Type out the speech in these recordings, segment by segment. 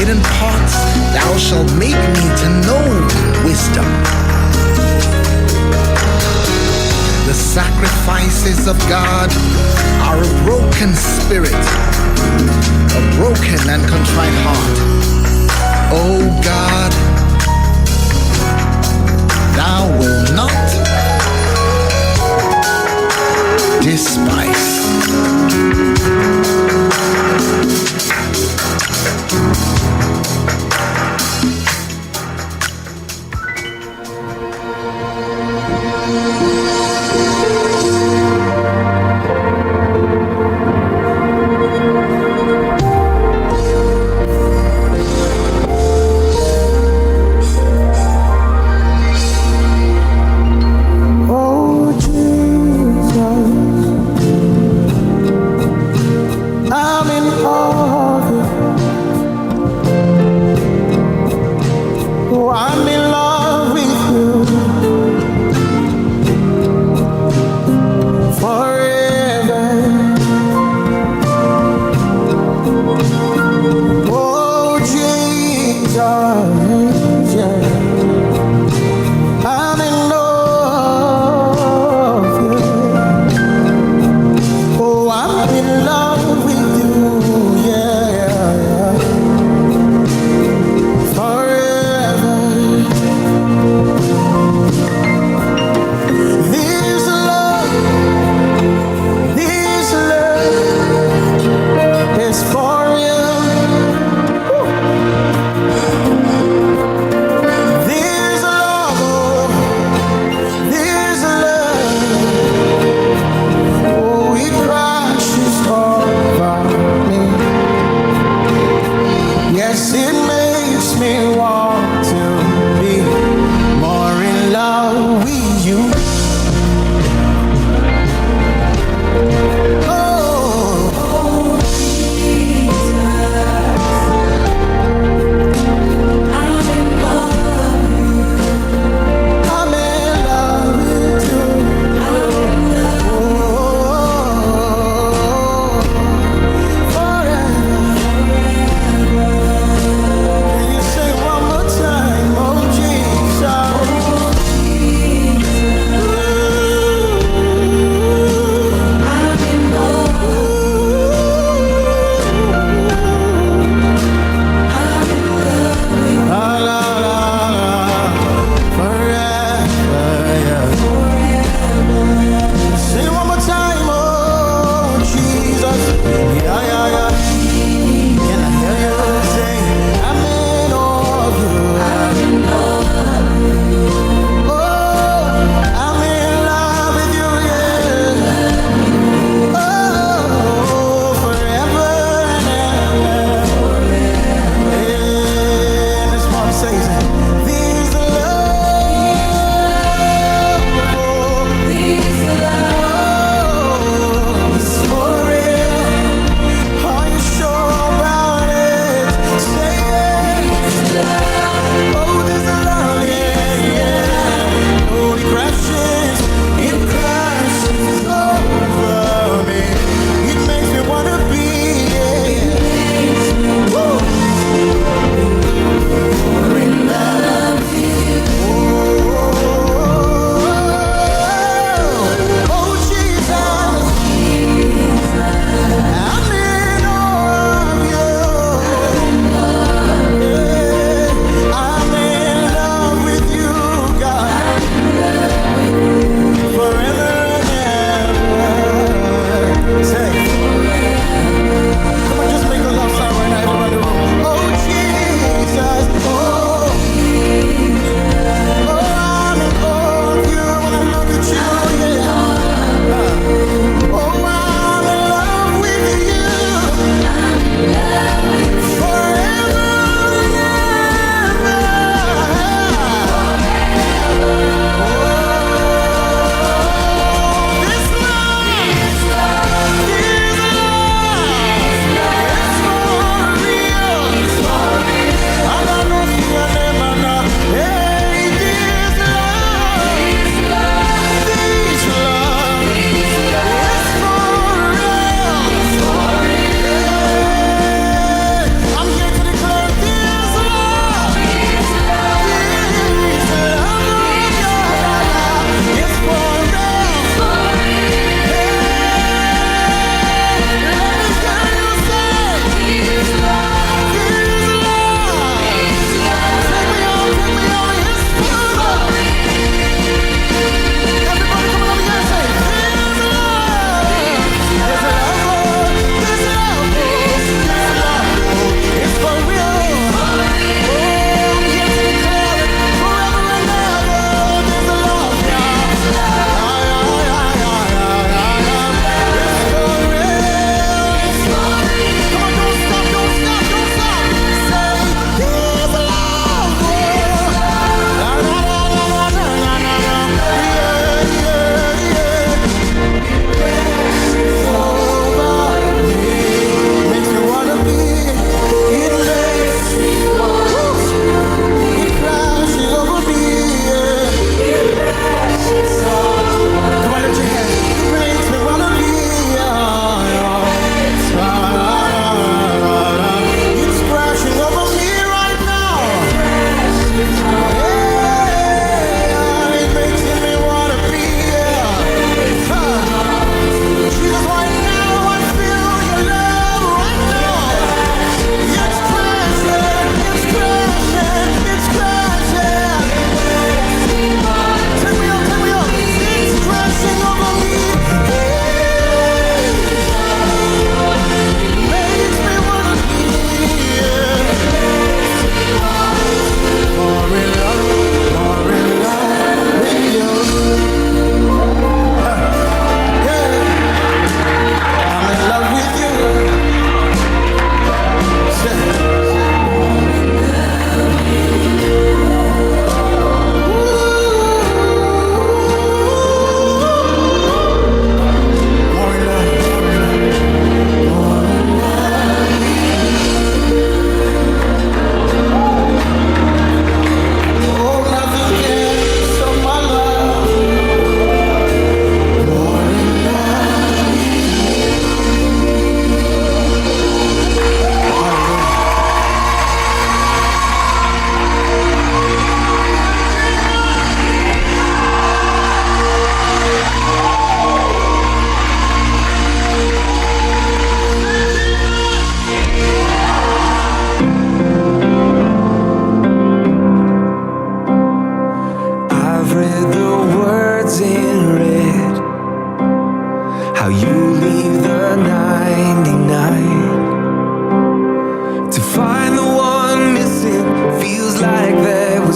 hidden parts thou shalt make me to know wisdom. The sacrifices of God are a broken spirit, a broken and contrite heart. O God, thou wilt not despise.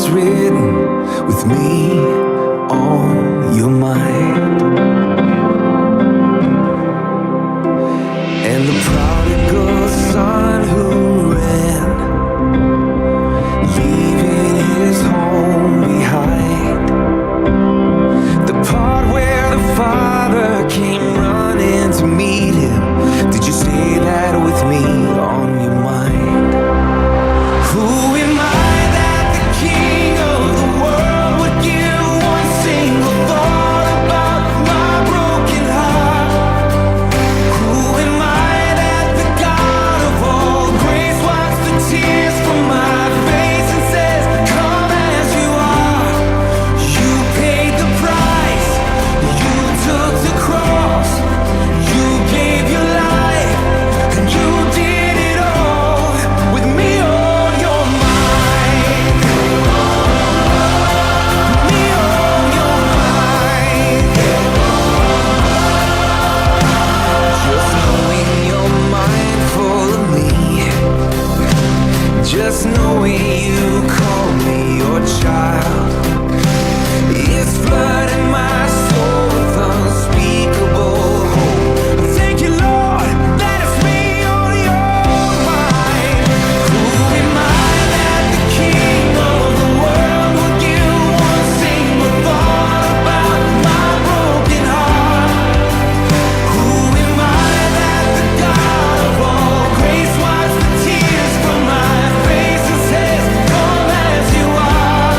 is written with me on your mind. And the prodigal son who ran, leaving his home behind. The part where the father came running to meet him. Did you say that with me on your mind? Who am I that the king of the world would give one single thought about my broken heart? Who am I that the God of all grace wipes the tears from my face and says, come as you are? You paid the price, you took the cross, you gave your life, and you did it all with me on your mind. Me on your mind. Just knowing you're mindful of me, just knowing you call me your child, it's flooding my soul with unspeakable hope. Thank you, Lord, that it's me on your mind. Who am I that the king of the world would give one single thought about my broken heart? Who am I that the God of all grace wipes the tears from my face and says, come as you are?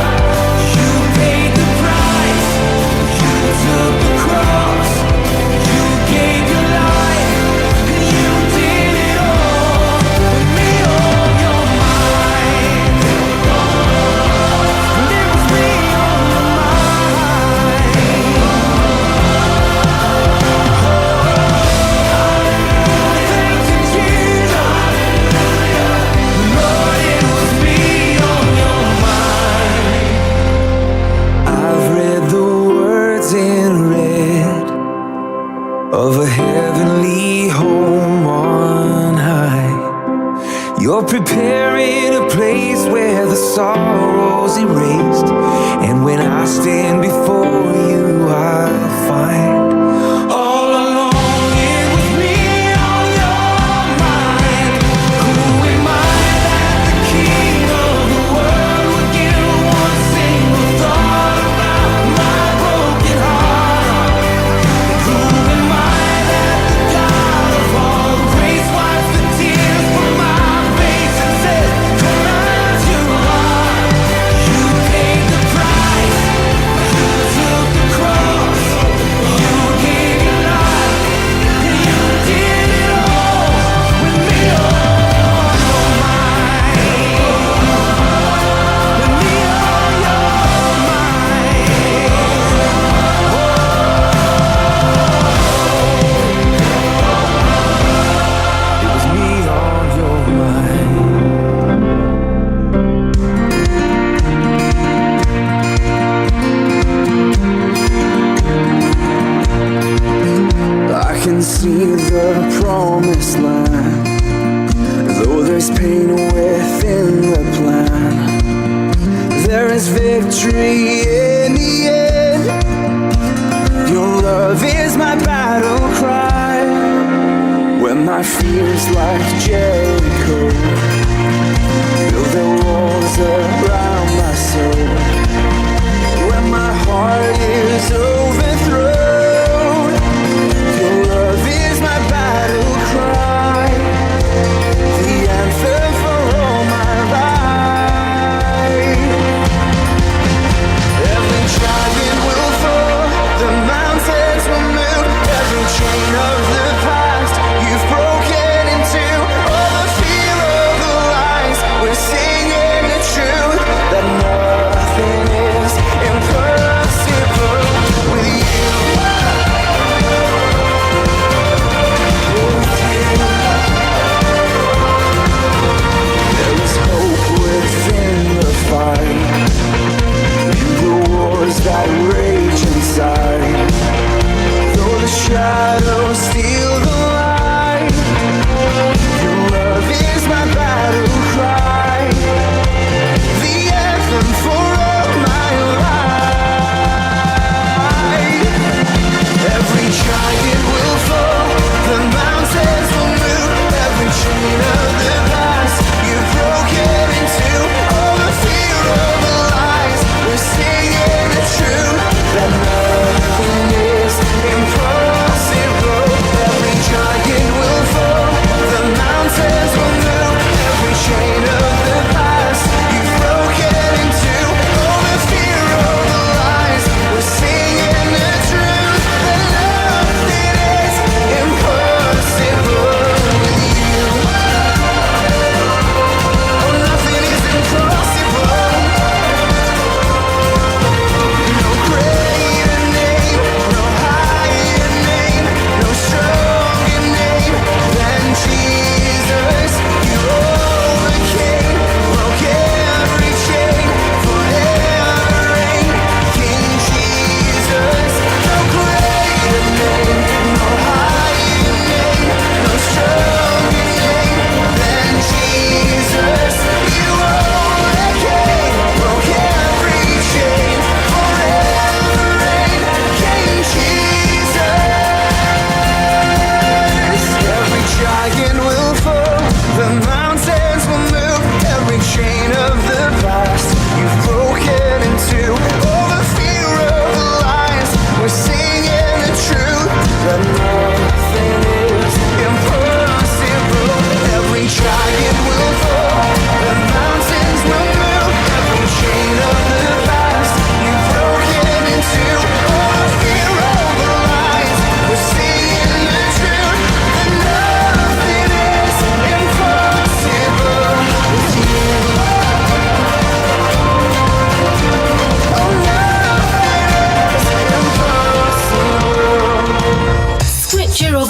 You paid the price, you took the cross, you gave your life, and you did it all with me on your mind. And it was me on your mind. Thank you, Jesus. Lord, it was me on your mind. I've read the words in red of a heavenly home on high. You're preparing a place where the sorrow's erased, and when I stand before you, I'll find all along it was me on your mind. Who am I that the king of the world would give one single thought about my broken heart? Who am I that the God of all grace wipes the tears from my face and says, come as you are? You paid the price, you took the cross, you gave your life, and you did it all with me on your mind. With me on your mind. It was me on your mind. I can see the promised land, though there's pain within the plan. There is victory in the end. Your love is my battle cry. When my fears like Jericho build their walls around my soul, when my heart is overthrown, your love is my battle cry, the answer for all my life. Every giant will fall, the mountains will move, every chain of the past you've broken into. All the fear of the lies, we're singing the truth.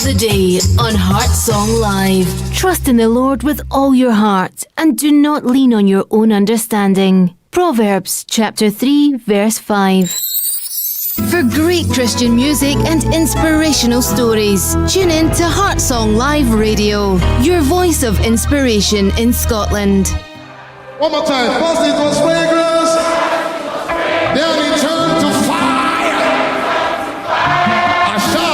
the day on Heart Song Live. Trust in the Lord with all your heart and do not lean on your own understanding. Proverbs chapter 3 verse 5. For great Christian music and inspirational stories, tune in to Heart Song Live Radio, your voice of inspiration in Scotland. One more time. First it was fragrance, then it turned to fire. Asha.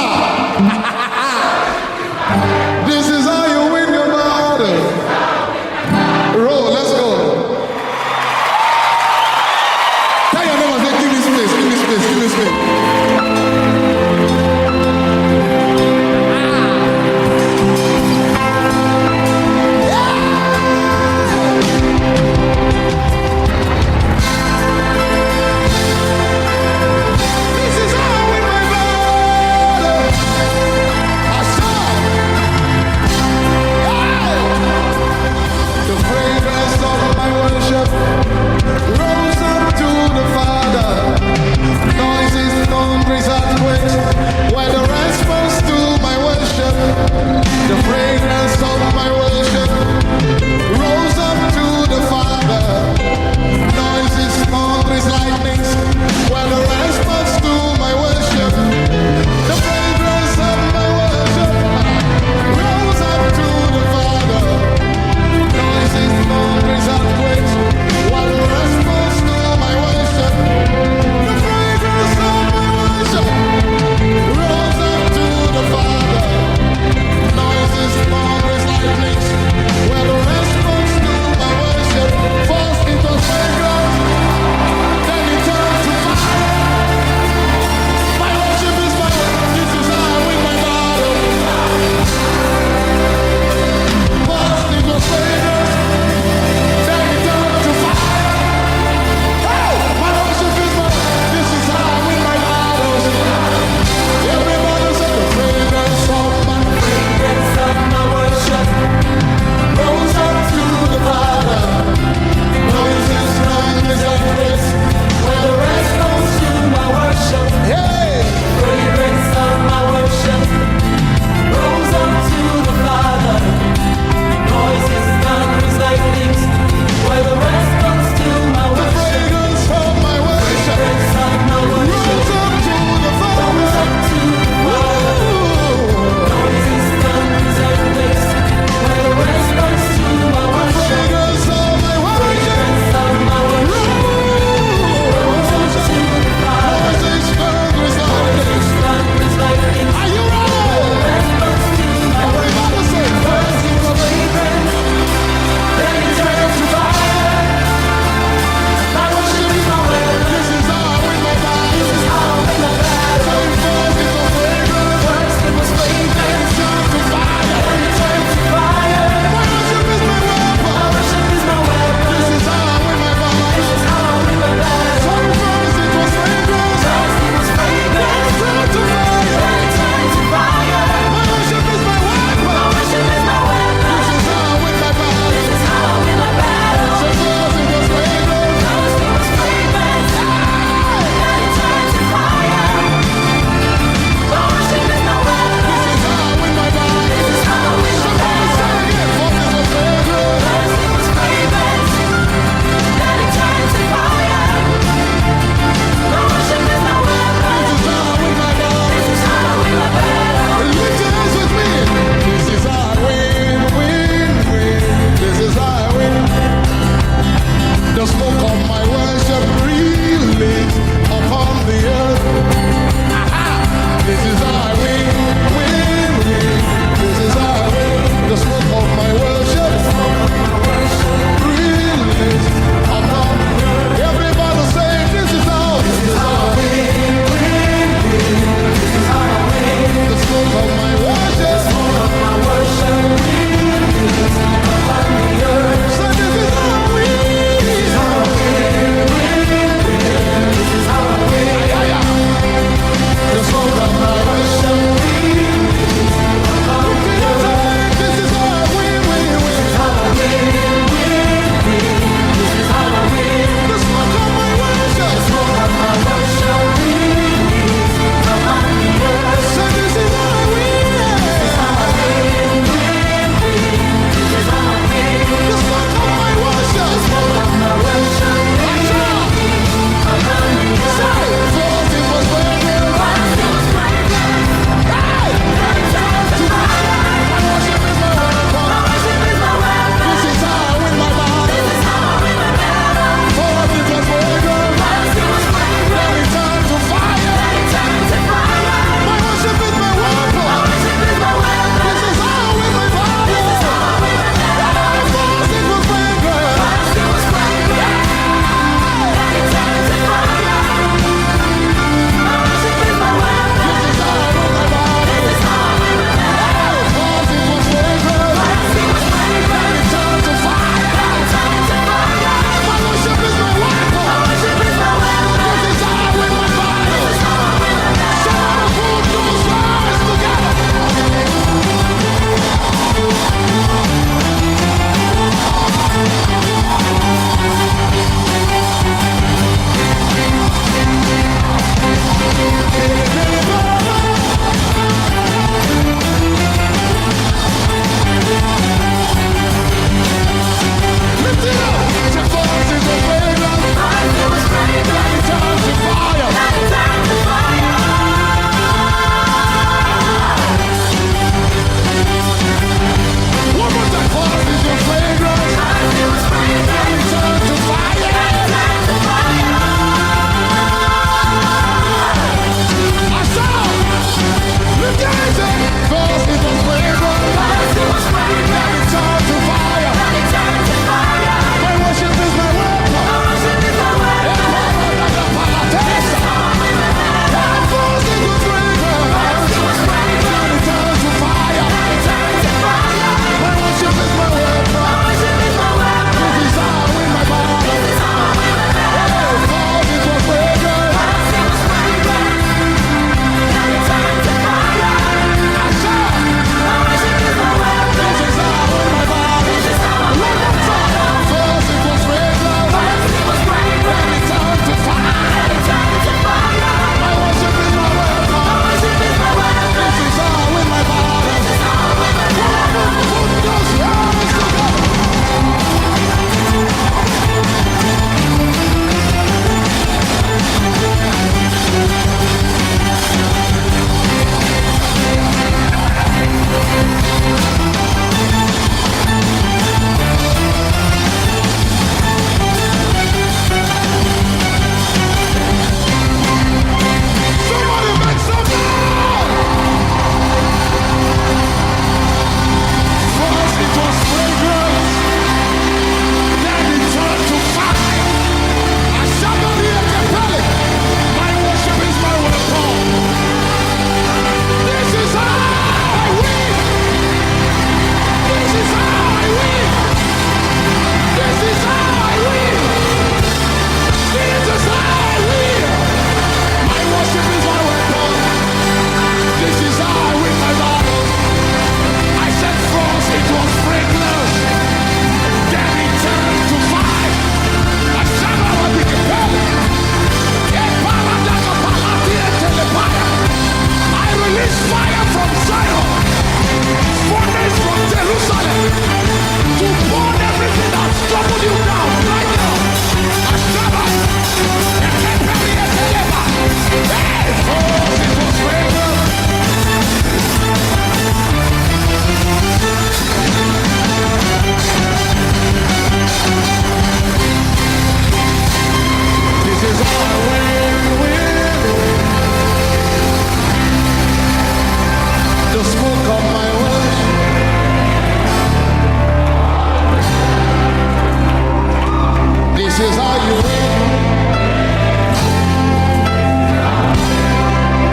This is how you win your battle. Roll, let's go. Tell your neighbor, say, give me space, give me space, give me space.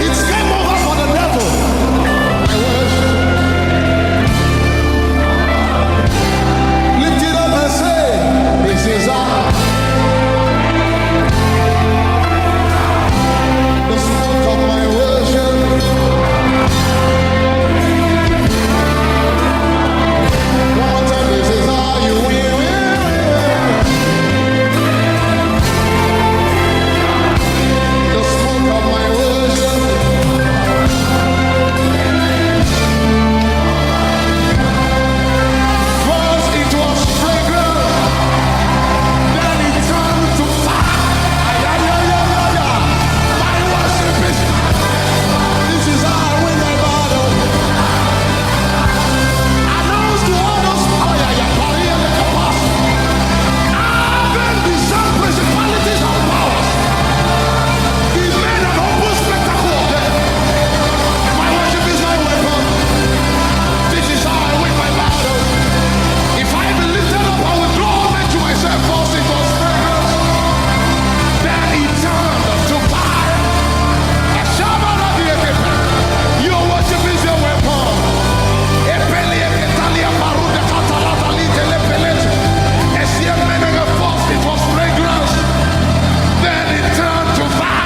It's game over for the devil. I worship. Lift it up and say, this is our. The smoke of my worship. One more time, this is how you win. The smoke of my worship. First it was fragrant, then it turned to fire. Ay, ay, ay, ay, ay, ay. My worship is. This is how I win my battle. Announce to all those. Oh yeah, yeah, party and the boss. I've discerned principalities and powers. He made an open spectacle of them. My worship is my weapon. This is how I win my battle. If I be lifted up, I will draw men to myself. First it was fragrance, then it turned to fire. A shaman of the equipment. Your worship is your weapon. Epele eketalia parude katalata litele pelete. Esie menenge first it was fragrance, then it turned to fire.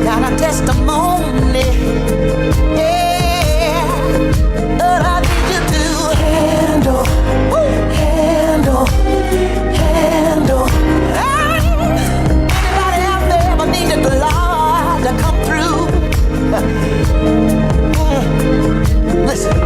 Got a testimony, yeah, that I need you to handle. Anybody out there ever needed the Lord to come through? Listen,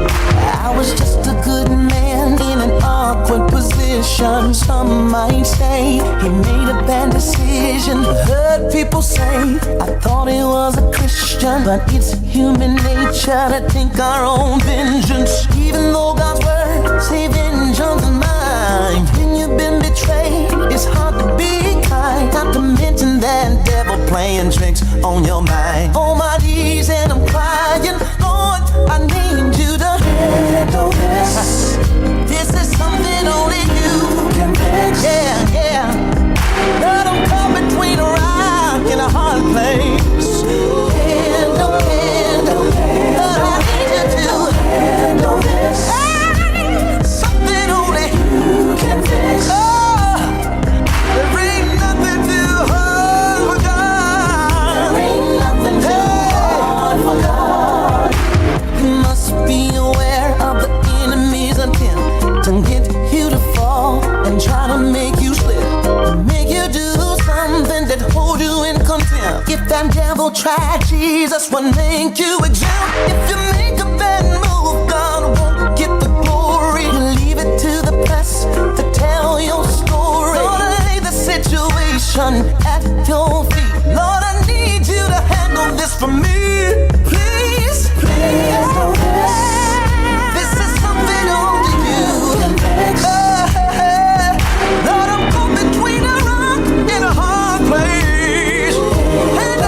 I was just a good man in an awkward position. Some might say he made a bad decision. Heard people say I thought he was a Christian, but it's human nature to think our own vengeance. Even though God's word say vengeance is mine. When you've been betrayed, it's hard to be kind. Not to mention that devil playing tricks on your mind. On my knees and I'm crying, Lord, I need you to handle this. This is something only you can fix. Yeah, yeah. Let them come between a rock and a hard place. Handle, Lord, I need you to handle this. Something only you can fix. Oh, there ain't nothing too hard for God. There ain't nothing too hard for God. You must be aware of the enemy's attempt to get you to fall and try to make you slip, make you do something that hold you in contempt. If that devil tried, Jesus would make you exempt. If you make a bad move, God won't get the glory. Leave it to the press to tell your story. Lord, lay the situation at your feet. Lord, I need you to handle this for me. Please, please don't this. This is something only you can fix. Lord, I'm caught between a rock and a hard place. And I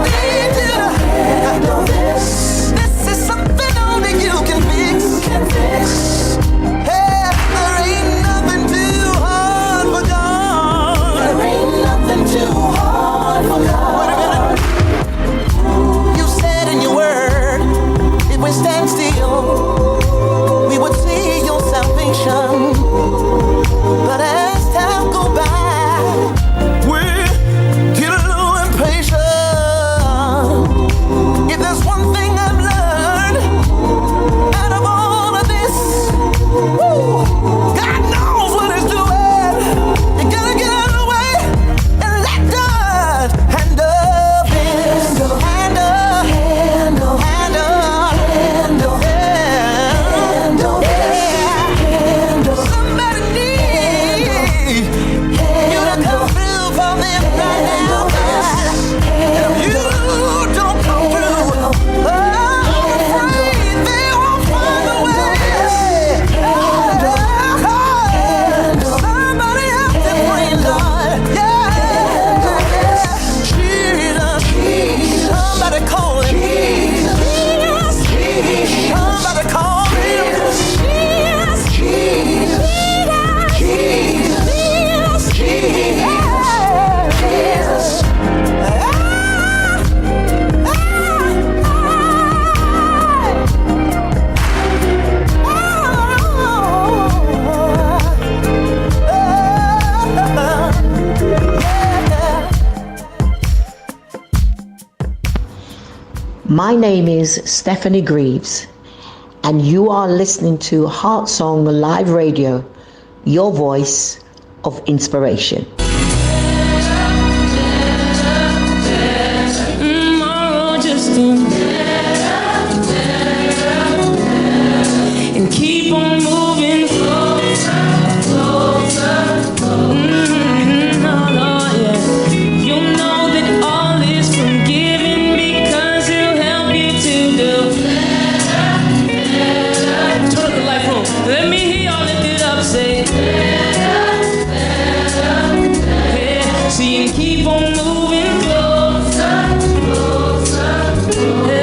need you to handle this. This is something only you can fix. Hey, there ain't nothing too hard for God. There ain't nothing too hard for God. Wait a minute. My name is Stephanie Greaves, and you are listening to Heart Song Live Radio, your voice of inspiration. And keep on moving closer, closer, closer. You know that all is forgiven because he'll help you to do better. Turn up the light room. Let me hear y'all lift it up. Say better. See, and keep on moving closer, closer, closer.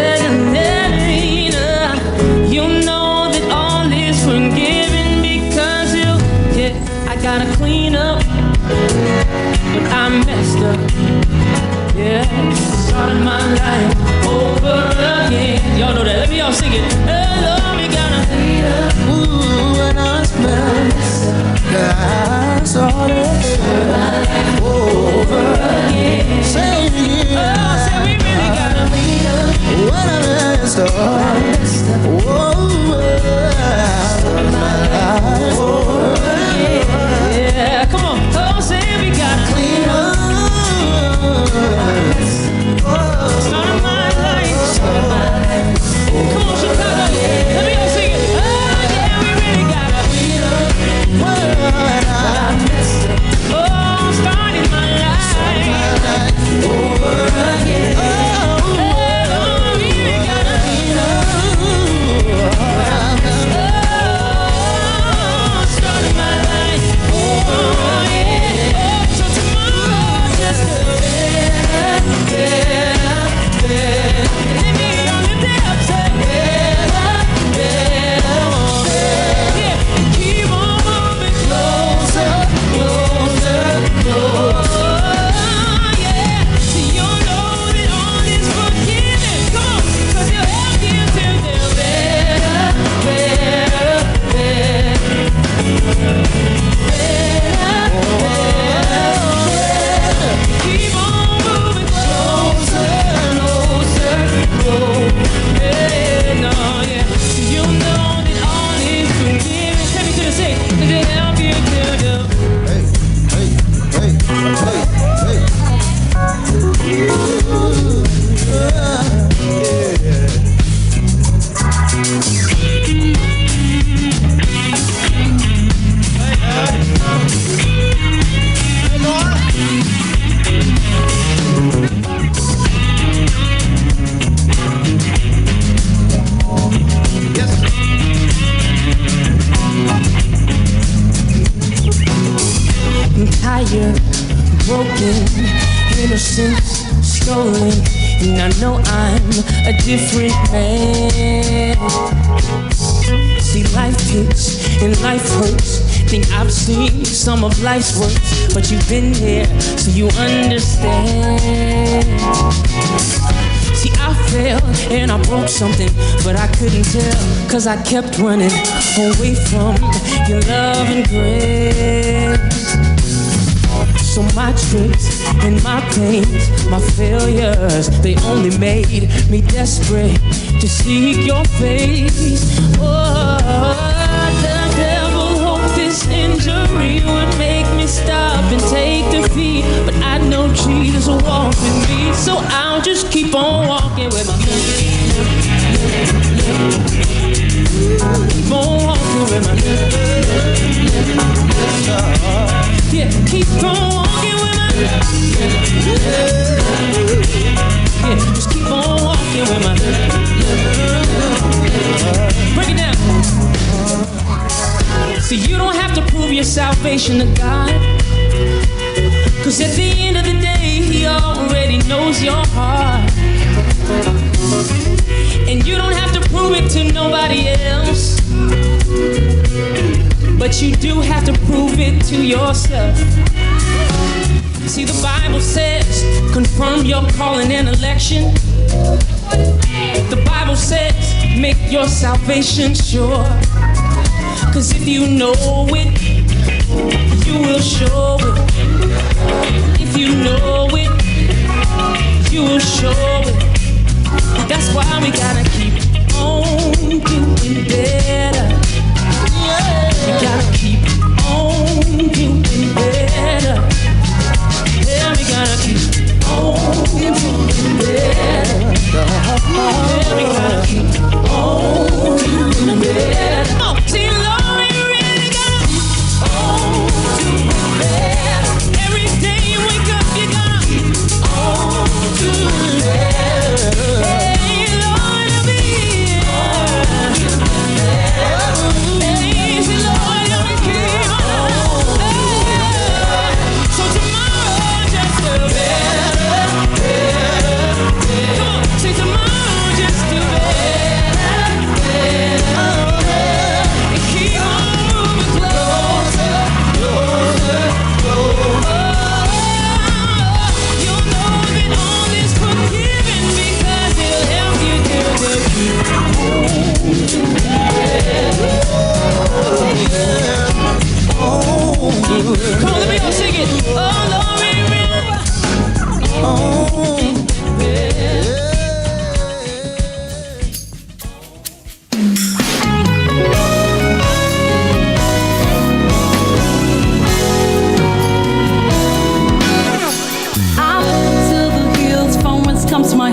You know that all is forgiven because I gotta clean up, but I messed up. Yeah, started my life over again. Y'all know that. Let me y'all sing it. Hello, we gotta clean up. Ooh, and I messed up. I started my life over again. Say it again. Oh, say we really gotta clean up. When I messed up. Yeah, come on. Oh, say we gotta clean up. Start my life. Come on, Chicago. Let me all sing it. Oh, yeah, we really gotta clean up. Oh, starting my life over again. And I know I'm a different man. See, life hits and life hurts. Think I've seen some of life's works, but you've been here, so you understand. See, I fell and I broke something, but I couldn't tell, 'cause I kept running away from your love and grace. So my tricks and my pains, my failures, they only made me desperate to seek your face. Oh, the devil hoped this injury would make me stop and take defeat, but I know Jesus will walk with me, so I'll just keep on walking with my keep on walking with my yeah, keep on walking with my yeah, just keep on walking with my break it down. See, you don't have to prove your salvation to God, 'cause at the end of the day, He already knows your heart. And you don't have to prove it to nobody else, but you do have to prove it to yourself. See, the Bible says, confirm your calling and election. The Bible says, make your salvation sure. 'Cause if you know it, you will show it. If you know it, you will show it. That's why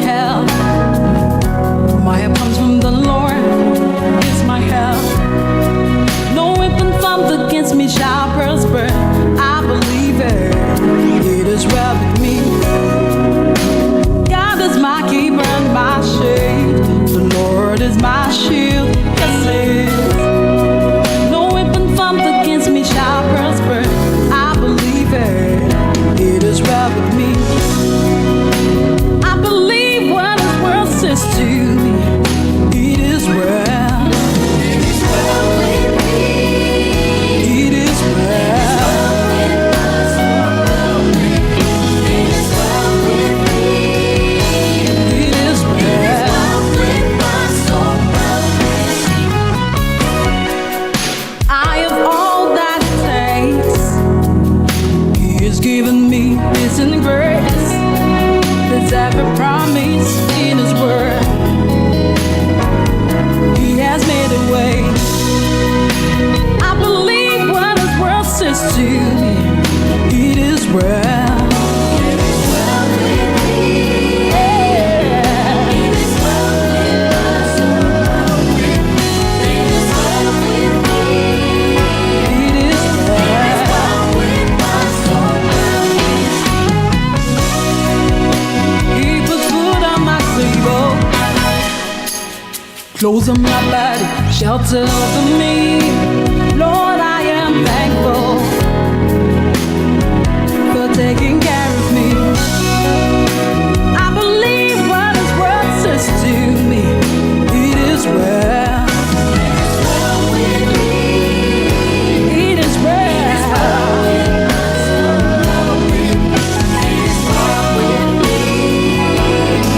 help. My help comes from the Lord, is my help. No weapon formed against me shall prosper. I believe it. It is well with me. God is my keeper and my shade. The Lord is my shield. Yes, it is. No weapon formed against me shall prosper. I believe it. It is well with me. I believe what His word says to me. It is well. It is well with me. It is well. It is well with me. It is well with my soul. I have all that it takes. He has given me His grace. There's every promise in His word. He has made a way. I believe what His word says to me. It is well. It is well with me. Yeah. It is well with my soul. It is well with me. It is well with my soul. He puts food on my table, clothes on my body, shelter for me. Lord, I am thankful for taking care of me. I believe what His word says to me. It is well. It is well.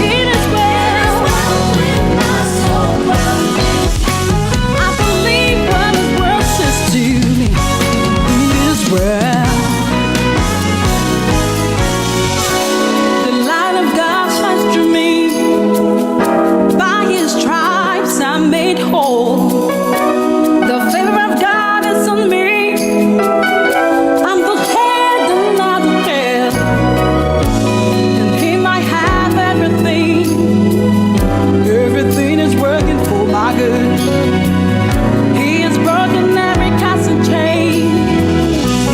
It is well. I believe what His word says to me. It is well. The light of God shines through me. By His stripes I'm made whole. The favor of God is on me. I'm the head and not the tail. In Him I have everything. Everything is working for my good. He has broken every castle chain.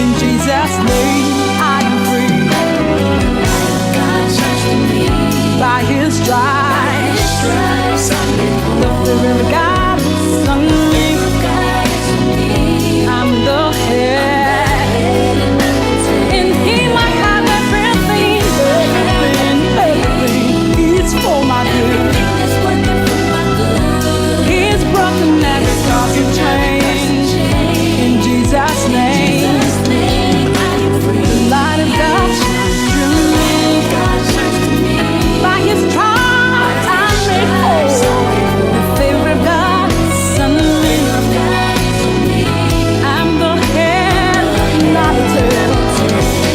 In Jesus' name I am free. By His stripes, the favor of God is on me. I'm the head. In Him I have everything. Everything. It's for my good. He's broken every castle chain. In Jesus' name, the light of God shines through me. By His stripes I'm made whole. The favor of God is on me. I'm the head, not the tail.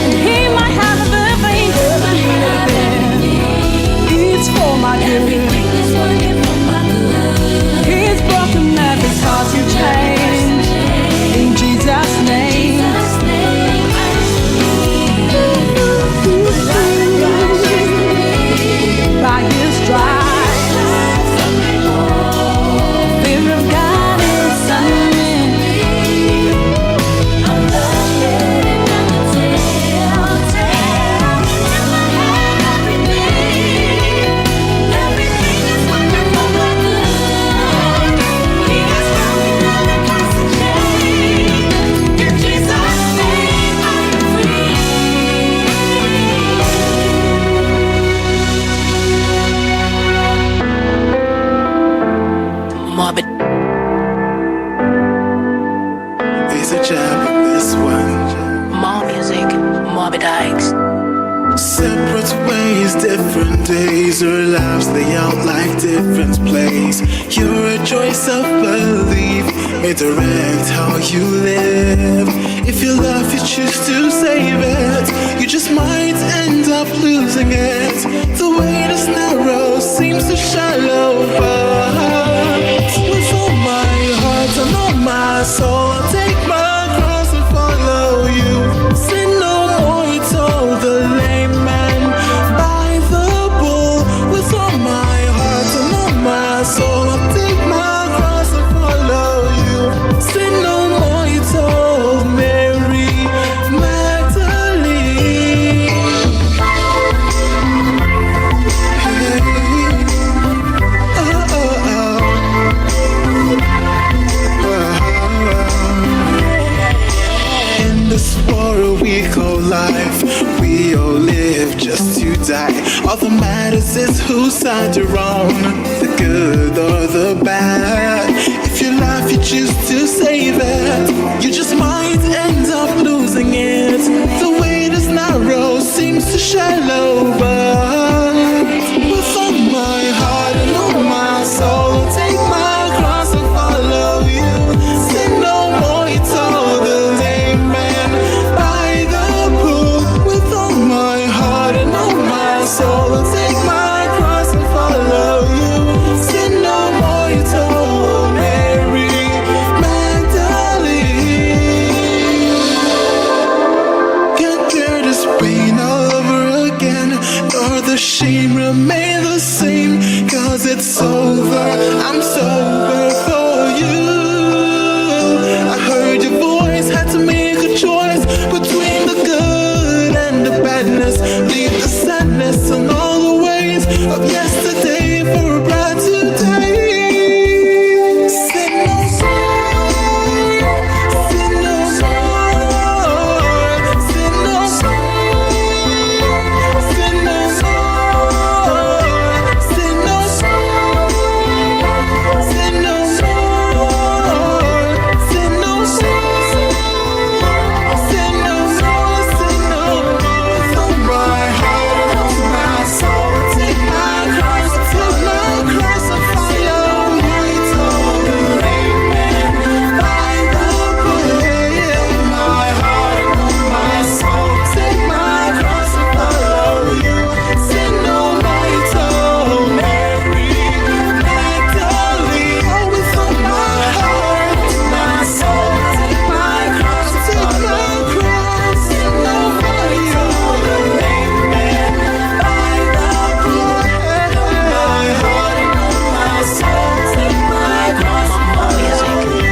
In Him I have everything. It's for my good. He's broken every castle chain. In Jesus' name. By His stripes, fear of God is on me. I'm the head and not the tail. Everything is working for my good. He has broken every castle chain. In Jesus' name I am free. Morbid. There's a jab with this one. More music. Morbid Hikes. Separate ways, different days, our lives lay out like different plays. You're a choice of belief, may direct how you live. If you love, you choose to save it. You just might end up losing it. The way this narrow seems to shallow, but with all my heart and all my soul, I'll take my cross and follow you. Sin no more, he told the lame man by the bull. With all choice is whose side you're on, the good or the bad. If your life you choose to save it, you just might end up losing it. The way this narrow seems to shallow, but with all my heart and all my soul, take my cross and follow you. Sin no more, you told the lame man by the pool. With all my heart and all my soul, take my cross and follow you. Sin no more, you told Mary Magdalene. Can't bear this pain all over again, nor the shame remain the same. Cause it's over, I'm sober for you. I heard your voice, had to make a choice between the good and the badness. Leave the sadness and all the ways of yesterday for a bright today. Sin no more, sin no more, sin no more, sin no more, sin no more, sin no more, sin no more, sin no more, sin no more. From my heart to my soul, take my cross and follow you. Told the amen by the way. My heart and my soul, take my cross and follow you. Sin no more, you told Mary Magdalene. Oh, with all my heart and my soul, take my cross and follow you. Sin no more, you told the amen by the way. My heart and my soul, take my cross and follow you.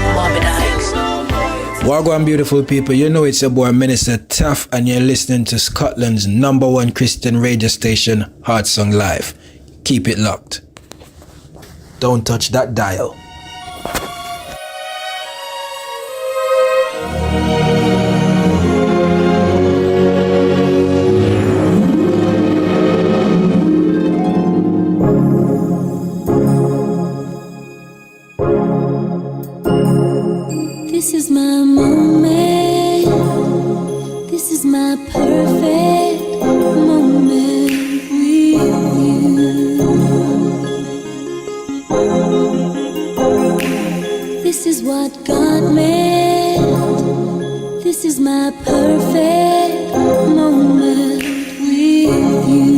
Wagwan beautiful people, you know it's your boy Minister Tough and you're listening to Scotland's #1 Christian radio station, Heart Song Live. Keep it locked. Don't touch that dial. This is my moment. This is my perfect moment with you. This is what God meant. This is my perfect moment with you.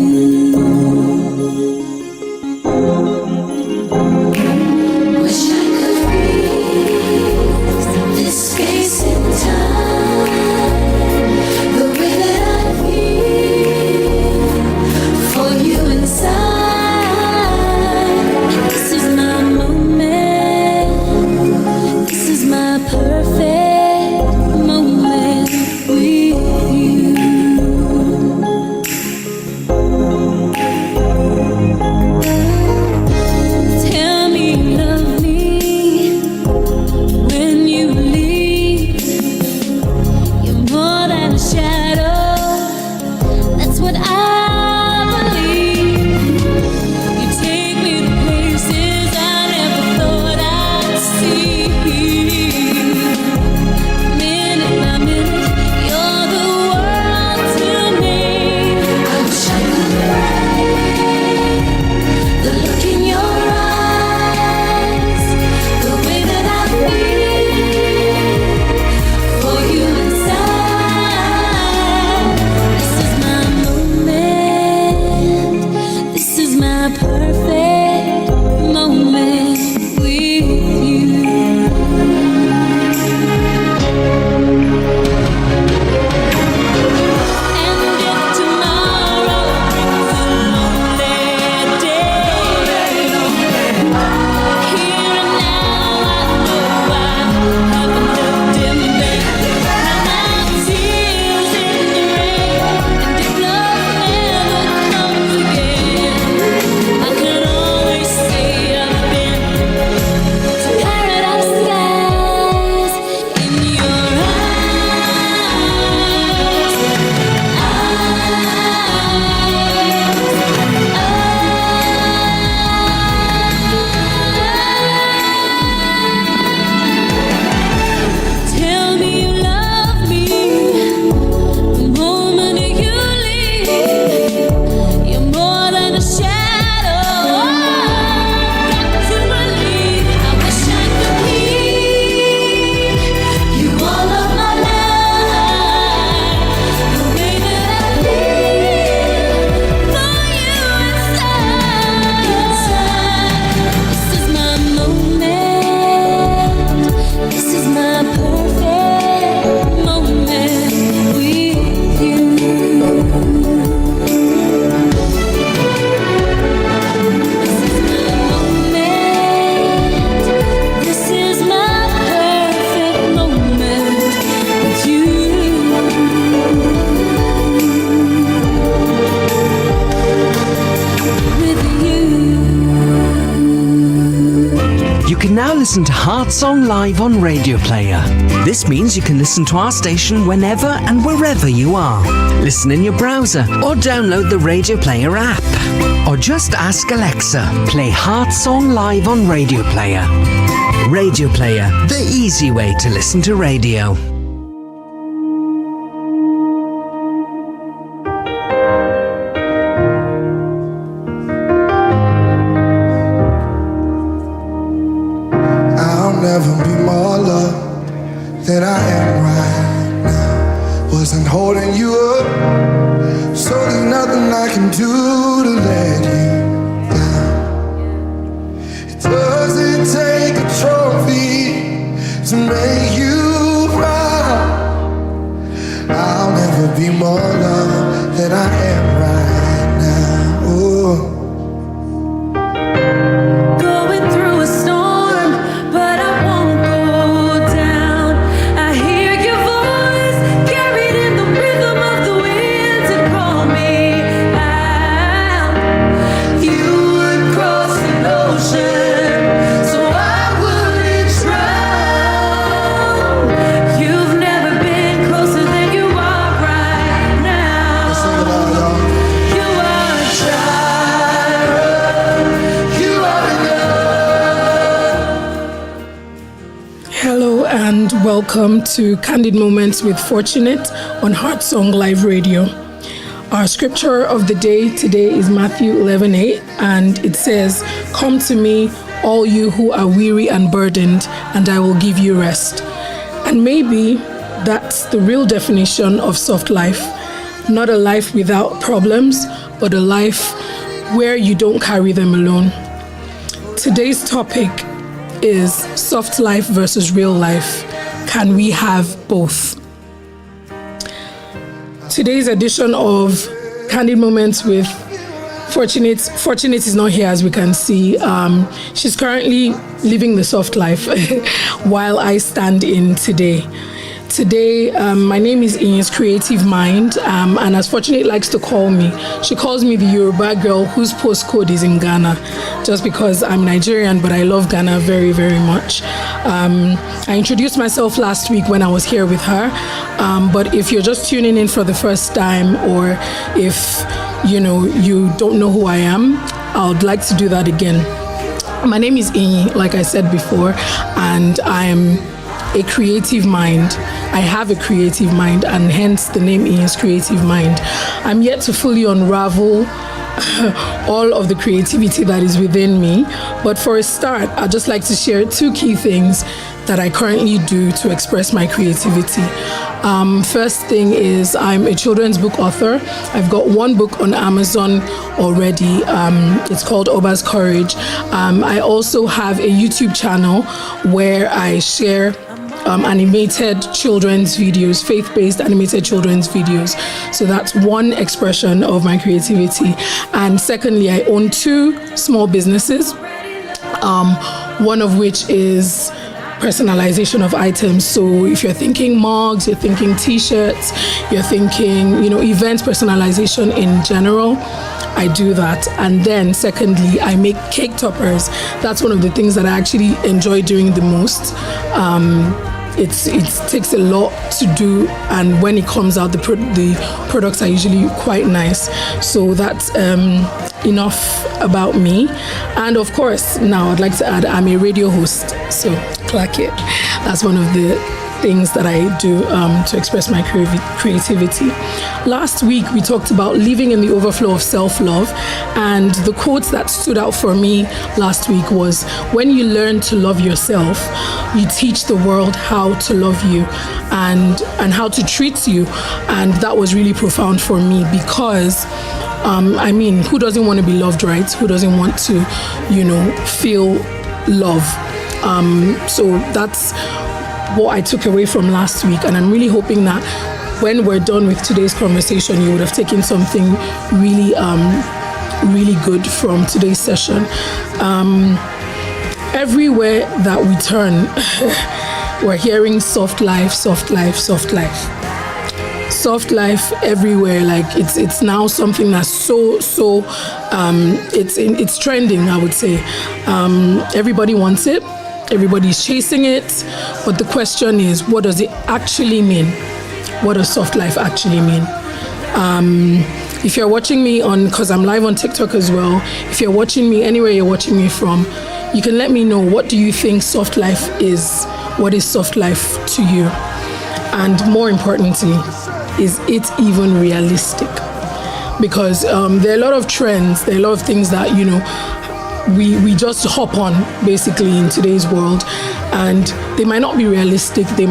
Wish I could freeze this space and time, the way that I feel for you inside. This is my moment. This is my perfect moment with you. Tell me you love me when you leave. You're more than a shadow. That's what I believe. You take me to places I never thought I'd see. Minute by minute, you're the world to me. I wish I could write the look in your eyes, the way that I feel for you inside. This is my moment. This is my perfect moment with you. And if tomorrow brings a lonely day, here and now I know I haven't loved him, baby. Now my tears in the rain, and if love never comes again, I can only can now listen to Heart Song live on Radio Player. This means you can listen to our station whenever and wherever you are. Listen in your browser or download the Radio Player app. Or just ask Alexa, play Heart Song live on Radio Player. Radio Player, the easy way to listen to radio. Never be more loved than I am right now. Wasn't holding you up, so there's nothing I can do to let you down. It doesn't take a trophy to make you proud. I'll never be more loved than I am right now. Oh. Going through a storm, but I won't go down. I hear your voice carried in the rhythm of the wind to call me out. You would cross an ocean so I wouldn't drown. You've never been closer than you are right now. You are a child. You are enough. Hello and welcome to Candid Moments with Fortunate on Heart Song Live Radio. Our scripture of the day today is Matthew 11:8, and it says, "Come to me, all you who are weary and burdened, and I will give you rest." And maybe that's the real definition of soft life. Not a life without problems, but a life where you don't carry them alone. Today's topic is soft life versus real life. Can we have both? Today's edition of Candid Moments with Fortunate is not here, as we can see. She's currently living the soft life while I stand in today. Today, my name is Iyinscreativemind, and as Fortunate likes to call me, she calls me the Yoruba girl whose postcode is in Ghana, just because I'm Nigerian, but I love Ghana very, very much. I introduced myself last week when I was here with her, but if you're just tuning in for the first time, or if you don't know who I am, I would like to do that again. My name is Iyi, like I said before, and I'm a creative mind. I have a creative mind, and hence the name Iyinscreativemind. I'm yet to fully unravel all of the creativity that is within me, but for a start, I'd just like to share two key things that I currently do to express my creativity. First thing is I'm a children's book author. I've got one book on Amazon already. It's called Oba's Courage. I also have a YouTube channel where I share animated children's videos, faith-based animated children's videos. So that's one expression of my creativity. And secondly, I own two small businesses, one of which is personalization of items. So if you're thinking mugs, you're thinking t-shirts, you're thinking, event personalization in general, I do that. And then secondly, I make cake toppers. That's one of the things that I actually enjoy doing the most. It takes a lot to do, and when it comes out, the products are usually quite nice. So that's enough about me. And of course, now I'd like to add I'm a radio host, so clack it. That's one of the things that I do to express my creativity. Last week, we talked about living in the overflow of self-love, and the quote that stood out for me last week was, when you learn to love yourself, you teach the world how to love you and how to treat you. And that was really profound for me because who doesn't want to be loved, right? Who doesn't want to, feel love? So that's what I took away from last week, and I'm really hoping that when we're done with today's conversation, you would have taken something really, really good from today's session. Everywhere that we turn, we're hearing soft life, soft life, soft life. Soft life everywhere. Like it's now something that's so it's trending, I would say. Everybody wants it. everybody's chasing it, but the question is, what does it actually mean? What does soft life actually mean? If you're watching me because I'm live on TikTok as well, if you're watching me anywhere you're watching me from, you can let me know, what do you think soft life is? What is soft life to you? And more importantly, is it even realistic? Because there are a lot of trends, there are a lot of things that, we just hop on basically in today's world, and they might not be realistic, it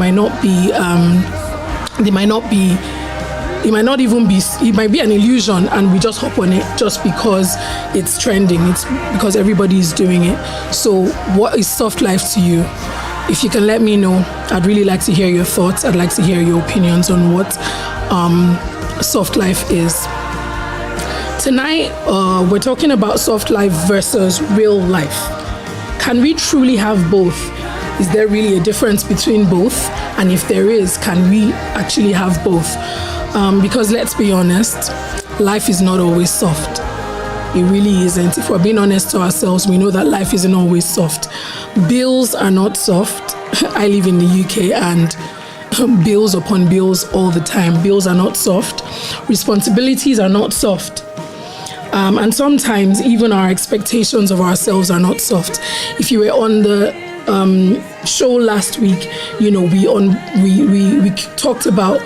might be an illusion, and we just hop on it just because it's trending, it's because everybody is doing it. So what is soft life to you? If you can let me know, I'd really like to hear your thoughts. I'd like to hear your opinions on what soft life is. Tonight, we're talking about soft life versus real life. Can we truly have both? Is there really a difference between both? And if there is, can we actually have both? Because let's be honest, life is not always soft. It really isn't. If we're being honest to ourselves, we know that life isn't always soft. Bills are not soft. I live in the UK and bills upon bills all the time. Bills are not soft. Responsibilities are not soft. And sometimes even our expectations of ourselves are not soft. If you were on the show last week, we talked about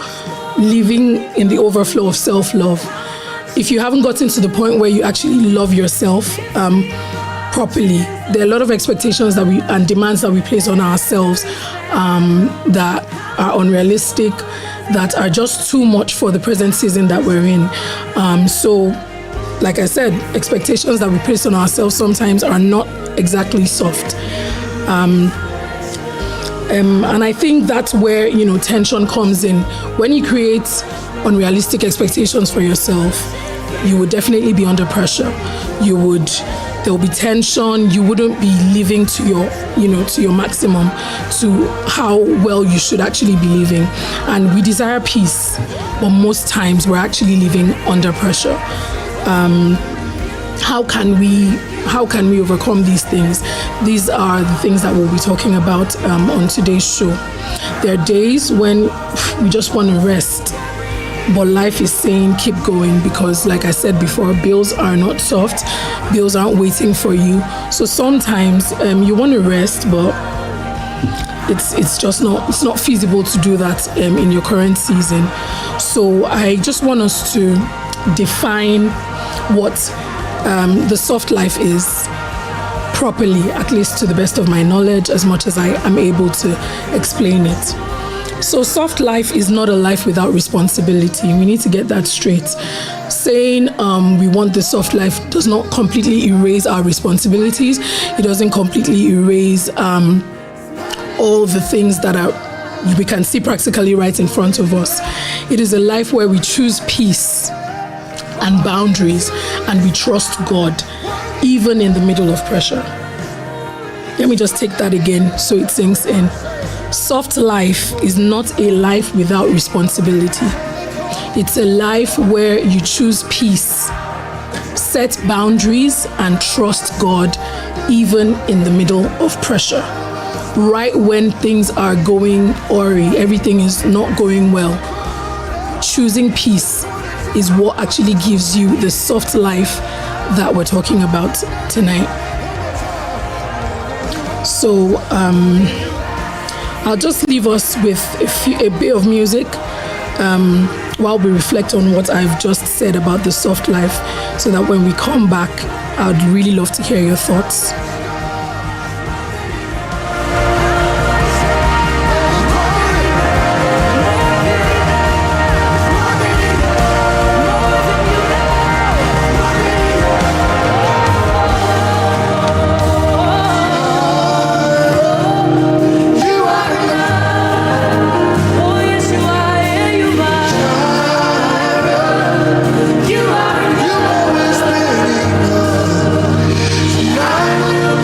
living in the overflow of self-love. If you haven't gotten to the point where you actually love yourself properly, there are a lot of expectations and demands that we place on ourselves that are unrealistic, that are just too much for the present season that we're in. So, like I said, expectations that we place on ourselves sometimes are not exactly soft. And I think that's where, tension comes in. When you create unrealistic expectations for yourself, you would definitely be under pressure. There'll be tension. You wouldn't be living to your maximum, to how well you should actually be living. And we desire peace, but most times we're actually living under pressure. How can we overcome these things? These are the things that we'll be talking about on today's show. There are days when we just want to rest, but life is saying keep going, because like I said before, bills are not soft. Bills aren't waiting for you. So sometimes you want to rest, but it's not feasible to do that in your current season. So I just want us to define what the soft life is properly, at least to the best of my knowledge, as much as I am able to explain it. So soft life is not a life without responsibility. We need to get that straight. Saying we want the soft life does not completely erase our responsibilities. It doesn't completely erase all the things that we can see practically right in front of us. It is a life where we choose peace and boundaries, and we trust God, even in the middle of pressure. Let me just take that again so it sinks in. Soft life is not a life without responsibility. It's a life where you choose peace, set boundaries, and trust God, even in the middle of pressure. Right when things are going awry, everything is not going well, choosing peace is what actually gives you the soft life that we're talking about tonight. So I'll just leave us with a bit of music while we reflect on what I've just said about the soft life, so that when we come back, I'd really love to hear your thoughts. You always been enough.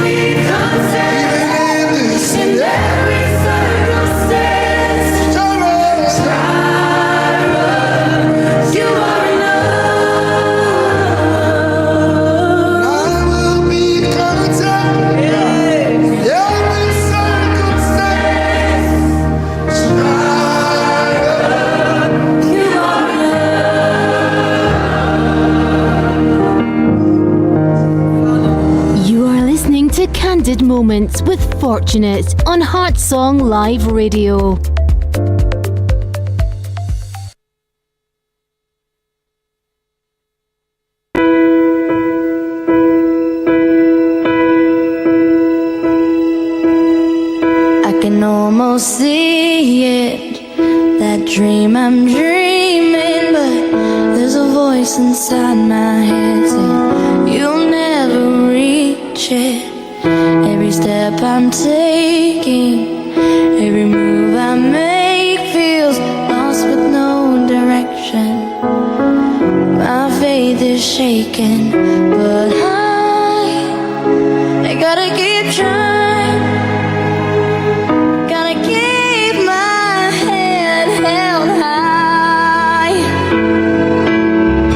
Candid Moments with Fortunate on Heart Song Live Radio. I can almost see it, that dream I'm dreaming, but there's a voice inside my head saying you'll never reach it. Every step I'm taking, every move I make feels lost with no direction. My faith is shaken, but I gotta keep trying. Gotta keep my head held high.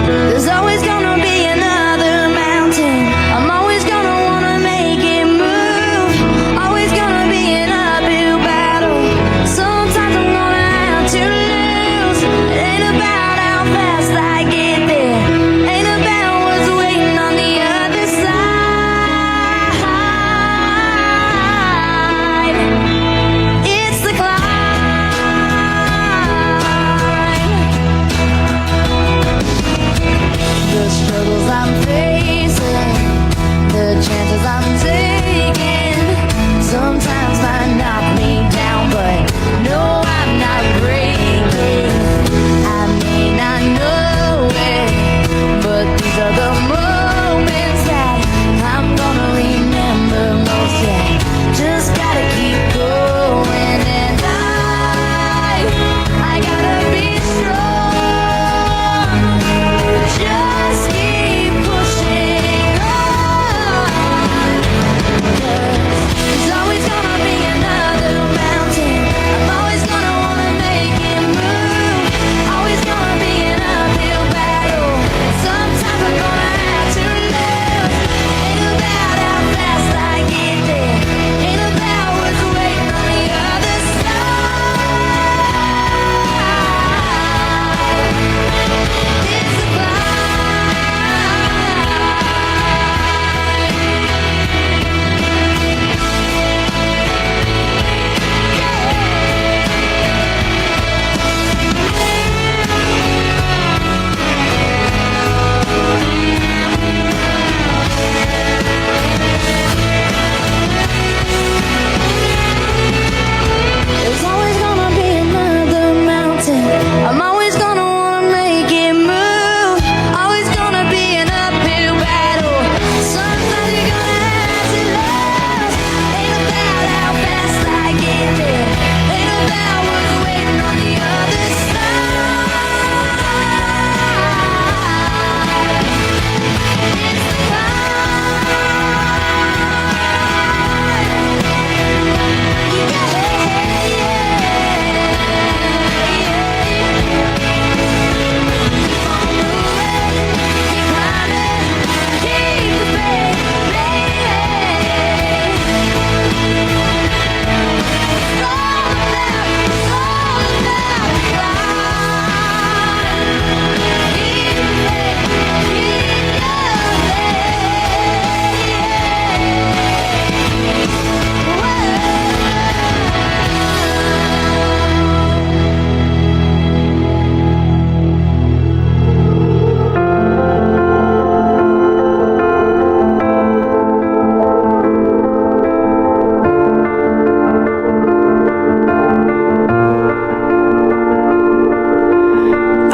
There's always gonna be another mountain. I'm always gonna wanna make it move. Always gonna be an uphill battle. Sometimes I'm gonna have to lose. It ain't about how fast I get there. Ain't about what's waiting on the other side. It's the climb. The struggles I'm facing, the chances I'm taking, sometimes might knock me down, but no, I'm not breaking. I may not know it, but these are the moments that I'm gonna remember most. Yeah, just gotta keep going, and I gotta be strong. Just keep pushing on. There's always gonna be another mountain. I'm always gonna wanna make it move. Always gonna be an uphill battle. Sometimes I'm gonna have to lose. Ain't about how fast I get there. Ain't about what's waiting on the other side. It's the There's always gonna be another mountain. I'm always gonna wanna make it move. Always gonna be an uphill battle. Sometimes you're gonna have to lose. Ain't about how fast I get there. Ain't about what's waiting on the other side. It's the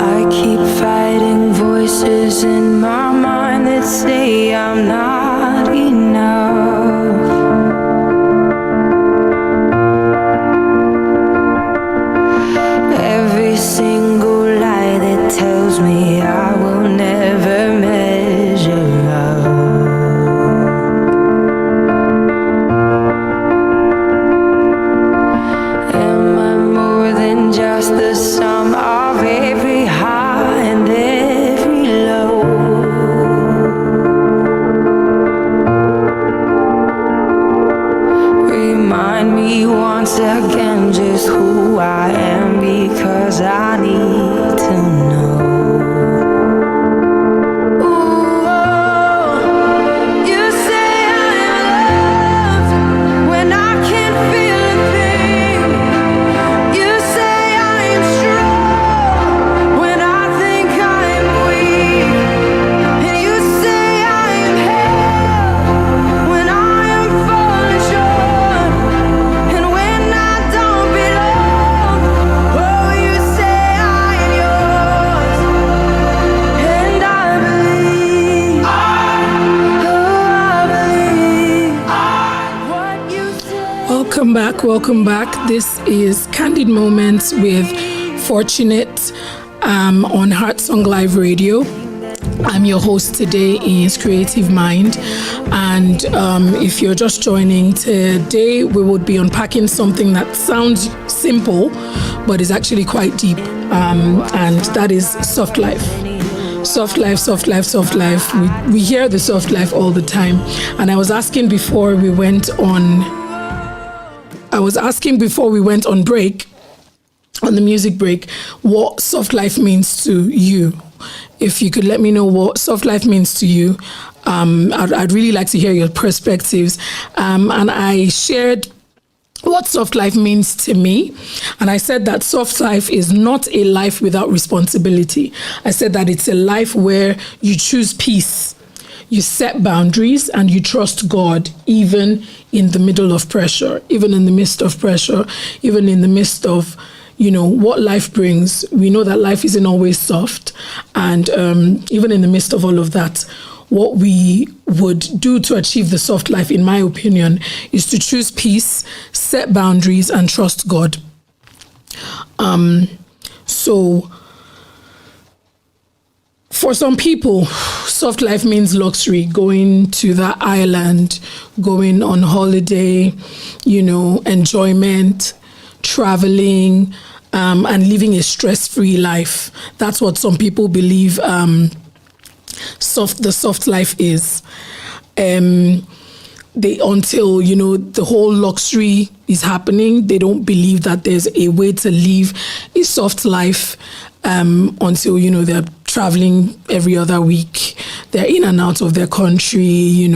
I keep fighting voices in my mind that say I'm not enough. Every single lie that tells me I will never measure up. Am I more than just the sum of every high and every low? Remind me once again just who I am, because I need to know. Ooh, you say I'm Welcome back. This is Candid Moments with Fortunate on Heart Song Live Radio. I'm your host today, Iyinscreativemind, and if you're just joining today, we would be unpacking something that sounds simple, but is actually quite deep, and that is soft life. Soft life. We hear the soft life all the time, and I was asking before we went on break, on the music break, what soft life means to you. If you could let me know what soft life means to you, I'd really like to hear your perspectives. And I shared what soft life means to me. And I said that soft life is not a life without responsibility. I said that it's a life where you choose peace, you set boundaries, and you trust God, even in the middle of pressure, even in the midst of pressure, even in the midst of what life brings. We know that life isn't always soft. And even in the midst of all of that, what we would do to achieve the soft life, in my opinion, is to choose peace, set boundaries, and trust God. So for some people, soft life means luxury, going to that island, going on holiday, enjoyment, traveling, and living a stress-free life. That's what some people believe the soft life is. Until the whole luxury is happening, they don't believe that there's a way to live a soft life until they're traveling every other week. They're in and out of their country,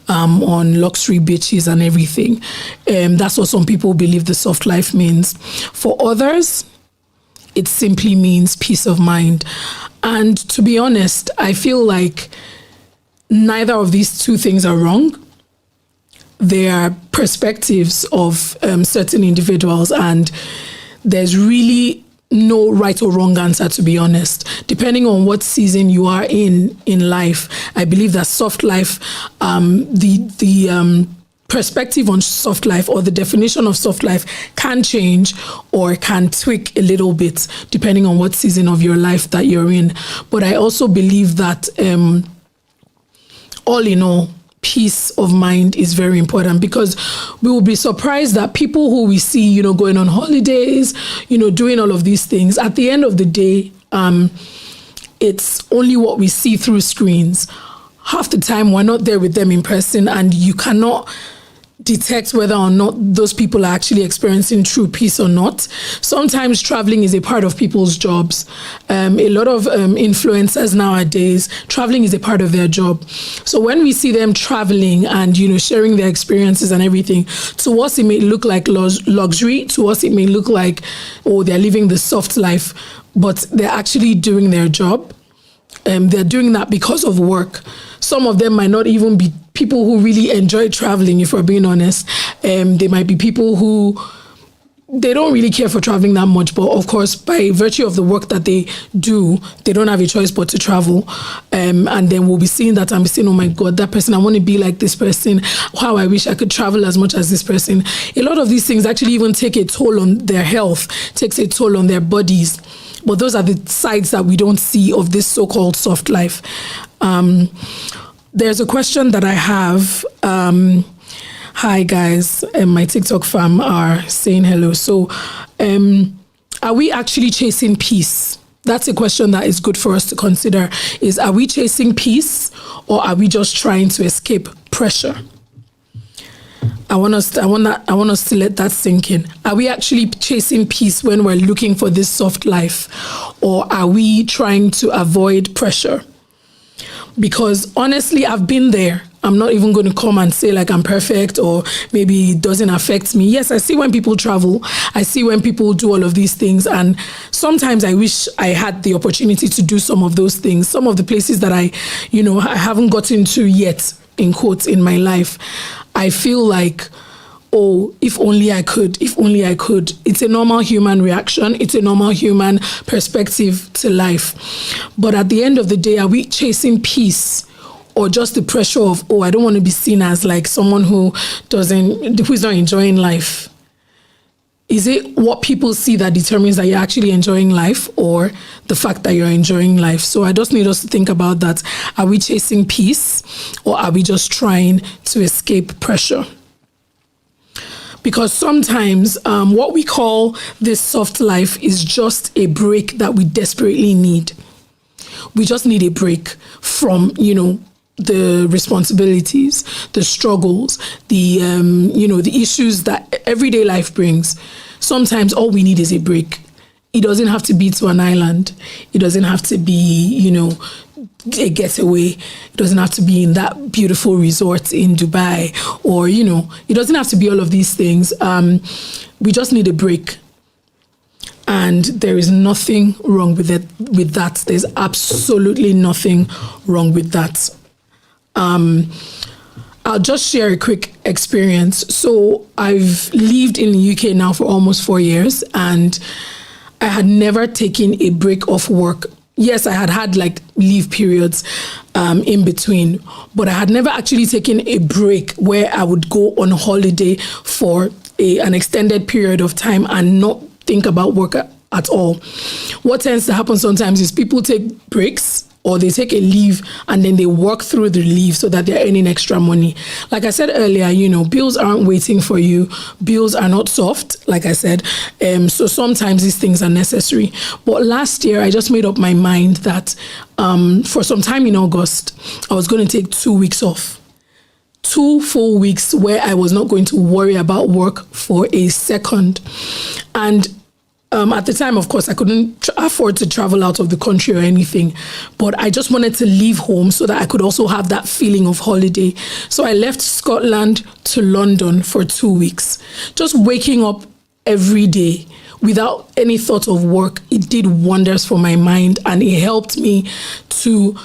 on luxury beaches and everything. That's what some people believe the soft life means. For others, it simply means peace of mind. And to be honest, I feel like neither of these two things are wrong. They are perspectives of certain individuals, and there's really no right or wrong answer, to be honest. Depending on what season you are in life, I believe that soft life, the perspective on soft life, or the definition of soft life, can change or can tweak a little bit depending on what season of your life that you're in. But I also believe that all in all, peace of mind is very important, because we will be surprised that people who we see, going on holidays, doing all of these things, at the end of the day, it's only what we see through screens. Half the time we're not there with them in person, and you cannot detect whether or not those people are actually experiencing true peace or not. Sometimes traveling is a part of people's jobs. A lot of influencers nowadays, traveling is a part of their job. So when we see them traveling and sharing their experiences and everything, to us it may look like luxury. To us it may look like, they're living the soft life, but they're actually doing their job. They're doing that because of work. Some of them might not even be people who really enjoy traveling, if we're being honest. They might be people who, they don't really care for traveling that much, but of course, by virtue of the work that they do, they don't have a choice but to travel. And then we'll be seeing that and be saying, oh my God, that person, I want to be like this person. How I wish I could travel as much as this person. A lot of these things actually even take a toll on their health, takes a toll on their bodies. But those are the sides that we don't see of this so-called soft life. There's a question that I have. Hi guys, my TikTok fam are saying hello. So are we actually chasing peace? That's a question that is good for us to consider. Are we chasing peace, or are we just trying to escape pressure? I want us to let that sink in. Are we actually chasing peace when we're looking for this soft life, or are we trying to avoid pressure? Because honestly, I've been there. I'm not even going to come and say like I'm perfect, or maybe it doesn't affect me. Yes, I see when people travel. I see when people do all of these things. And sometimes I wish I had the opportunity to do some of those things. Some of the places that I haven't gotten to yet, in quotes, in my life. I feel like, if only I could, if only I could. It's a normal human reaction. It's a normal human perspective to life. But at the end of the day, are we chasing peace, or just the pressure of, oh, I don't want to be seen as like someone who's not enjoying life? Is it what people see that determines that you're actually enjoying life, or the fact that you're enjoying life? So I just need us to think about that. Are we chasing peace, or are we just trying to escape pressure? Because sometimes what we call this soft life is just a break that we desperately need. We just need a break from, the responsibilities, the struggles, the issues that everyday life brings. Sometimes all we need is a break. It doesn't have to be to an island. It doesn't have to be, a getaway. It doesn't have to be in that beautiful resort in Dubai, or, it doesn't have to be all of these things. We just need a break. And there is nothing wrong with it. With that, there's absolutely nothing wrong with that. I'll just share a quick experience. So I've lived in the UK now for almost 4 years, and I had never taken a break off work. Yes, I had like leave periods in between, but I had never actually taken a break where I would go on holiday for an extended period of time and not think about work at all. What tends to happen sometimes is people take breaks, or they take a leave and then they work through the leave so that they're earning extra money. Like I said earlier, bills aren't waiting for you. Bills are not soft, like I said. So sometimes these things are necessary. But last year, I just made up my mind that for some time in August, I was going to take 2 weeks off. 2 full weeks where I was not going to worry about work for a second. And at the time, of course, I couldn't afford to travel out of the country or anything, but I just wanted to leave home so that I could also have that feeling of holiday. So I left Scotland to London for 2 weeks. Just waking up every day without any thought of work, it did wonders for my mind, and it helped me to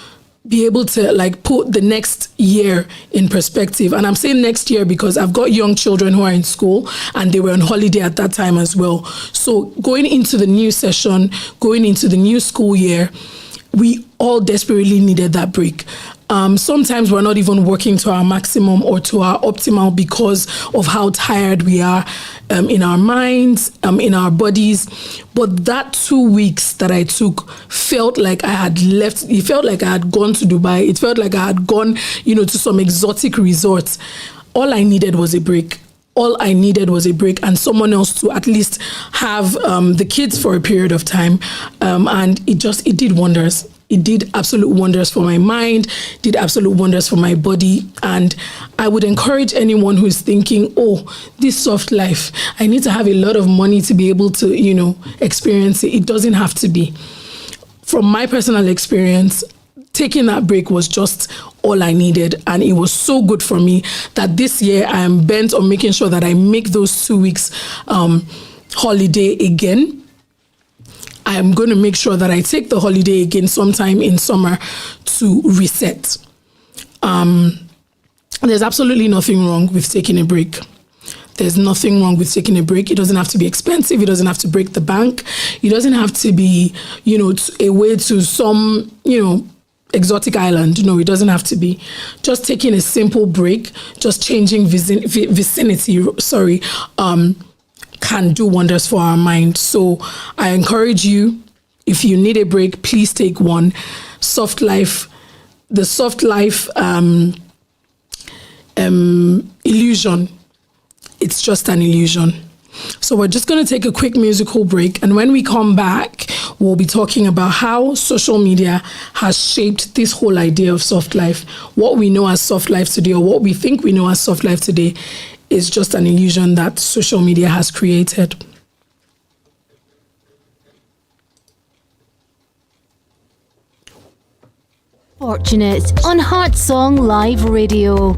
be able to put the next year in perspective. And I'm saying next year because I've got young children who are in school and they were on holiday at that time as well. So going into the new session, going into the new school year, we all desperately needed that break. Sometimes we're not even working to our maximum or to our optimal because of how tired we are in our minds, in our bodies. But that 2 weeks that I took felt like I had left. It felt like I had gone to Dubai. It felt like I had gone, to some exotic resorts. All I needed was a break. All I needed was a break and someone else to at least have the kids for a period of time. And it did wonders. It did absolute wonders for my mind, did absolute wonders for my body. And I would encourage anyone who is thinking, oh, this soft life, I need to have a lot of money to be able to, experience it. It doesn't have to be. From my personal experience, taking that break was just all I needed. And it was so good for me that this year I am bent on making sure that I make those 2 weeks holiday again. I am going to make sure that I take the holiday again sometime in summer to reset. There's absolutely nothing wrong with taking a break. There's nothing wrong with taking a break. It doesn't have to be expensive. It doesn't have to break the bank. It doesn't have to be, away to some, exotic island. No, it doesn't have to be. Just taking a simple break, just changing vicinity, can do wonders for our mind. So I encourage you, if you need a break, please take one. Soft life, the soft life illusion, it's just an illusion. So we're just going to take a quick musical break. And when we come back, we'll be talking about how social media has shaped this whole idea of soft life. What we know as soft life today, or what we think we know as soft life today, is just an illusion that social media has created. Fortunate on Heart Song Live Radio.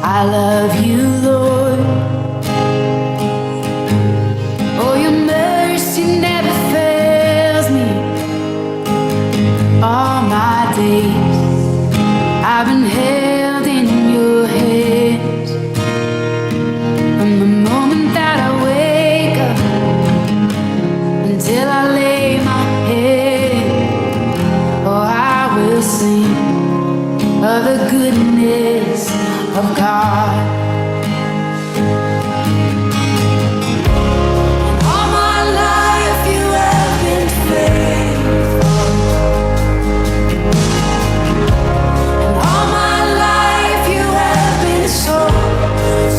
I love you, Lord. days I've been held in your hands. From the moment that I wake up until I lay my head, oh, I will sing of the goodness of God. All my life you have been faithful. And all my life you have been so,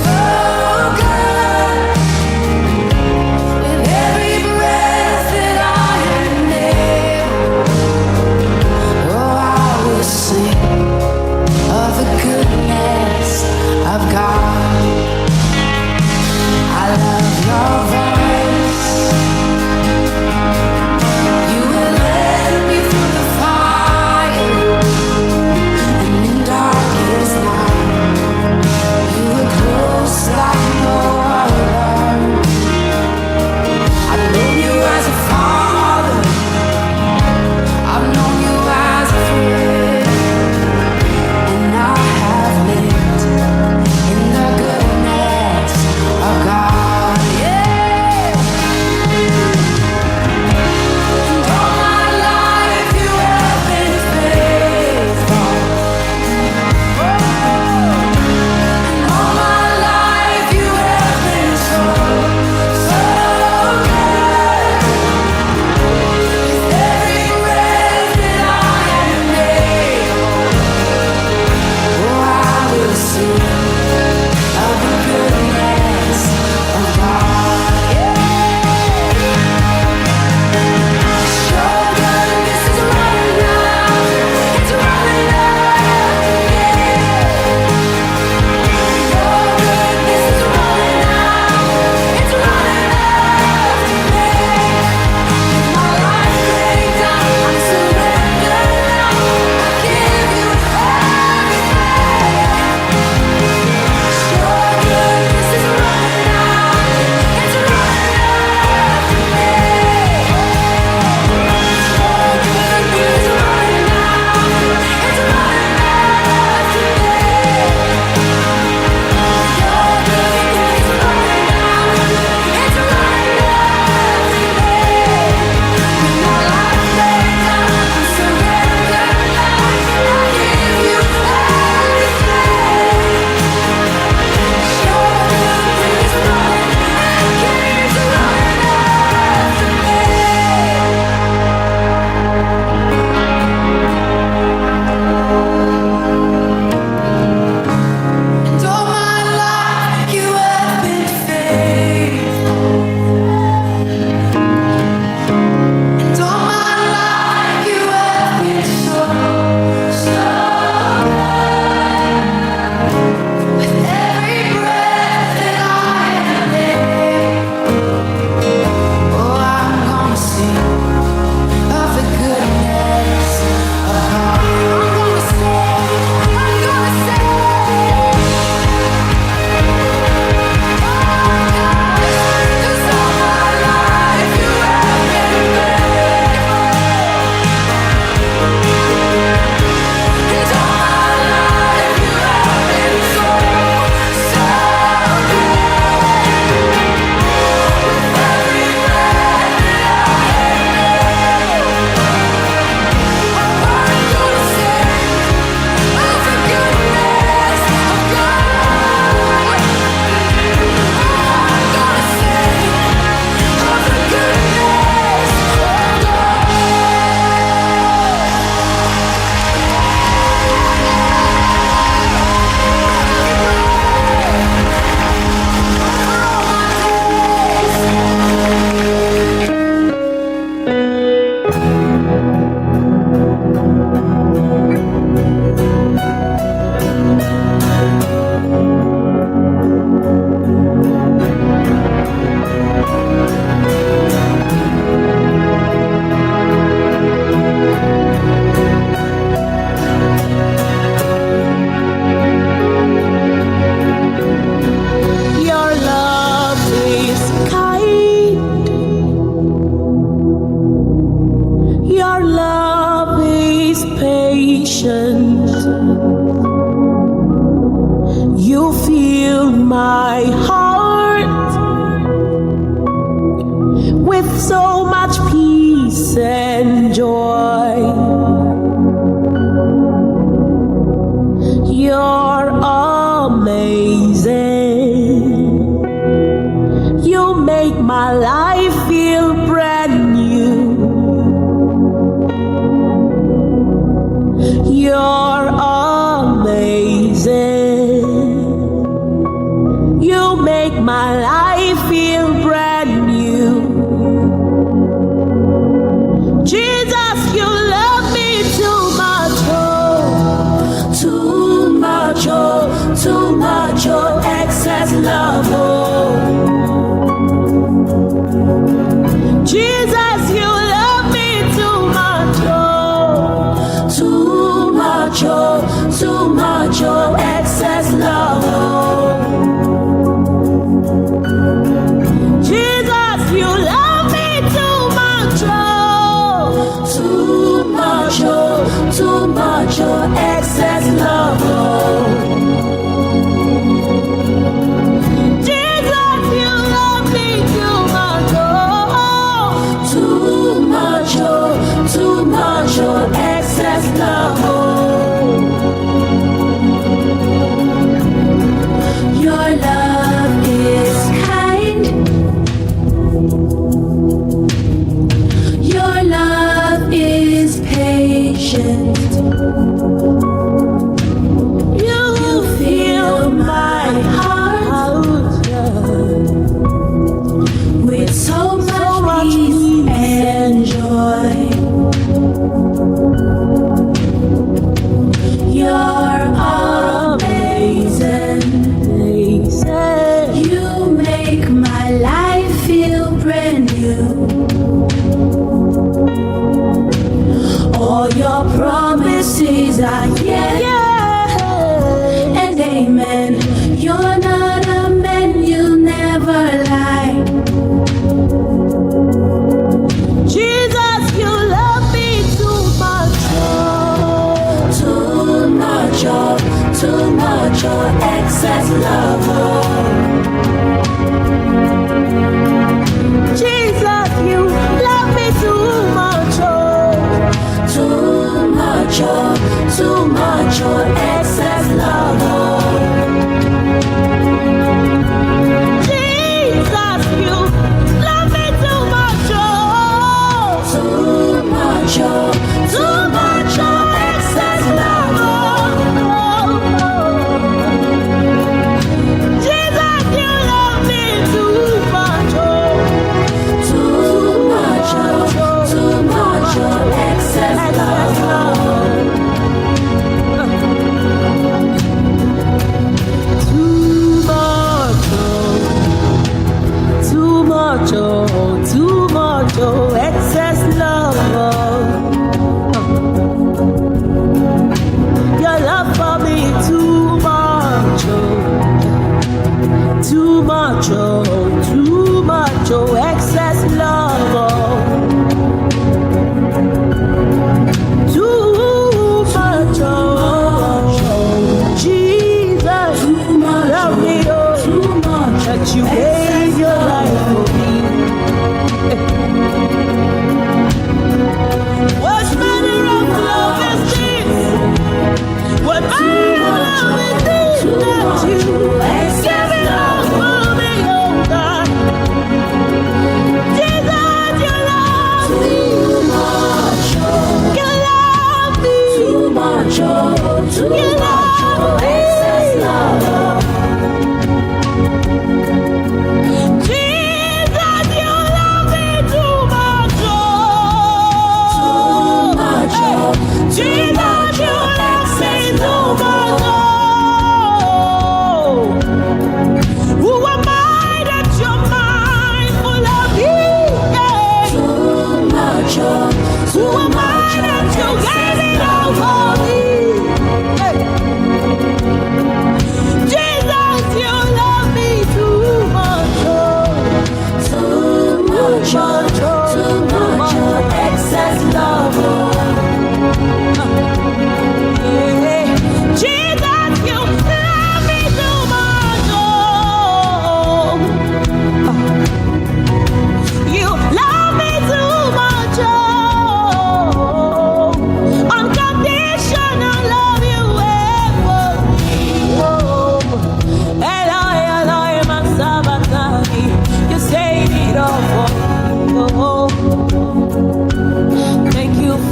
so good. With every breath that I am able, oh, I will sing of the goodness of God. so much peace and joy. You're amazing. You make my life feel brand new. You're amazing. You make my life feel brand new. Jesus, you love me too much, oh, too much, oh, too much, oh, excess love, oh. Jesus, you love me too much, oh, too much, oh, too much, oh, excess love, oh. Jesus, you love me too much, oh, too much, oh, too much, oh, excess love, oh. Jesus, you love me too much, oh, too much, oh, too much, oh, excess love, oh. Your love is kind. Your love is patient. You fill my heart with so much peace and joy. You're amazing. You make my life feel brand new. All your promises are yes and amen. You're not a man, you never lie. Jesus, you love me too much, oh, too much, oh, too much, oh, excess love, oh. Jesus, you love me too much, oh, too much, oh, too much, oh, excess love, oh. Jesus, you love me too much, oh, too much, oh, too much, oh, excess love, oh. Jesus, you love me too much, oh, too much, oh, too much, oh, excess love, oh. Too much, oh, too much, oh, excess love, oh.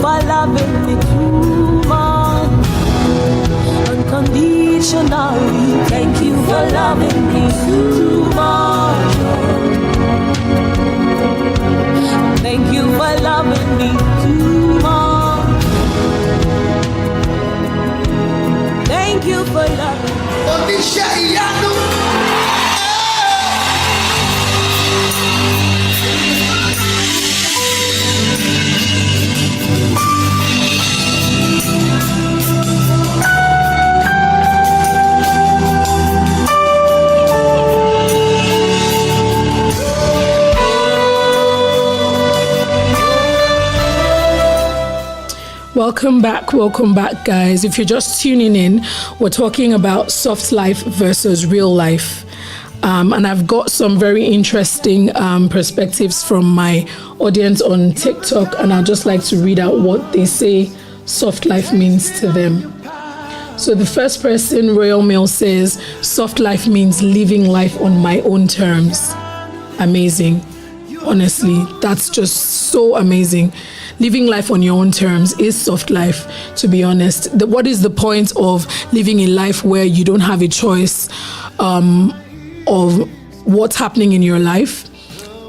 for loving me too much. Unconditionally, thank you for loving me too much. Thank you for loving me too much. Thank you for loving me. Oníṣẹ́ ìyanu. Welcome back, guys. If you're just tuning in, we're talking about soft life versus real life. And I've got some very interesting perspectives from my audience on TikTok, and I'd just like to read out what they say soft life means to them. So the first person, Royal Mail, says, soft life means living life on my own terms. Amazing. Honestly, that's just so amazing. Living life on your own terms is soft life, to be honest. What is the point of living a life where you don't have a choice of what's happening in your life?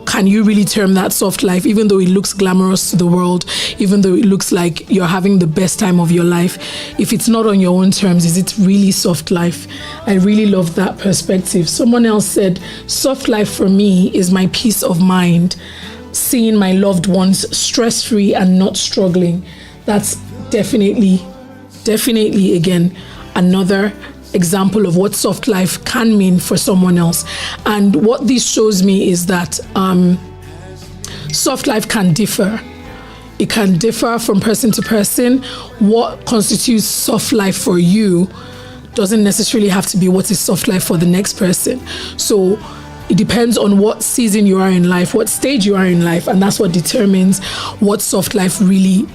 Can you really term that soft life, even though it looks glamorous to the world, even though it looks like you're having the best time of your life? If it's not on your own terms, is it really soft life? I really love that perspective. Someone else said, soft life for me is my peace of mind, seeing my loved ones stress-free and not struggling. That's definitely again another example of what soft life can mean for someone else. And what this shows me is that soft life can differ. It can differ from person to person. What constitutes soft life for you doesn't necessarily have to be what is soft life for the next person. So it depends on what season you are in life, what stage you are in life, and that's what determines what soft life really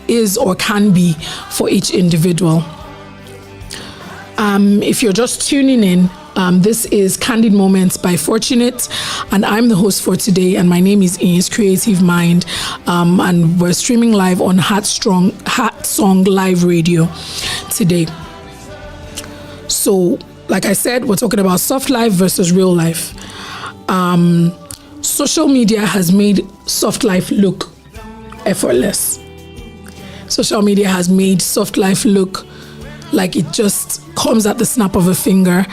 is or can be for each individual. If you're just tuning in, this is Candid Moments by Fortunate, and I'm the host for today, and my name is Iyinscreativemind, and we're streaming live on Heart Song Live Radio today. So, like I said, we're talking about soft life versus real life. Social media has made soft life look effortless. Social media has made soft life look like it just comes at the snap of a finger.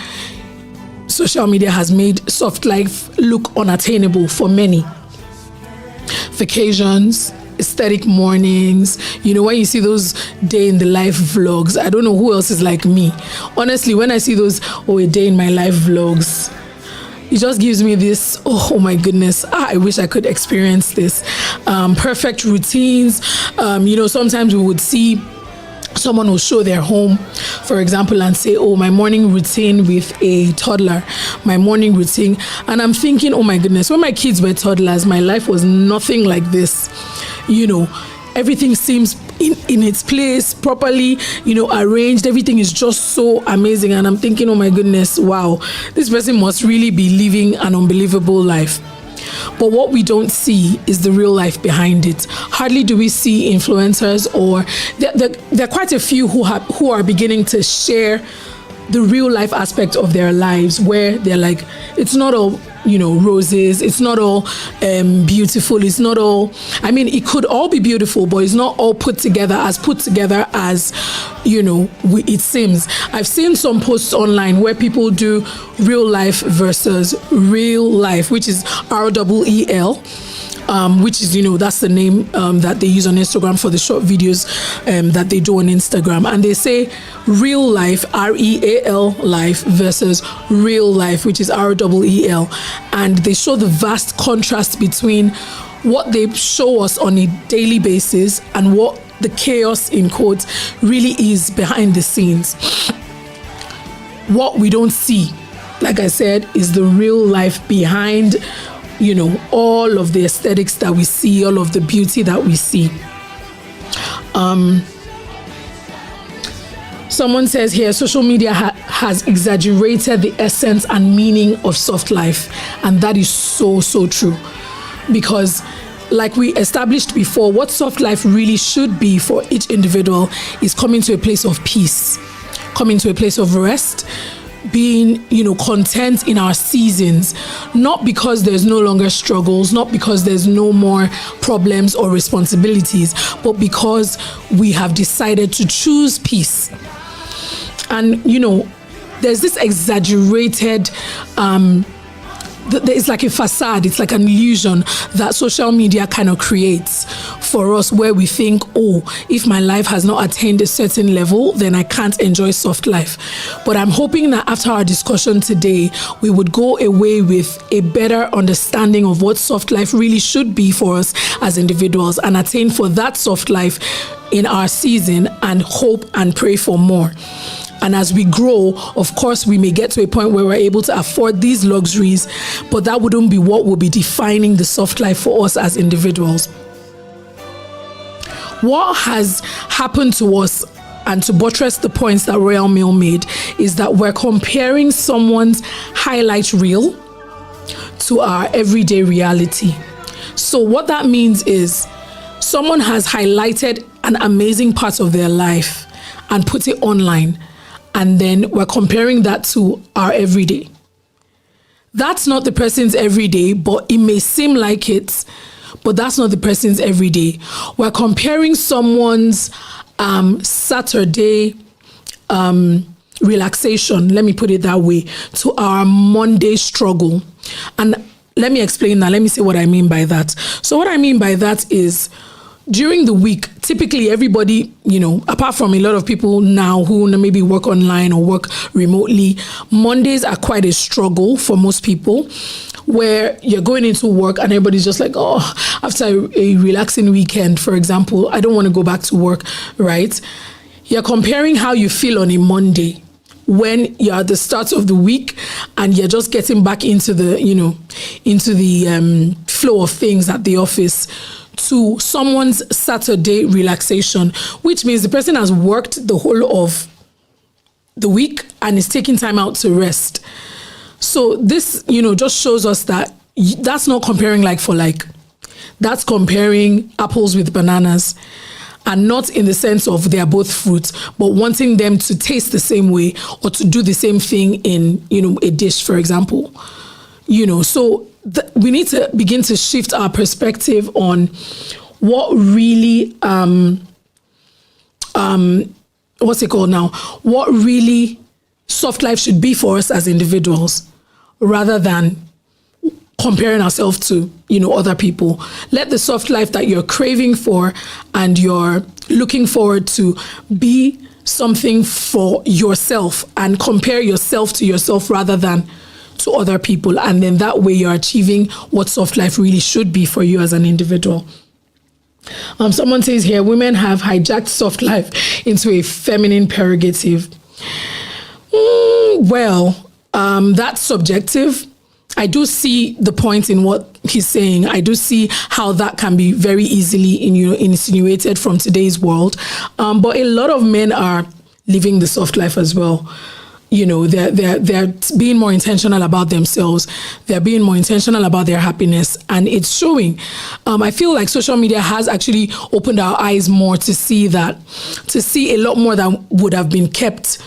Social media has made soft life look unattainable for many. Vacations, aesthetic mornings, when you see those day in the life vlogs, I don't know who else is like me. Honestly, when I see those, a day in my life vlogs, it just gives me this, oh my goodness, I wish I could experience this. Perfect routines. Sometimes we would see someone will show their home, for example, and say, my morning routine with a toddler, my morning routine. And I'm thinking, oh my goodness, when my kids were toddlers, my life was nothing like this. Everything seems in its place, properly, arranged. Everything is just so amazing. And I'm thinking, oh my goodness, wow, this person must really be living an unbelievable life. But what we don't see is the real life behind it. Hardly do we see influencers, or there are quite a few who are beginning to share the real life aspect of their lives, where they're like, it's not all roses, it's not all beautiful, it's not all, it could all be beautiful, but it's not all put together as it seems. I've seen some posts online where people do real life versus real life, which is REEL, which is, that's the name that they use on Instagram for the short videos that they do on Instagram. And they say real life, REAL life, versus real life, which is REEL. And they show the vast contrast between what they show us on a daily basis and what the chaos, in quotes, really is behind the scenes. What we don't see, like I said, is the real life behind all of the aesthetics that we see, all of the beauty that we see. Someone says here, social media has exaggerated the essence and meaning of soft life. And that is so, so true. Because like we established before, what soft life really should be for each individual is coming to a place of peace, coming to a place of rest, being, content in our seasons, not because there's no longer struggles, not because there's no more problems or responsibilities, but because we have decided to choose peace. And, there's this exaggerated, it's like a facade, it's like an illusion that social media kind of creates for us, where we think, if my life has not attained a certain level, then I can't enjoy soft life. But I'm hoping that after our discussion today, we would go away with a better understanding of what soft life really should be for us as individuals, and attain for that soft life in our season, and hope and pray for more. And as we grow, of course, we may get to a point where we're able to afford these luxuries, but that wouldn't be what will be defining the soft life for us as individuals. What has happened to us, and to buttress the points that Royal Mail made, is that we're comparing someone's highlight reel to our everyday reality. So what that means is someone has highlighted an amazing part of their life and put it online, and then we're comparing that to our everyday. That's not the person's everyday, but it may seem like it, but that's not the person's everyday. We're comparing someone's Saturday relaxation, let me put it that way, to our Monday struggle. And let me explain that. Let me say what I mean by that. So what I mean by that is, during the week, typically everybody, apart from a lot of people now who maybe work online or work remotely, Mondays are quite a struggle for most people, where you're going into work and everybody's just like, after a relaxing weekend, for example, I don't want to go back to work, right? You're comparing how you feel on a Monday when you're at the start of the week and you're just getting back into the, flow of things at the office, to someone's Saturday relaxation, which means the person has worked the whole of the week and is taking time out to rest. So this, just shows us that that's not comparing like for like. That's comparing apples with bananas, and not in the sense of they are both fruits, but wanting them to taste the same way or to do the same thing in, a dish, for example. So we need to begin to shift our perspective on what really, what's it called now? What really soft life should be for us as individuals, rather than comparing ourselves to, other people. Let the soft life that you're craving for and you're looking forward to be something for yourself, and compare yourself to yourself rather than to other people. And then that way you're achieving what soft life really should be for you as an individual. Someone says here, women have hijacked soft life into a feminine prerogative. That's subjective. I do see the point in what he's saying. I do see how that can be very easily insinuated from today's world. But a lot of men are living the soft life as well. They're being more intentional about themselves. They're being more intentional about their happiness, and it's showing. I feel like social media has actually opened our eyes more to see a lot more than would have been kept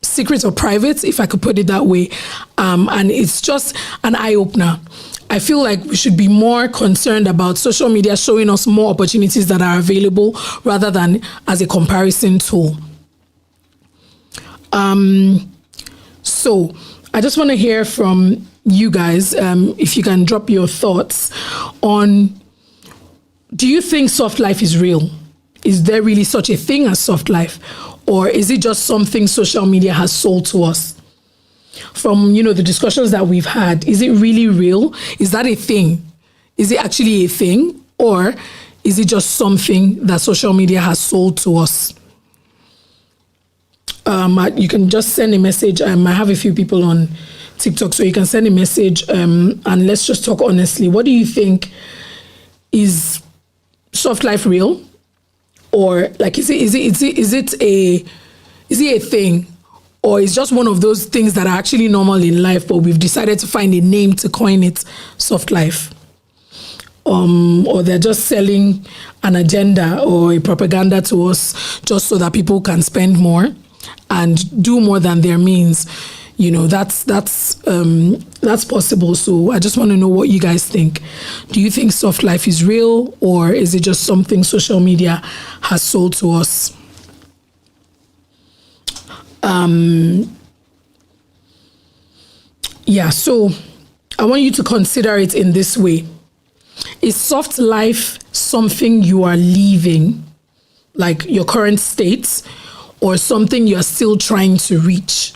secret or private, if I could put it that way. And it's just an eye-opener. I feel like we should be more concerned about social media showing us more opportunities that are available rather than as a comparison tool. So I just want to hear from you guys, if you can drop your thoughts on, do you think soft life is real? Is there really such a thing as soft life? Or is it just something social media has sold to us? From, the discussions that we've had, is it really real? Is that a thing? Is it actually a thing? Or is it just something that social media has sold to us? You can just send a message. I have a few people on TikTok, so you can send a message, and let's just talk honestly. What do you think? Is soft life real? Or like, is it a thing? Or it's just one of those things that are actually normal in life, but we've decided to find a name to coin it, soft life? or they're just selling an agenda or a propaganda to us just so that people can spend more and do more than their means. You know, that's possible. So I just want to know what you guys think. Do you think soft life is real, or is it just something social media has sold to us? Yeah, so I want you to consider it in this way. Is soft life something you are leaving, like your current state, or something you're still trying to reach?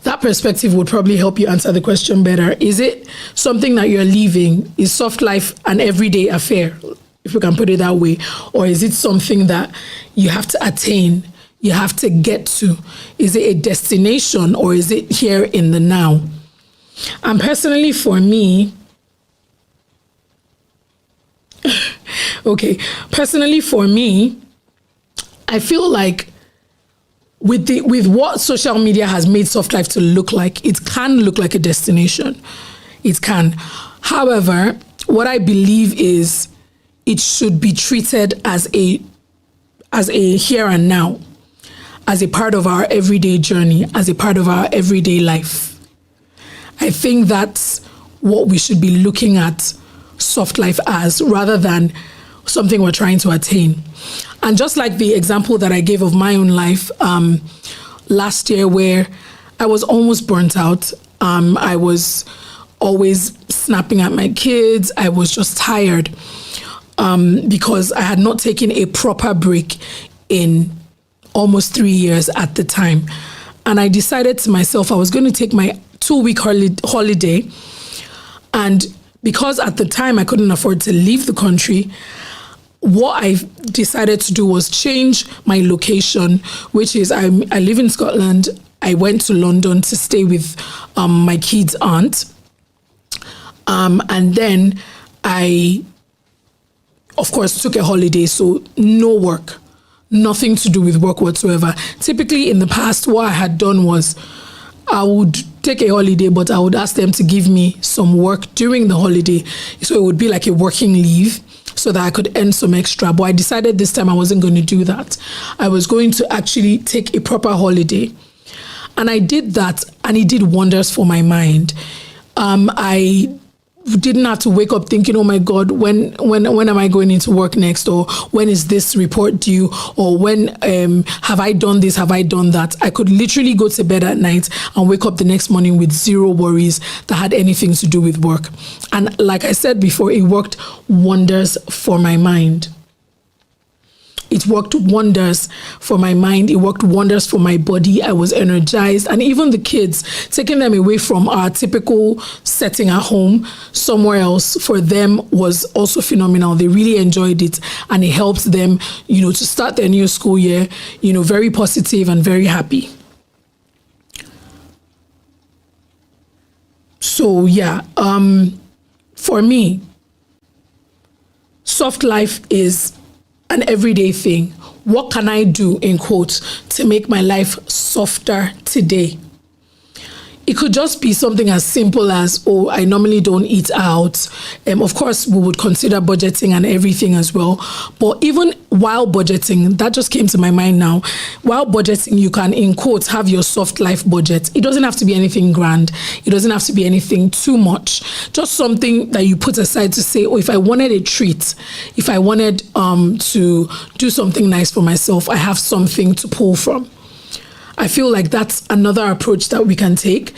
That perspective would probably help you answer the question better. Is it something that you're leaving? Is soft life an everyday affair, if we can put it that way? Or is it something that you have to attain, you have to get to? Is it a destination, or is it here in the now? And personally for me, I feel like with what social media has made soft life to look like, it can look like a destination. It can. However, what I believe is it should be treated as a here and now, as a part of our everyday journey, as a part of our everyday life. I think that's what we should be looking at soft life as, rather than something we're trying to attain. And just like the example that I gave of my own life last year, where I was almost burnt out. I was always snapping at my kids. I was just tired because I had not taken a proper break in almost 3 years at the time. And I decided to myself I was going to take my 2-week holiday. And because at the time I couldn't afford to leave the country, what I decided to do was change my location, which is I live in Scotland. I went to London to stay with my kid's aunt. And then I, of course, took a holiday, so no work, nothing to do with work whatsoever. Typically in the past, what I had done was I would take a holiday, but I would ask them to give me some work during the holiday. So it would be like a working leave, so that I could earn some extra. But I decided this time I wasn't going to do that. I was going to actually take a proper holiday. And I did that, and it did wonders for my mind. I didn't have to wake up thinking, oh my God, when am I going into work next? Or when is this report due? Or when have I done this? Have I done that? I could literally go to bed at night and wake up the next morning with zero worries that had anything to do with work. And like I said before, it worked wonders for my mind. It worked wonders for my mind. It worked wonders for my body. I was energized. And even the kids, taking them away from our typical setting at home somewhere else, for them was also phenomenal. They really enjoyed it. And it helped them, to start their new school year, very positive and very happy. So yeah, for me, soft life is an everyday thing. What can I do, in quotes, to make my life softer today? It could just be something as simple as, I normally don't eat out. Of course, we would consider budgeting and everything as well. But even while budgeting, that just came to my mind now. While budgeting, you can, in quotes, have your soft life budget. It doesn't have to be anything grand. It doesn't have to be anything too much. Just something that you put aside to say, if I wanted a treat, if I wanted to do something nice for myself, I have something to pull from. I feel like that's another approach that we can take,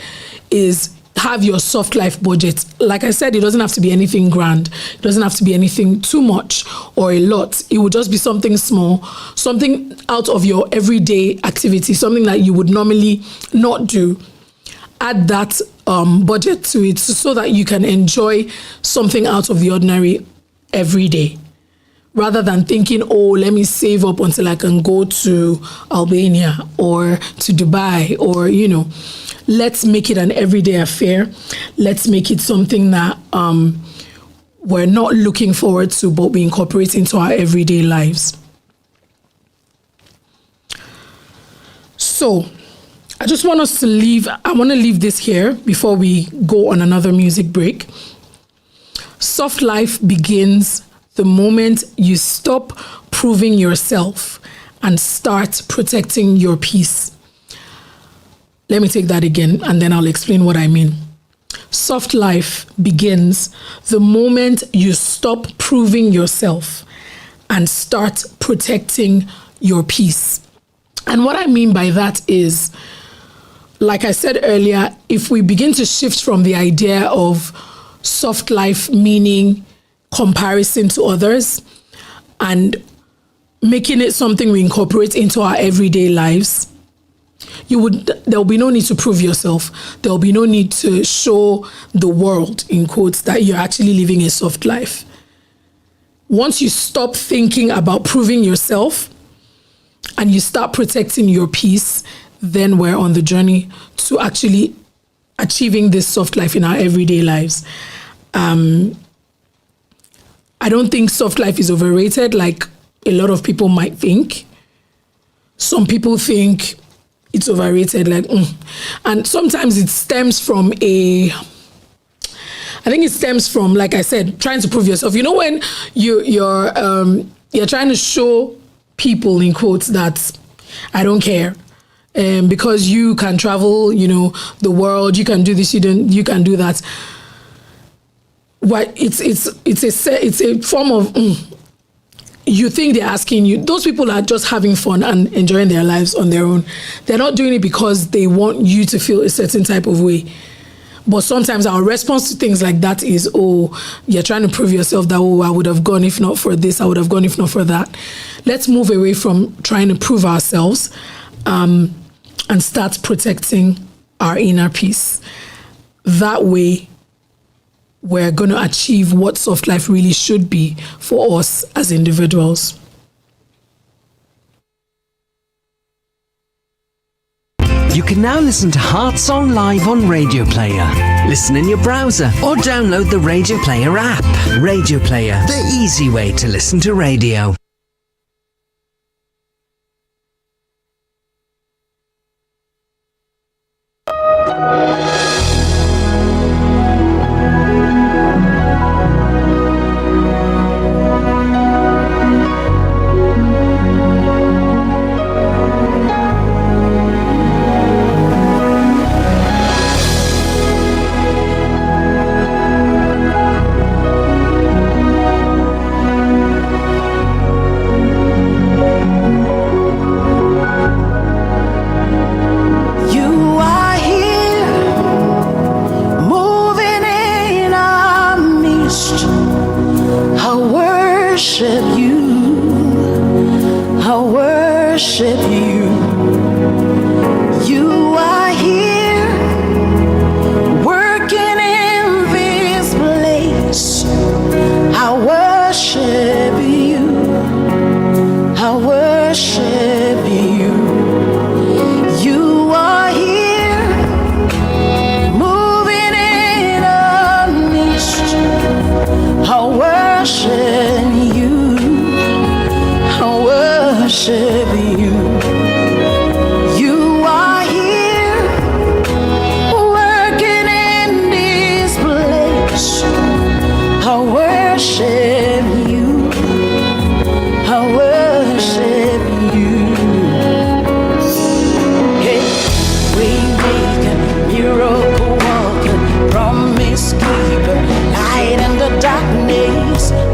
is have your soft life budget. Like I said, it doesn't have to be anything grand. It doesn't have to be anything too much or a lot. It would just be something small, something out of your everyday activity, something that you would normally not do. Add that budget to it so that you can enjoy something out of the ordinary every day, rather than thinking, let me save up until I can go to Albania or to Dubai, or, let's make it an everyday affair. Let's make it something that we're not looking forward to, but we incorporate into our everyday lives. So I just want us to I want to leave this here before we go on another music break. soft life begins the moment you stop proving yourself and start protecting your peace. Let me take that again, and then I'll explain what I mean. Soft life begins the moment you stop proving yourself and start protecting your peace. And what I mean by that is, like I said earlier, if we begin to shift from the idea of soft life meaning comparison to others and making it something we incorporate into our everyday lives, there'll be no need to prove yourself. There'll be no need to show the world, in quotes, that you're actually living a soft life. Once you stop thinking about proving yourself and you start protecting your peace, then we're on the journey to actually achieving this soft life in our everyday lives. I don't think soft life is overrated like a lot of people might think. Some people think it's overrated, and sometimes it stems from like I said, trying to prove yourself. You know, when you're trying to show people, in quotes, that I don't care, because you can travel, the world, you can do this, you can do that. What it's a form of. You think they're asking you, those people are just having fun and enjoying their lives on their own. They're not doing it because they want you to feel a certain type of way. But sometimes our response to things like that is, you're trying to prove yourself that, I would have gone if not for this, I would have gone if not for that. Let's move away from trying to prove ourselves and start protecting our inner peace. That way, we're going to achieve what soft life really should be for us as individuals. You can now listen to Heart Song live on Radio Player. Listen in your browser or download the Radio Player app. Radio Player, the easy way to listen to radio.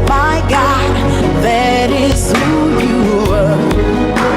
My God, that is who you are.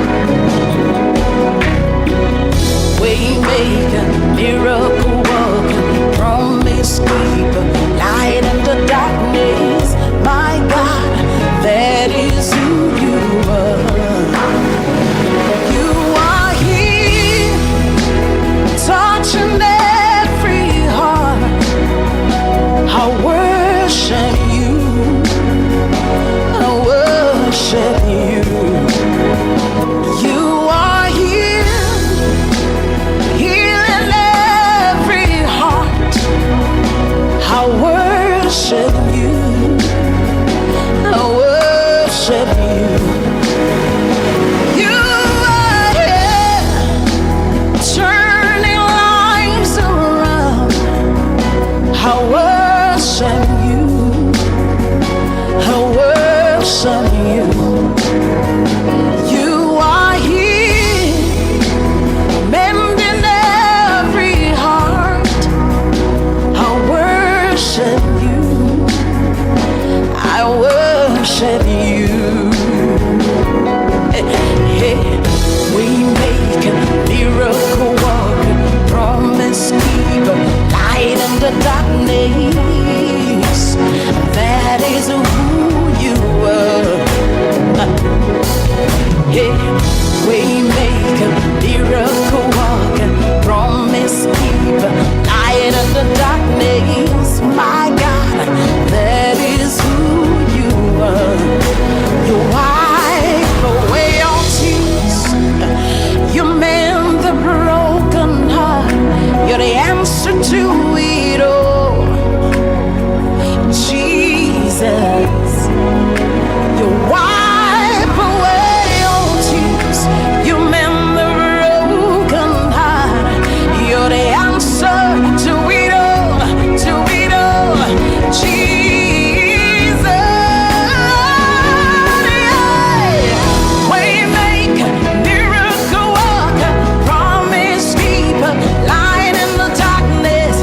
Waymaker, miracle worker, promise keeper, light of the darkness. My God, that is who you are. You wipe away all tears. You mend the broken heart. You're the answer to it all. Jesus, you wipe away all tears. You mend the broken heart. You're the answer to it all, to it all. Jesus, yeah. Waymaker, miracle worker, promise keeper, light in the darkness.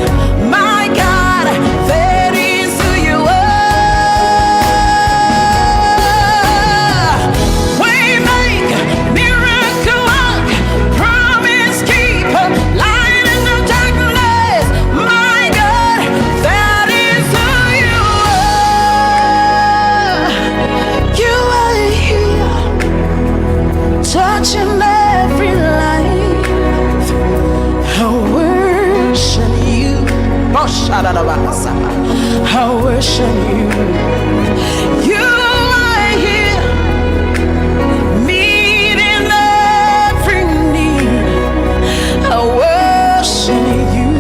My God, that is who you are. Waymaker, miracle worker, promise keeper, light in the darkness. My God, that is who you are. You are here, touching every life. I worship you. I worship you. You are here, meeting every need. I worship you.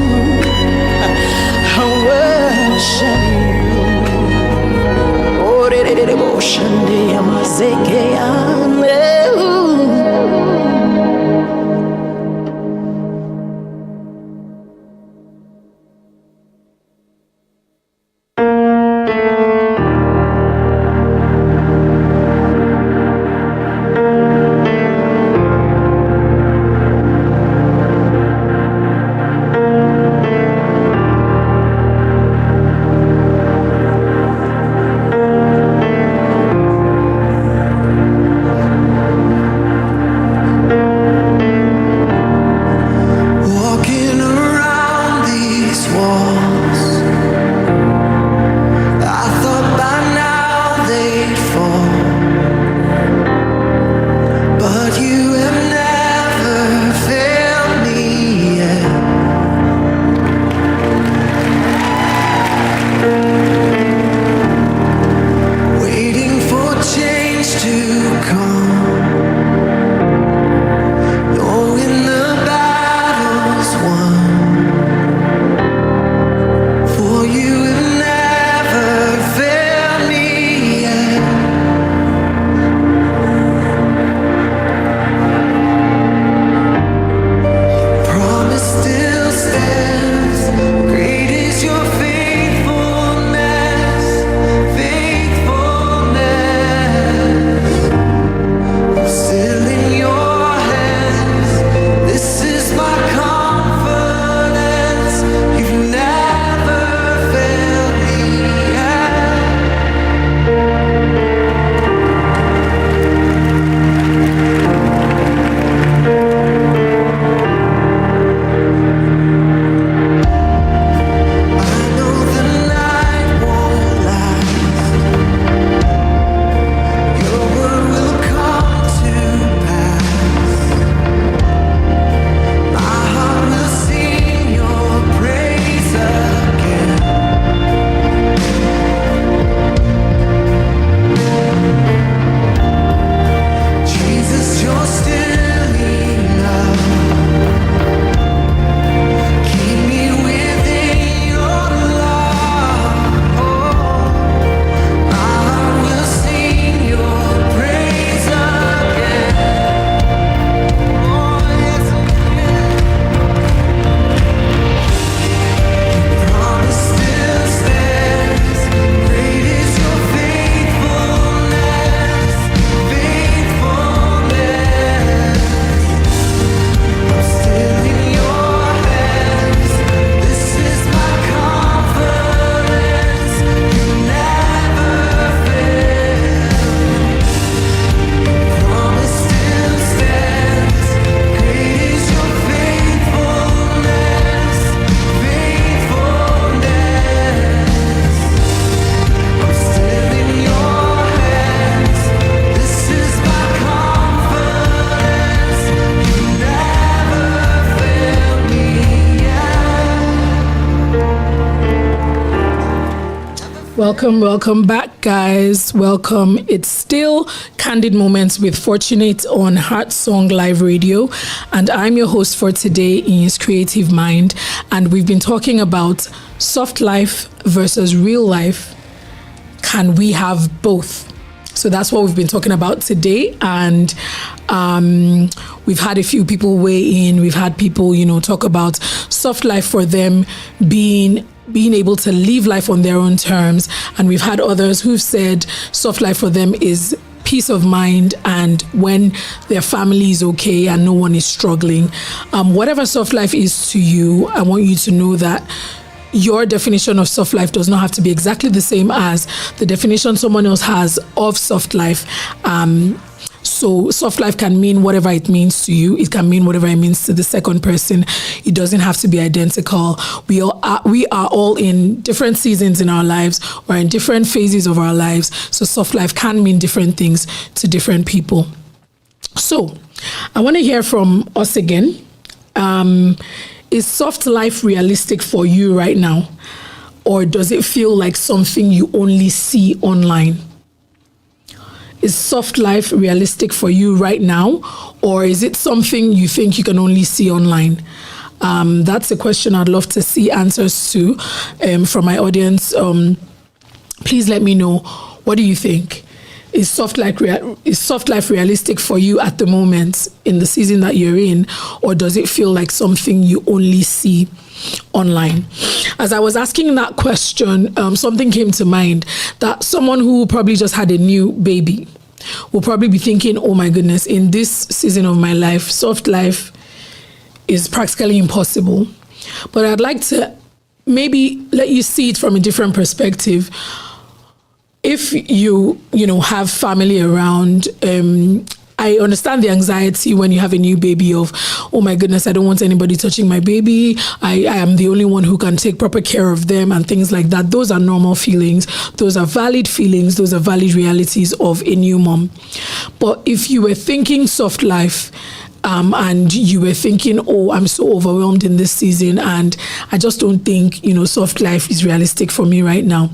I worship you. Oh, devotion, Welcome back, guys. Welcome. It's still Candid Moments with Fortunate on Heart Song Live Radio, and I'm your host for today, Iyinscreativemind, and we've been talking about soft life versus real life. Can we have both? So that's what we've been talking about today, and we've had a few people weigh in. We've had people, talk about soft life for them being able to live life on their own terms, and we've had others who've said soft life for them is peace of mind and when their family is okay and no one is struggling. Whatever soft life is to you, I want you to know that your definition of soft life does not have to be exactly the same as the definition someone else has of soft life. So soft life can mean whatever it means to you. It can mean whatever it means to the second person. It doesn't have to be identical. We are all in different seasons in our lives or in different phases of our lives. So soft life can mean different things to different people. So I want to hear from us again. Is soft life realistic for you right now? Or does it feel like something you only see online? Is soft life realistic for you right now? Or is it something you think you can only see online? That's a question I'd love to see answers to from my audience. Please let me know. What do you think? Is soft life realistic for you at the moment in the season that you're in? Or does it feel like something you only see online? As I was asking that question, something came to mind that someone who probably just had a new baby will probably be thinking, oh my goodness, in this season of my life, soft life is practically impossible. But I'd like to maybe let you see it from a different perspective. If you have family around, I understand the anxiety when you have a new baby of, oh my goodness, I don't want anybody touching my baby. I am the only one who can take proper care of them and things like that. Those are normal feelings. Those are valid feelings. Those are valid realities of a new mom. But if you were thinking soft life, and you were thinking, oh, I'm so overwhelmed in this season and I just don't think, soft life is realistic for me right now.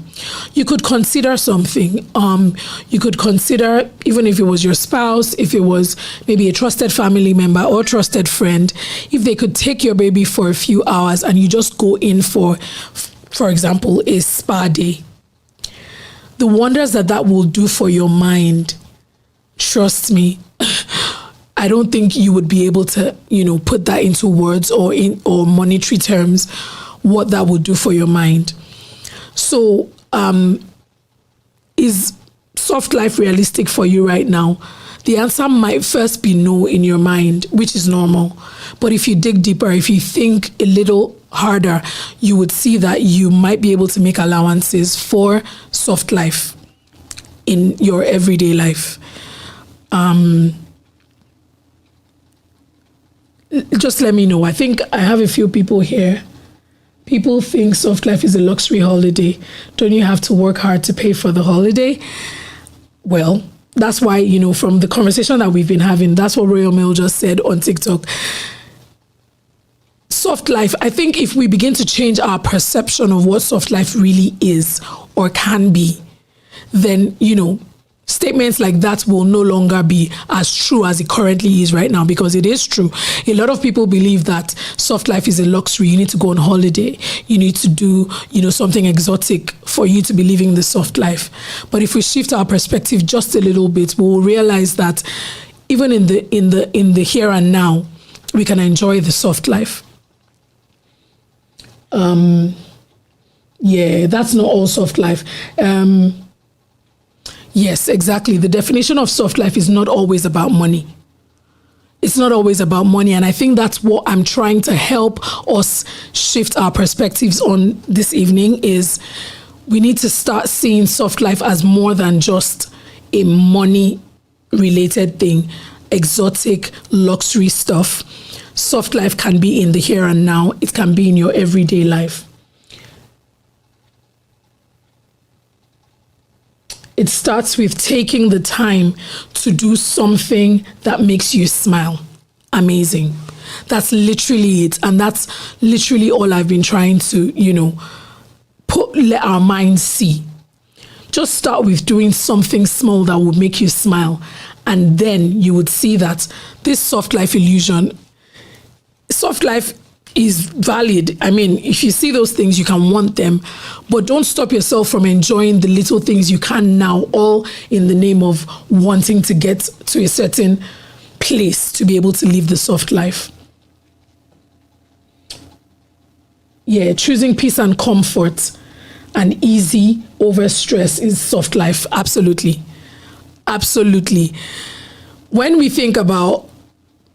You could consider something. You could consider, even if it was your spouse, if it was maybe a trusted family member or trusted friend, if they could take your baby for a few hours and you just go in for example, a spa day. The wonders that will do for your mind, trust me, I don't think you would be able to, put that into words or monetary terms, what that would do for your mind. So, is soft life realistic for you right now? The answer might first be no in your mind, which is normal. But if you dig deeper, if you think a little harder, you would see that you might be able to make allowances for soft life in your everyday life. Just let me know. I think I have a few people here. People think soft life is a luxury holiday. Don't you have to work hard to pay for the holiday? Well, that's why, from the conversation that we've been having, that's what Royal Mail just said on TikTok. Soft life, I think if we begin to change our perception of what soft life really is or can be, then, statements like that will no longer be as true as it currently is right now, because it is true. A lot of people believe that soft life is a luxury. You need to go on holiday. You need to do, something exotic for you to be living the soft life. But if we shift our perspective just a little bit, we will realize that even in the here and now, we can enjoy the soft life. That's not all soft life. Yes, exactly. The definition of soft life is not always about money. It's not always about money. And I think that's what I'm trying to help us shift our perspectives on this evening is we need to start seeing soft life as more than just a money-related thing, exotic, luxury stuff. Soft life can be in the here and now. It can be in your everyday life. It starts with taking the time to do something that makes you smile. Amazing. That's literally it. And that's literally all I've been trying to, let our minds see. Just start with doing something small that will make you smile. And then you would see that this soft life illusion, soft life is valid. I mean, if you see those things, you can want them, but don't stop yourself from enjoying the little things you can now, all in the name of wanting to get to a certain place to be able to live the soft life. Yeah, choosing peace and comfort and easy over stress is soft life. Absolutely. Absolutely. When we think about,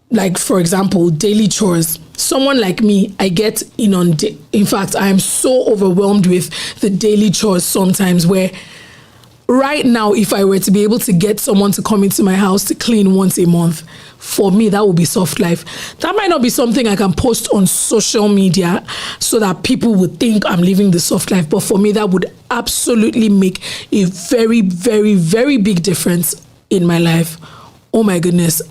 like, for example, daily chores, someone like me, I get inundated. In fact, I am so overwhelmed with the daily chores sometimes, where right now, if I were to be able to get someone to come into my house to clean once a month, for me, that would be soft life. That might not be something I can post on social media so that people would think I'm living the soft life. But for me, that would absolutely make a very, very, very big difference in my life. Oh my goodness.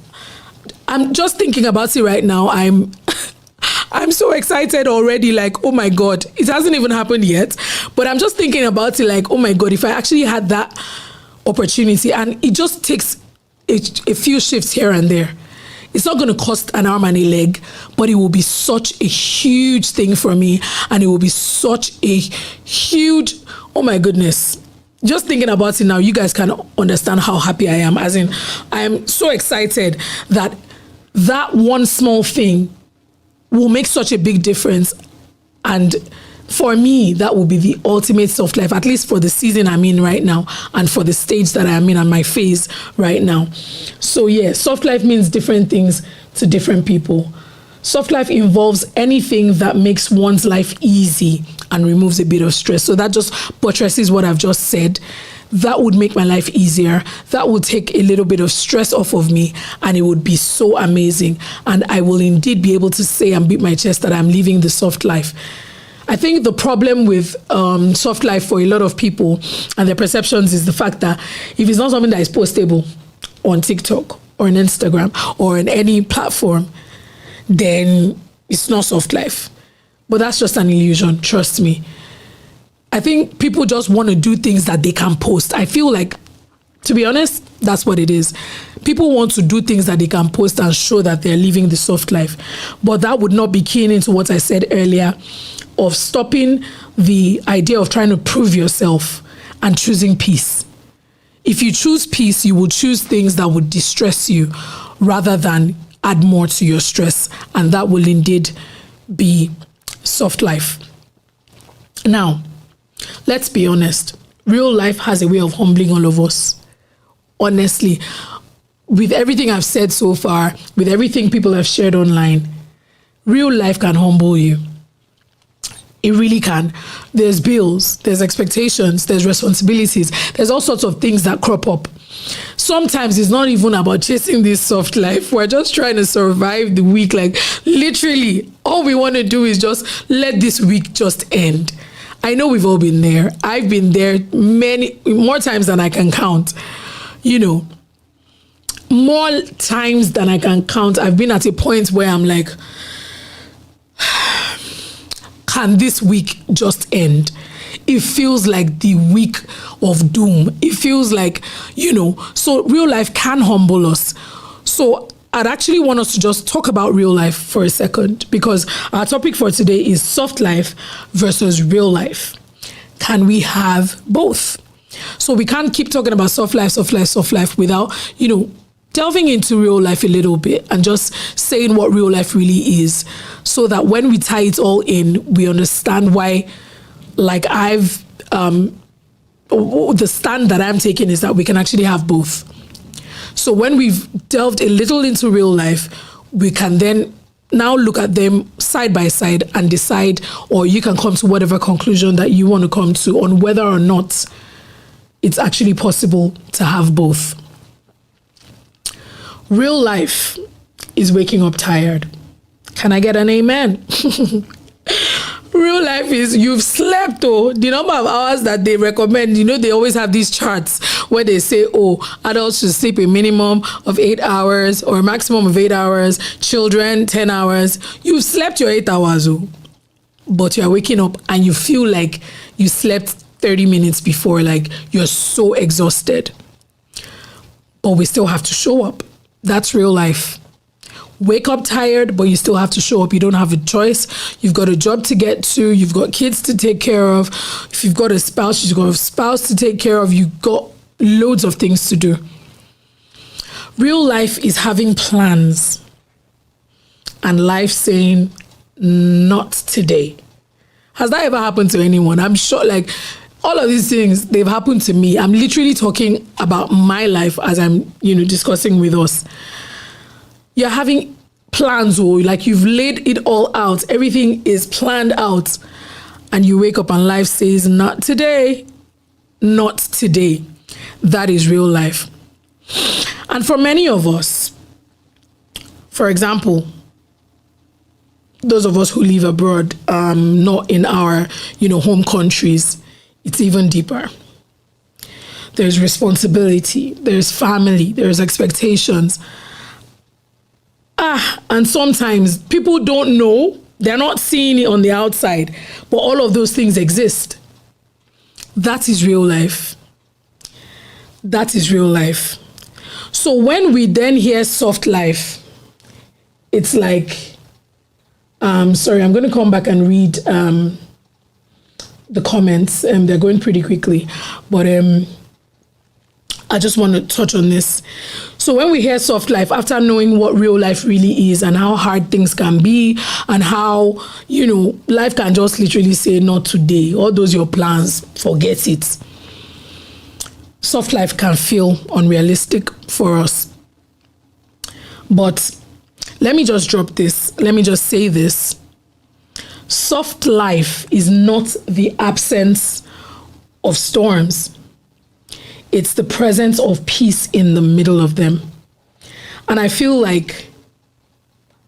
I'm just thinking about it right now. I'm so excited already. Like, oh my God, it hasn't even happened yet. But I'm just thinking about it like, oh my God, if I actually had that opportunity, and it just takes a few shifts here and there. It's not going to cost an arm and a leg, but it will be such a huge thing for me. And it will be such a huge, oh my goodness. Just thinking about it now, you guys can understand how happy I am. As in, I am so excited that that one small thing will make such a big difference. And for me, that will be the ultimate soft life, at least for the season I'm in right now and for the stage that I'm in and my phase right now. So yeah, soft life means different things to different people. Soft life involves anything that makes one's life easy and removes a bit of stress. So that just buttresses what I've just said. That would make my life easier. That would take a little bit of stress off of me, and it would be so amazing. And I will indeed be able to say and beat my chest that I'm living the soft life. I think the problem with soft life for a lot of people and their perceptions is the fact that if it's not something that is postable on TikTok or on Instagram or on any platform, then it's not soft life. But that's just an illusion, trust me. I think people just want to do things that they can post. I feel like, to be honest, that's what it is. People want to do things that they can post and show that they're living the soft life. But that would not be keying into what I said earlier of stopping the idea of trying to prove yourself and choosing peace. If you choose peace, you will choose things that would distress you rather than add more to your stress. And that will indeed be soft life. Now, let's be honest. Real life has a way of humbling all of us. Honestly, with everything I've said so far, with everything people have shared online, real life can humble you. It really can. There's bills, there's expectations, there's responsibilities, there's all sorts of things that crop up. Sometimes it's not even about chasing this soft life. We're just trying to survive the week. Like, literally, all we want to do is just let this week just end. I know we've all been there. I've been there more times than I can count. You know, more times than I can count. I've been at a point where I'm like, can this week just end? It feels like the week of doom. It feels like, you know, so real life can humble us. So I'd actually want us to just talk about real life for a second, because our topic for today is soft life versus real life. Can we have both? So we can't keep talking about soft life without, you know, delving into real life a little bit and just saying what real life really is, so that when we tie it all in, we understand why, like the stand that I'm taking is that we can actually have both. So when we've delved a little into real life, we can then now look at them side by side and decide, or you can come to whatever conclusion that you want to come to on whether or not it's actually possible to have both. Real life is waking up tired. Can I get an amen? Real life is you've slept, the number of hours that they recommend, you know, they always have these charts where they say, adults should sleep a minimum of 8 hours or a maximum of 8 hours, children 10 hours. You've slept your 8 hours, but you're waking up and you feel like you slept 30 minutes before, like you're so exhausted. But we still have to show up. That's real life. Wake up tired, but you still have to show up. You don't have a choice. You've got a job to get to. You've got kids to take care of. If you've got a spouse, you've got a spouse to take care of. You've got loads of things to do. Real life is having plans and life saying, not today. Has that ever happened to anyone? I'm sure, like, all of these things, they've happened to me. I'm literally talking about my life as I'm, discussing with us. You're having plans, or like you've laid it all out. Everything is planned out. And you wake up and life says, not today, not today. That is real life. And for many of us, for example, those of us who live abroad, not in our, home countries, it's even deeper. There's responsibility, there's family, there's expectations. And sometimes people don't know, they're not seeing it on the outside, but all of those things exist. That is real life. That is real life. So when we then hear soft life, it's like, sorry, I'm going to come back and read the comments. They're going pretty quickly, but I just want to touch on this. So when we hear soft life, after knowing what real life really is and how hard things can be and how, life can just literally say, not today, all those your plans, forget it. Soft life can feel unrealistic for us. But let me just drop this. Let me just say this. Soft life is not the absence of storms. It's the presence of peace in the middle of them. And I feel like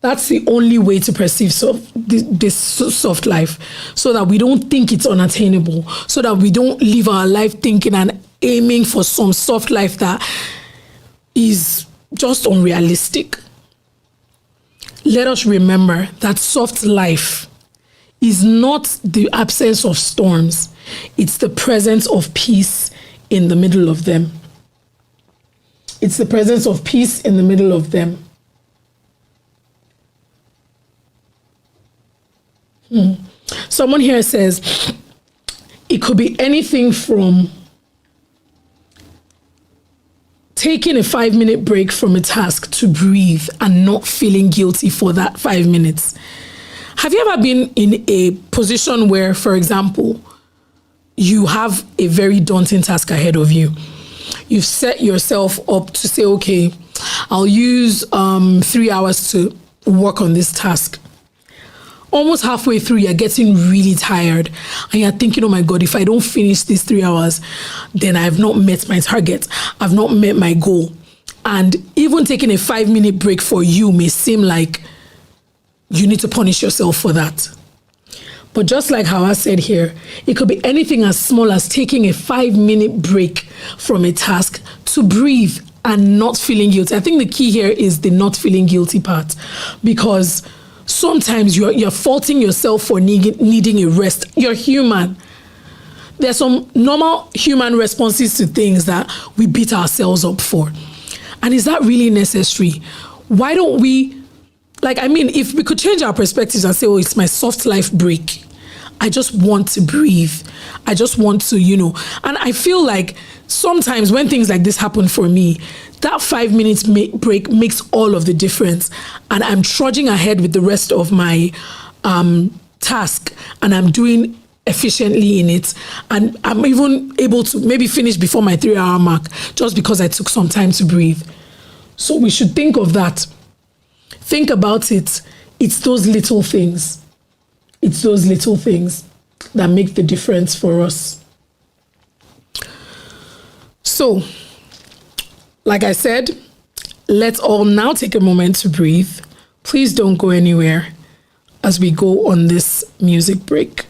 that's the only way to perceive this soft life, so that we don't think it's unattainable, so that we don't live our life thinking and aiming for some soft life that is just unrealistic. Let us remember that soft life is not the absence of storms. It's the presence of peace in the middle of them. It's the presence of peace in the middle of them. Someone here says, it could be anything from taking a 5-minute break from a task to breathe and not feeling guilty for that 5 minutes. Have you ever been in a position where, for example, you have a very daunting task ahead of you? You've set yourself up to say, okay, I'll use 3 hours to work on this task. Almost halfway through, you're getting really tired and you're thinking, oh my God, if I don't finish these 3 hours, then I have not met my target. I've not met my goal. And even taking a 5-minute break for you may seem like you need to punish yourself for that. But just like how I said here, it could be anything as small as taking a 5-minute break from a task to breathe and not feeling guilty. I think the key here is the not feeling guilty part, because sometimes you're faulting yourself for needing a rest. You're human. There's some normal human responses to things that we beat ourselves up for. And is that really necessary? Why don't we, if we could change our perspectives and say, oh, it's my soft life break. I just want to breathe. I just want to, and I feel like sometimes when things like this happen for me, that 5 minutes break makes all of the difference. And I'm trudging ahead with the rest of my task, and I'm doing efficiently in it. And I'm even able to maybe finish before my 3-hour mark just because I took some time to breathe. So we should think of that. Think about it. It's those little things. It's those little things that make the difference for us. So, like I said, let's all now take a moment to breathe. Please don't go anywhere as we go on this music break.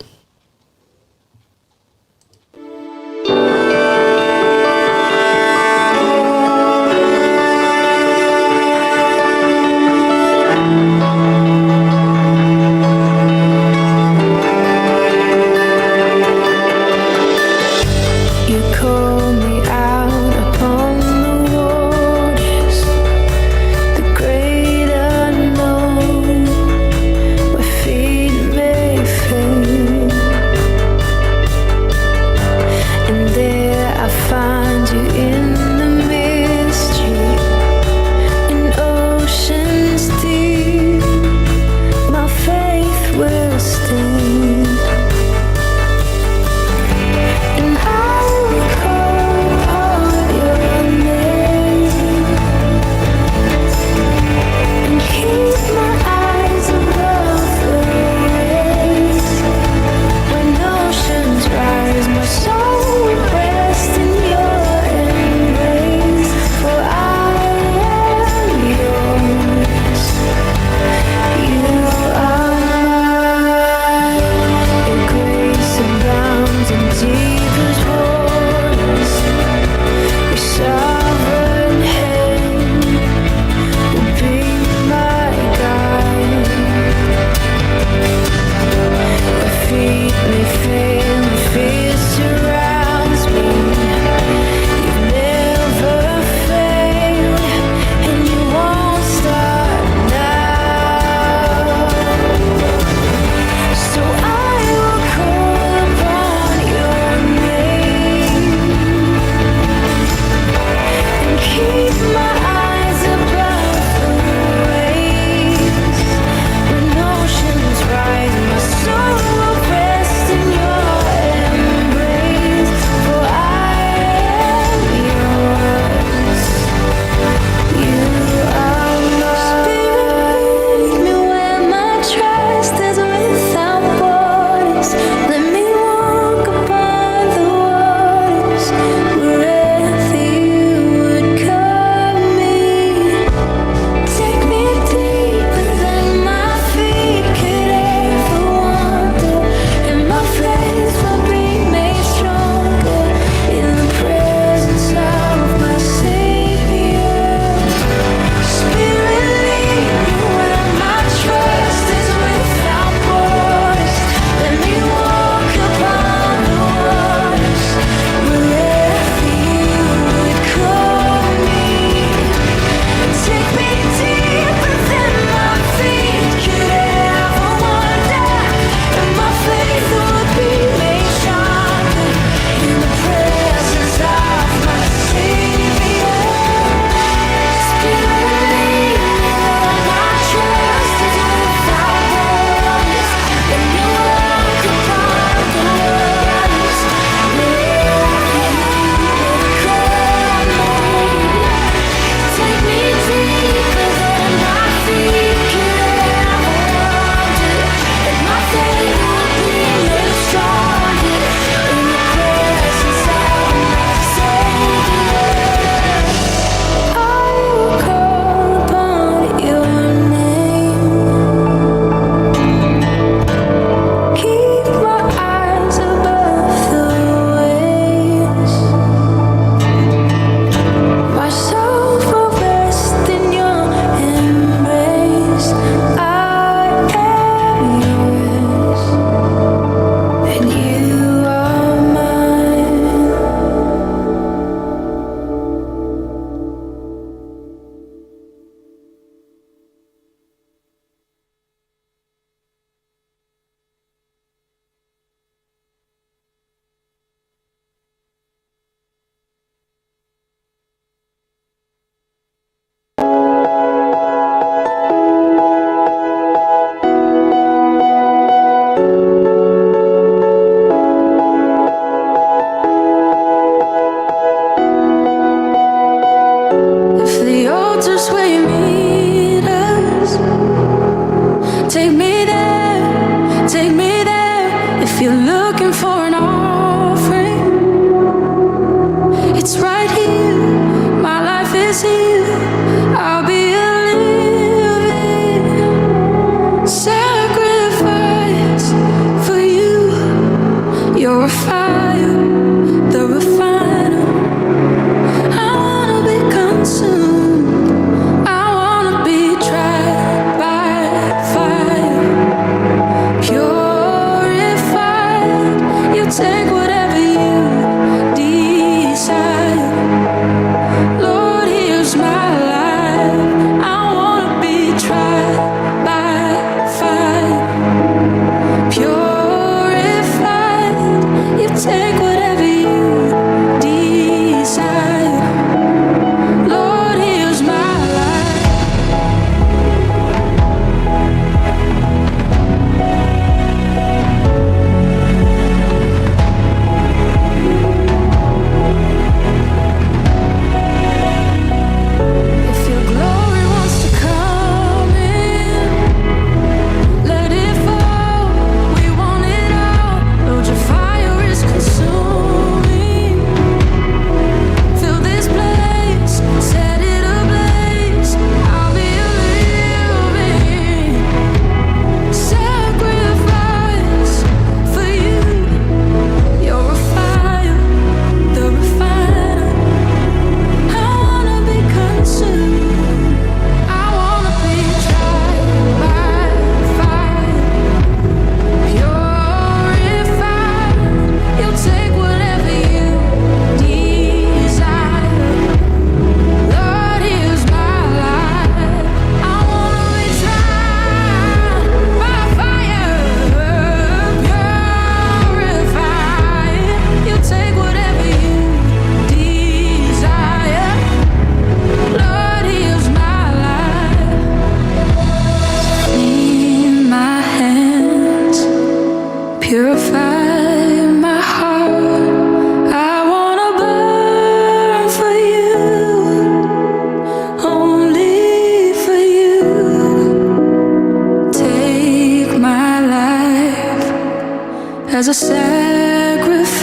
as a sacrifice.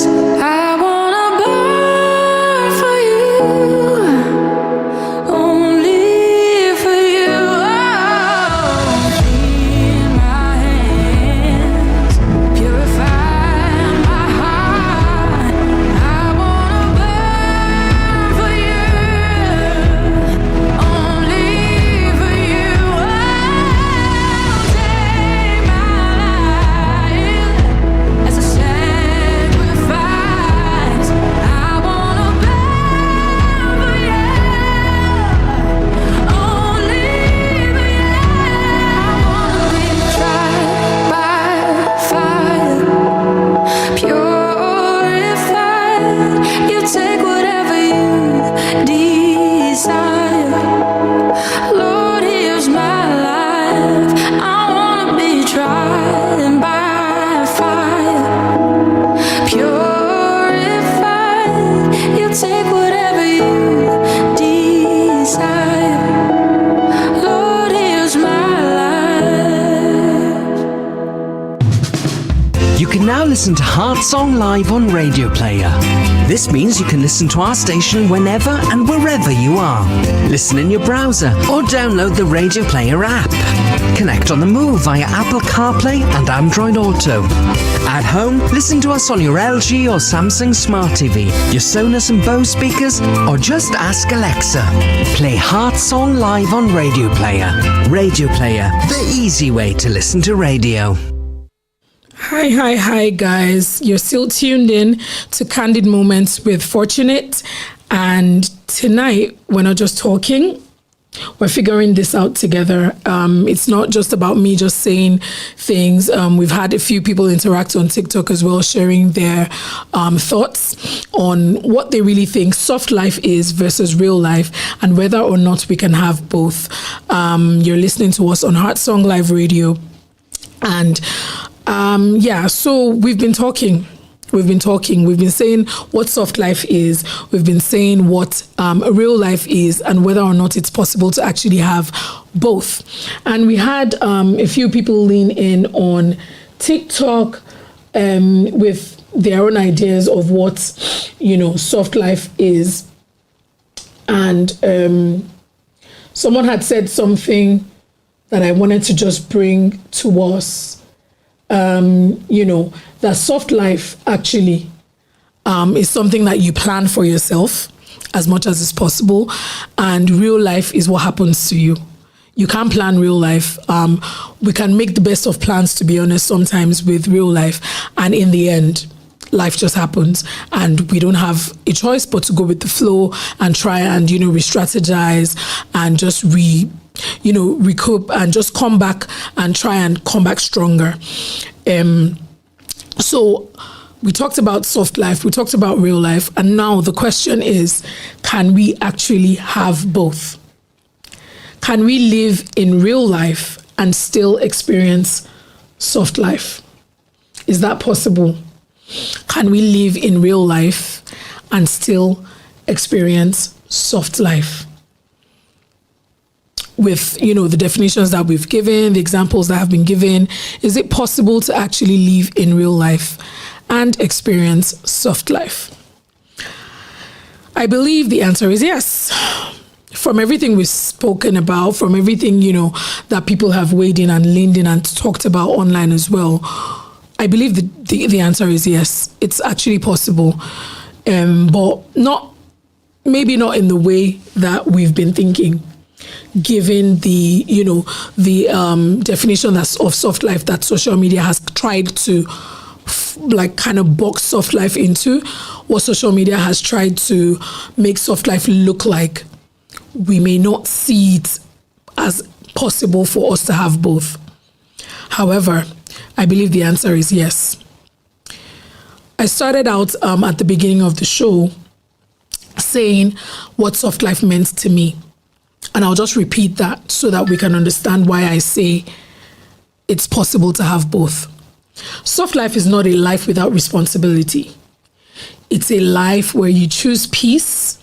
I wanna burn for you, only for you. Oh, clean my hands, purify my heart. I wanna burn for you, only for you. Oh, take my life as a sacrifice. I wanna burn for you, only for you. I wanna be tried by fire, purified. You take whatever you desire. Lord, here's my life. I wanna be tried by fire, purified. You take whatever you desire. Lord, here's my life. You can now listen to Heart Song live on Radio Player. This means you can listen to our station whenever and wherever you are. Listen in your browser or download the Radio Player app. Connect on the move via Apple CarPlay and Android Auto. At home, listen to us on your LG or Samsung Smart TV, your Sonos and Bose speakers, or just ask Alexa. Play Heart Song live on Radio Player. Radio Player, the easy way to listen to radio. Hi, guys. You're still tuned in to Candid Moments with Fortunate. And tonight, we're not just talking, we're figuring this out together. It's not just about me just saying things. We've had a few people interact on TikTok as well, sharing their thoughts on what they really think soft life is versus real life and whether or not we can have both. You're listening to us on Heart Song Live Radio. And so we've been talking. We've been saying what soft life is. We've been saying what a real life is and whether or not it's possible to actually have both. And we had a few people lean in on TikTok with their own ideas of what, soft life is. And someone had said something that I wanted to just bring to us. That soft life actually is something that you plan for yourself as much as is possible, and real life is what happens to you. You can't plan real life. We can make the best of plans, to be honest, sometimes with real life, and in the end, life just happens, and we don't have a choice but to go with the flow and try and re-strategize and just recoup and just come back and try and come back stronger. So we talked about soft life, we talked about real life, and now the question is, can we actually have both? Can we live in real life and still experience soft life? Is that possible? Can we live in real life and still experience soft life? With, the definitions that we've given, the examples that have been given, is it possible to actually live in real life and experience soft life? I believe the answer is yes. From everything we've spoken about, from everything, that people have weighed in and leaned in and talked about online as well, I believe the answer is yes. It's actually possible, but maybe not in the way that we've been thinking, given the definition of soft life that social media has tried to kind of box soft life into, what social media has tried to make soft life look like. We may not see it as possible for us to have both. However, I believe the answer is yes. I started out at the beginning of the show saying what soft life meant to me. And I'll just repeat that so that we can understand why I say it's possible to have both. Soft life is not a life without responsibility. It's a life where you choose peace,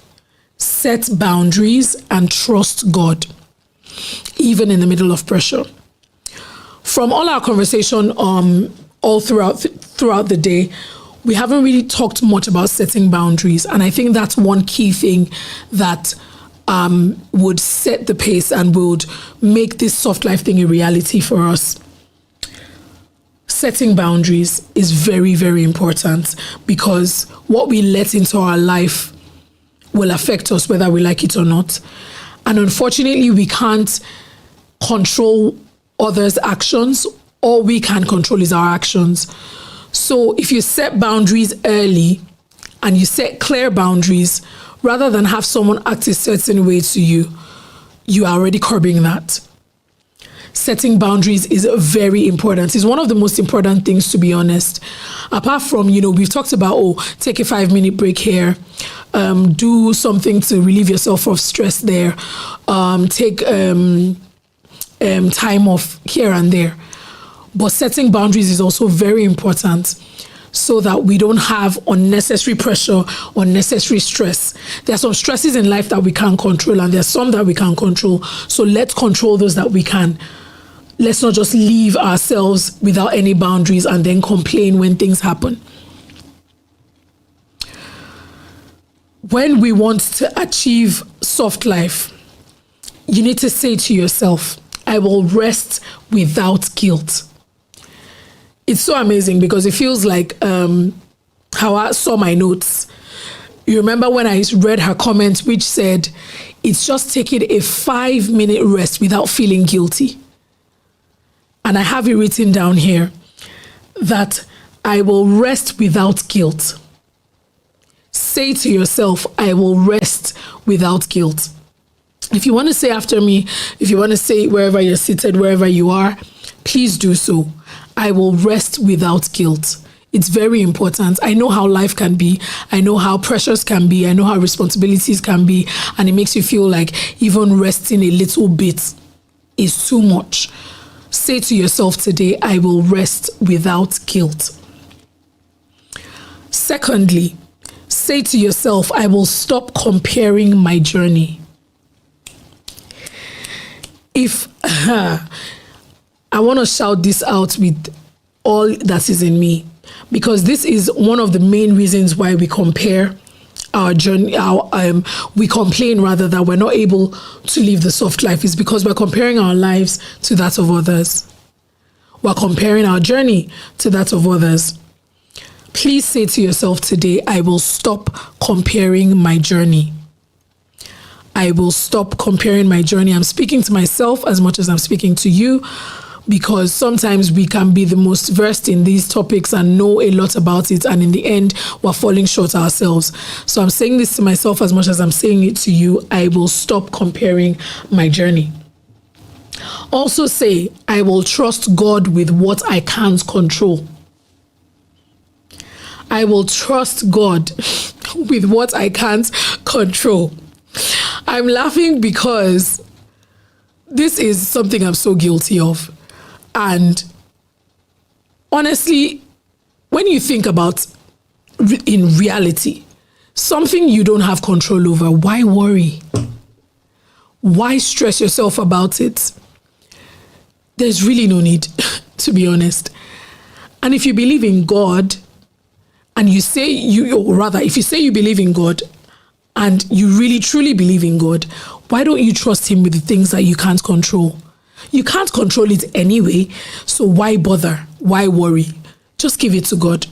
set boundaries, and trust God, even in the middle of pressure. From all our conversation on all throughout the day, we haven't really talked much about setting boundaries. And I think that's one key thing that would set the pace and would make this soft life thing a reality for us. Setting boundaries is very, very important, because what we let into our life will affect us whether we like it or not. And unfortunately, we can't control others' actions. All we can control is our actions. So if you set boundaries early and you set clear boundaries, rather than have someone act a certain way to you, you are already curbing that. Setting boundaries is very important. It's one of the most important things, to be honest. Apart from, we've talked about, take a 5-minute break here, do something to relieve yourself of stress there, take time off here and there. But setting boundaries is also very important, so that we don't have unnecessary pressure, unnecessary stress. There are some stresses in life that we can't control, and there's some that we can control. So let's control those that we can. Let's not just leave ourselves without any boundaries and then complain when things happen. When we want to achieve soft life, you need to say to yourself, I will rest without guilt. It's so amazing, because it feels like how I saw my notes. You remember when I read her comment, which said, it's just taking a 5-minute rest without feeling guilty. And I have it written down here that I will rest without guilt. Say to yourself, I will rest without guilt. If you want to say after me, if you want to say it wherever you're seated, wherever you are, please do so. I will rest without guilt. It's very important. I know how life can be. I know how pressures can be. I know how responsibilities can be. And it makes you feel like even resting a little bit is too much. Say to yourself today, I will rest without guilt. Secondly, say to yourself, I will stop comparing my journey. If I want to shout this out with all that is in me, because this is one of the main reasons why we compare our journey, we complain rather that we're not able to live the soft life, is because we're comparing our lives to that of others. We're comparing our journey to that of others. Please say to yourself today, I will stop comparing my journey. I will stop comparing my journey. I'm speaking to myself as much as I'm speaking to you, because sometimes we can be the most versed in these topics and know a lot about it, and in the end, we're falling short ourselves. So I'm saying this to myself as much as I'm saying it to you. I will stop comparing my journey. Also say, I will trust God with what I can't control. I will trust God with what I can't control. I'm laughing because this is something I'm so guilty of. And honestly, when you think about in reality, something you don't have control over, why worry? Why stress yourself about it? There's really no need, to be honest. And if you believe in God, and you say if you say you believe in God, and you really truly believe in God, why don't you trust him with the things that you can't control? You can't control it anyway, so why bother? Why worry? Just give it to God.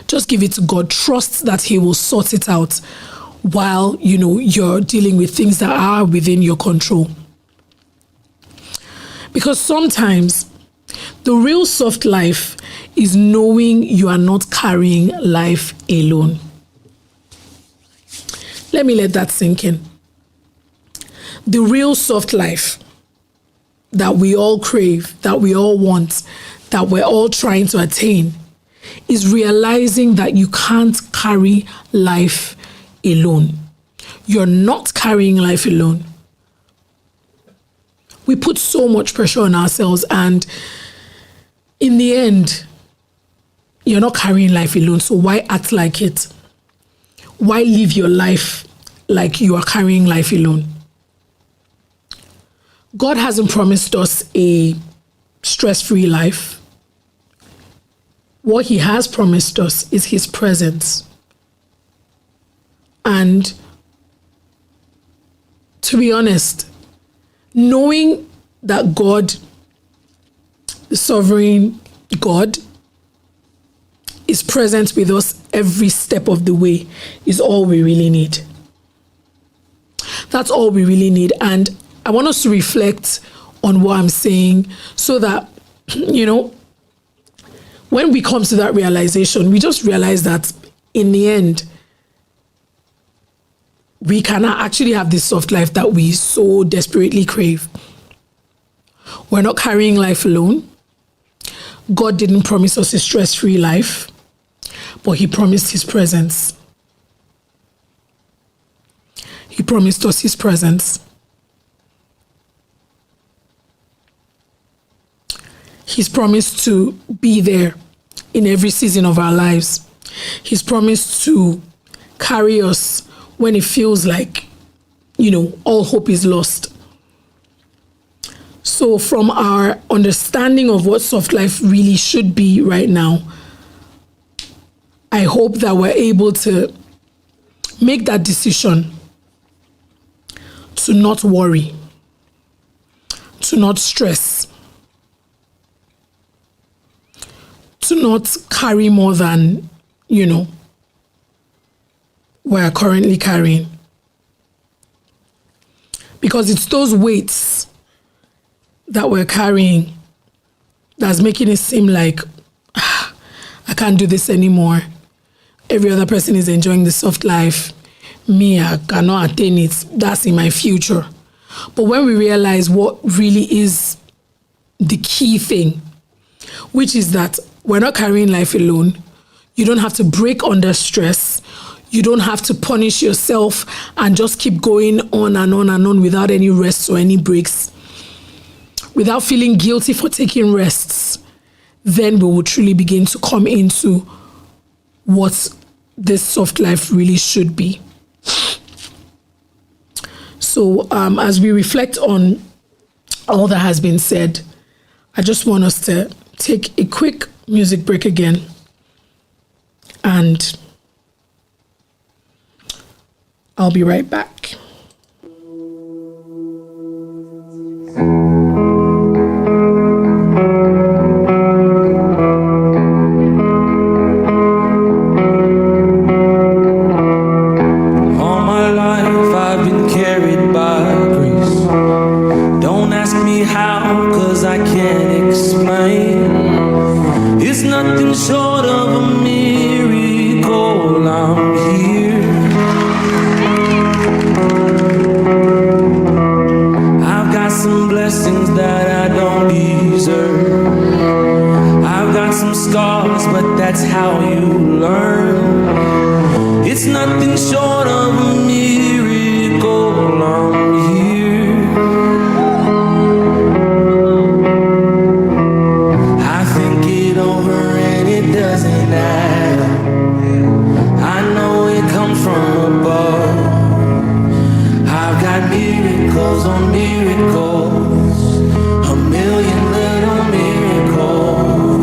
Just give it to God. Trust that he will sort it out while, you're dealing with things that are within your control. Because sometimes the real soft life is knowing you are not carrying life alone. Let me let that sink in. The real soft life that we all crave, that we all want, that we're all trying to attain, is realizing that you can't carry life alone. You're not carrying life alone. We put so much pressure on ourselves, and in the end, you're not carrying life alone. So why act like it? Why live your life like you are carrying life alone? God hasn't promised us a stress-free life. what he has promised us is his presence. And to be honest, knowing that God, the sovereign God, is present with us every step of the way is all we really need. That's all we really need. And I want us to reflect on what I'm saying so that, when we come to that realization, we just realize that in the end, we cannot actually have this soft life that we so desperately crave. We're not carrying life alone. God didn't promise us a stress-free life, but he promised his presence. He promised us his presence. He's promised to be there in every season of our lives. He's promised to carry us when it feels like, all hope is lost. So from our understanding of what soft life really should be right now, I hope that we're able to make that decision to not worry, to not stress, to not carry more than, we're currently carrying. Because it's those weights that we're carrying that's making it seem like, I can't do this anymore. Every other person is enjoying the soft life. Me, I cannot attain it. That's in my future. But when we realize what really is the key thing, which is that we're not carrying life alone. You don't have to break under stress. You don't have to punish yourself and just keep going on and on and on without any rests or any breaks. Without feeling guilty for taking rests, then we will truly begin to come into what this soft life really should be. So as we reflect on all that has been said, I just want us to take a quick music break again, and I'll be right back. All my life I've been carried by grace. Don't ask me how, 'cause I can't explain. It's nothing short of a miracle. I'm here. I've got some blessings that I don't deserve. I've got some scars, but that's how you learn. It's nothing short of a miracle. I'm here. I think it over and it doesn't matter. I know it comes from above. I've got miracles on miracles, a million little miracles.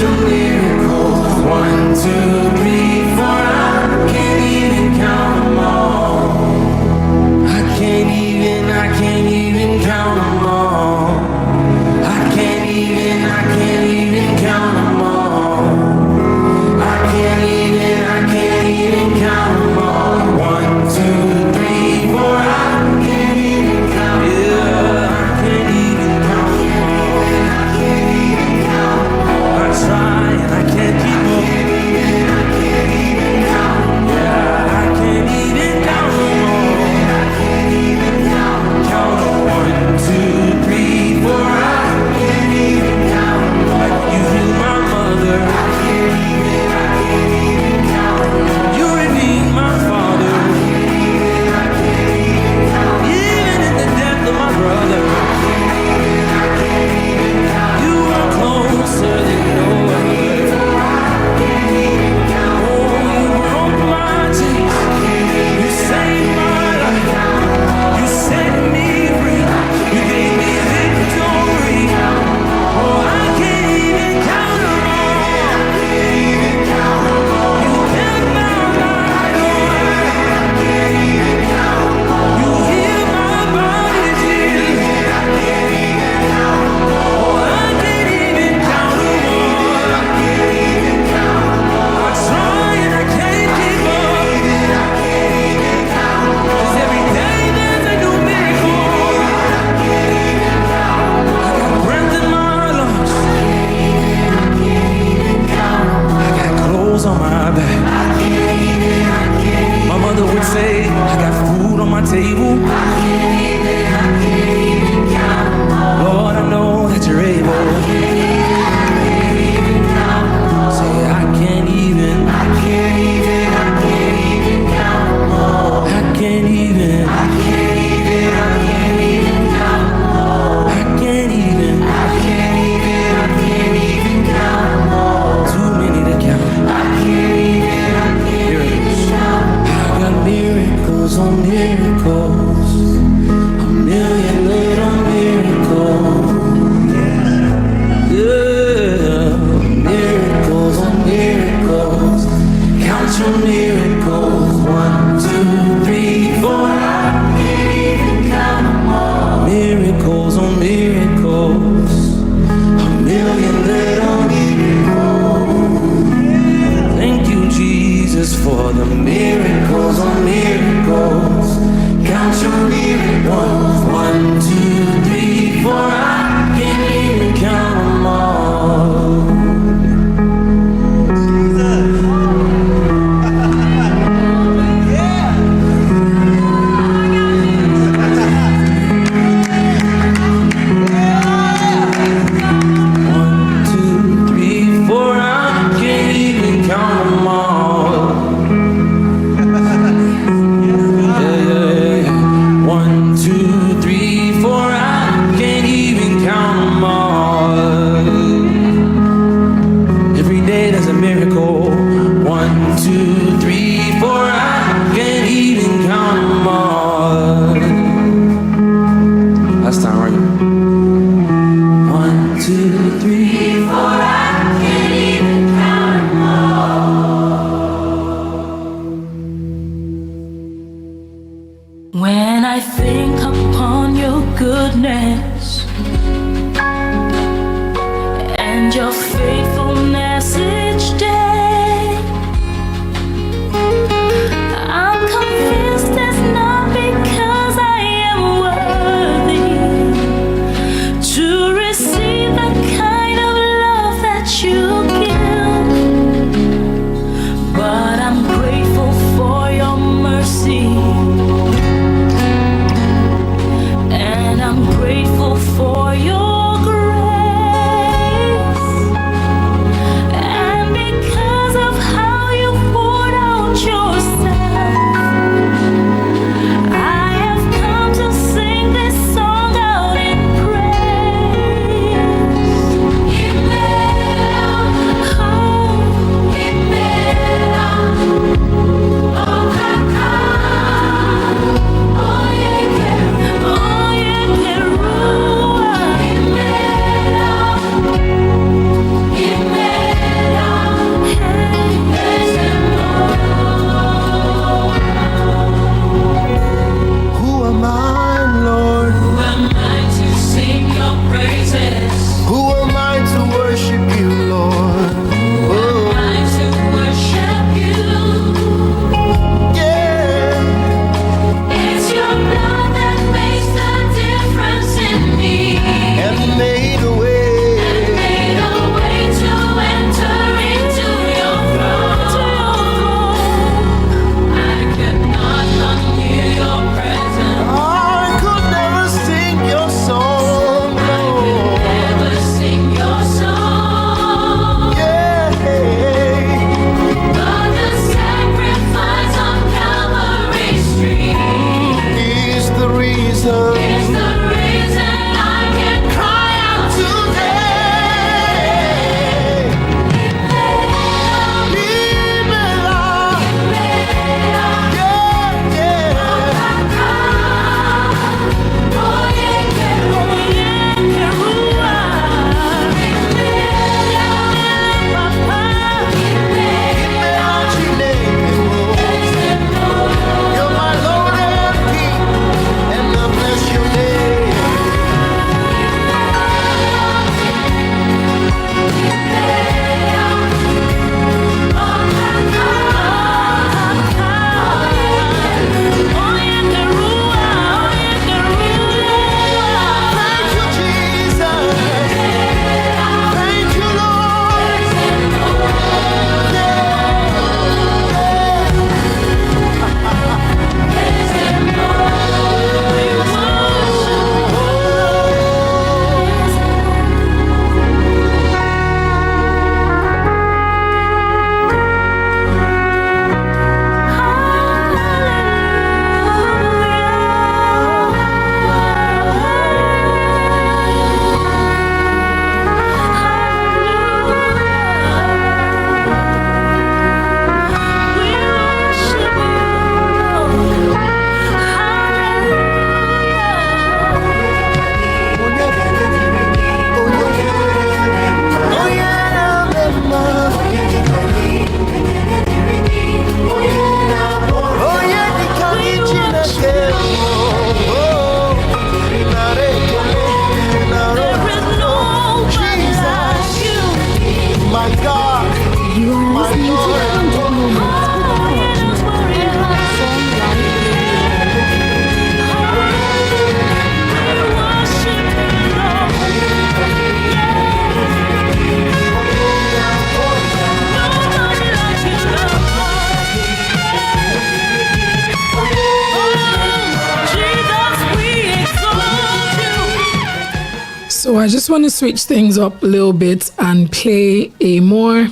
your miracles. 1, 2, 3, 4. I can't even count them all. I can't even count them all. I can't even count them all. I can't even count them all. 1, 2, 3, 4. I can't even count them all. I can't even count them all. I try and I can't keep up. Yeah, I can't even count them all. Count them 1, 2, 3, 4. I can't even count them all. Like you healed my mother. You redeemed my father. Even in the death of my brother. You are closer than no other. Oh, you broke my chains. You saved my life. You set me free. You gave me victory. Oh, I can't even count them all. You kept my life. You healed my body, Jesus. Oh, I can't even count them all. I try and I can't keep up. 'Cause every day there's a new miracle. I got breath in my lungs. I got clothes on my back. My mother would say, I got food on my table. Lord, I know that you're able. Say, I can't even count them all. I can't even count them all. I can't even count them all. Too many to count. I got miracles on miracles. A million little miracles. Yeah, miracles on miracles. Count your miracles. 1, 2, 3, 4. I can't even count them all. Miracles on miracles. A million little miracles. Thank you, Jesus, for the miracles on miracles. Count your miracles. 1, 2, 3, 4. I can't even count them all. When I think upon your goodness and your faithfulness each day, I'm convinced it's not because I am worthy to receive the kind of love that you give, but I'm grateful for your mercy. And I'm grateful for your grace. My God. You are listening to CanDid Moments with Fortunate and Hot Song So I just want to switch things up a little bit and play a more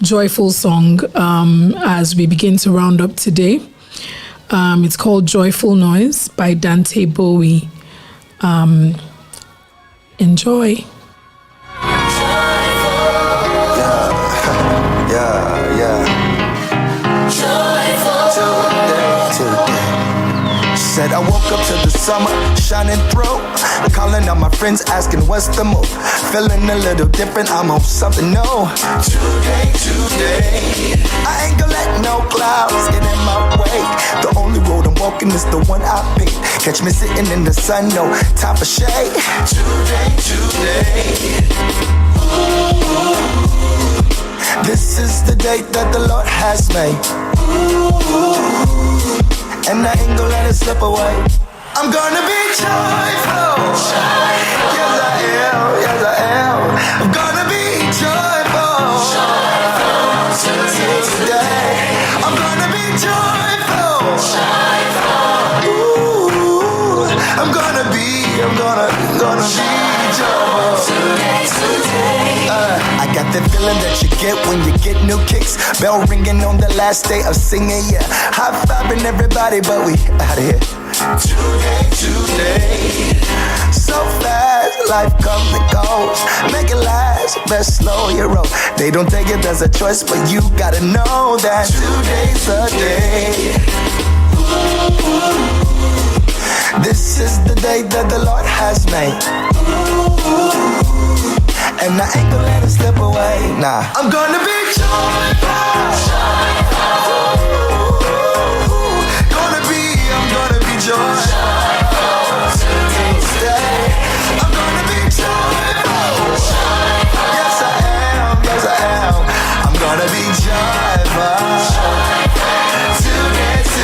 joyful song as we begin to round up today. It's called Joyful Noise by Dante Bowie. Enjoy. Said I woke up to the summer shining through, calling out my friends asking what's the move. Feeling a little different, I'm on something new. Today I ain't gonna let no clouds get in my way. The only road I'm walking is the one I picked. Catch me sitting in the sun, no time for shade. Today this is the day that the Lord has made. And I ain't gonna let it slip away. I'm gonna be joyful. Yes I am. I'm gonna be joyful. Today. I'm gonna be joyful. Ooh, I'm gonna be joyful. I got that feeling that you get when you get new kicks. Bell ringing on the last day of singing, yeah. High-fiving everybody, but we out of here. Today. So fast, life comes and goes. Make it last, best slow your roll. They don't take it as a choice, but you gotta know that today's the day. This is the day that the Lord has made. And I ain't gonna let it slip away, nah. I'm gonna be joyful. I'm gonna be joyful. Today, I'm gonna be joyful. Yes I am. I'm gonna be joyful. Today.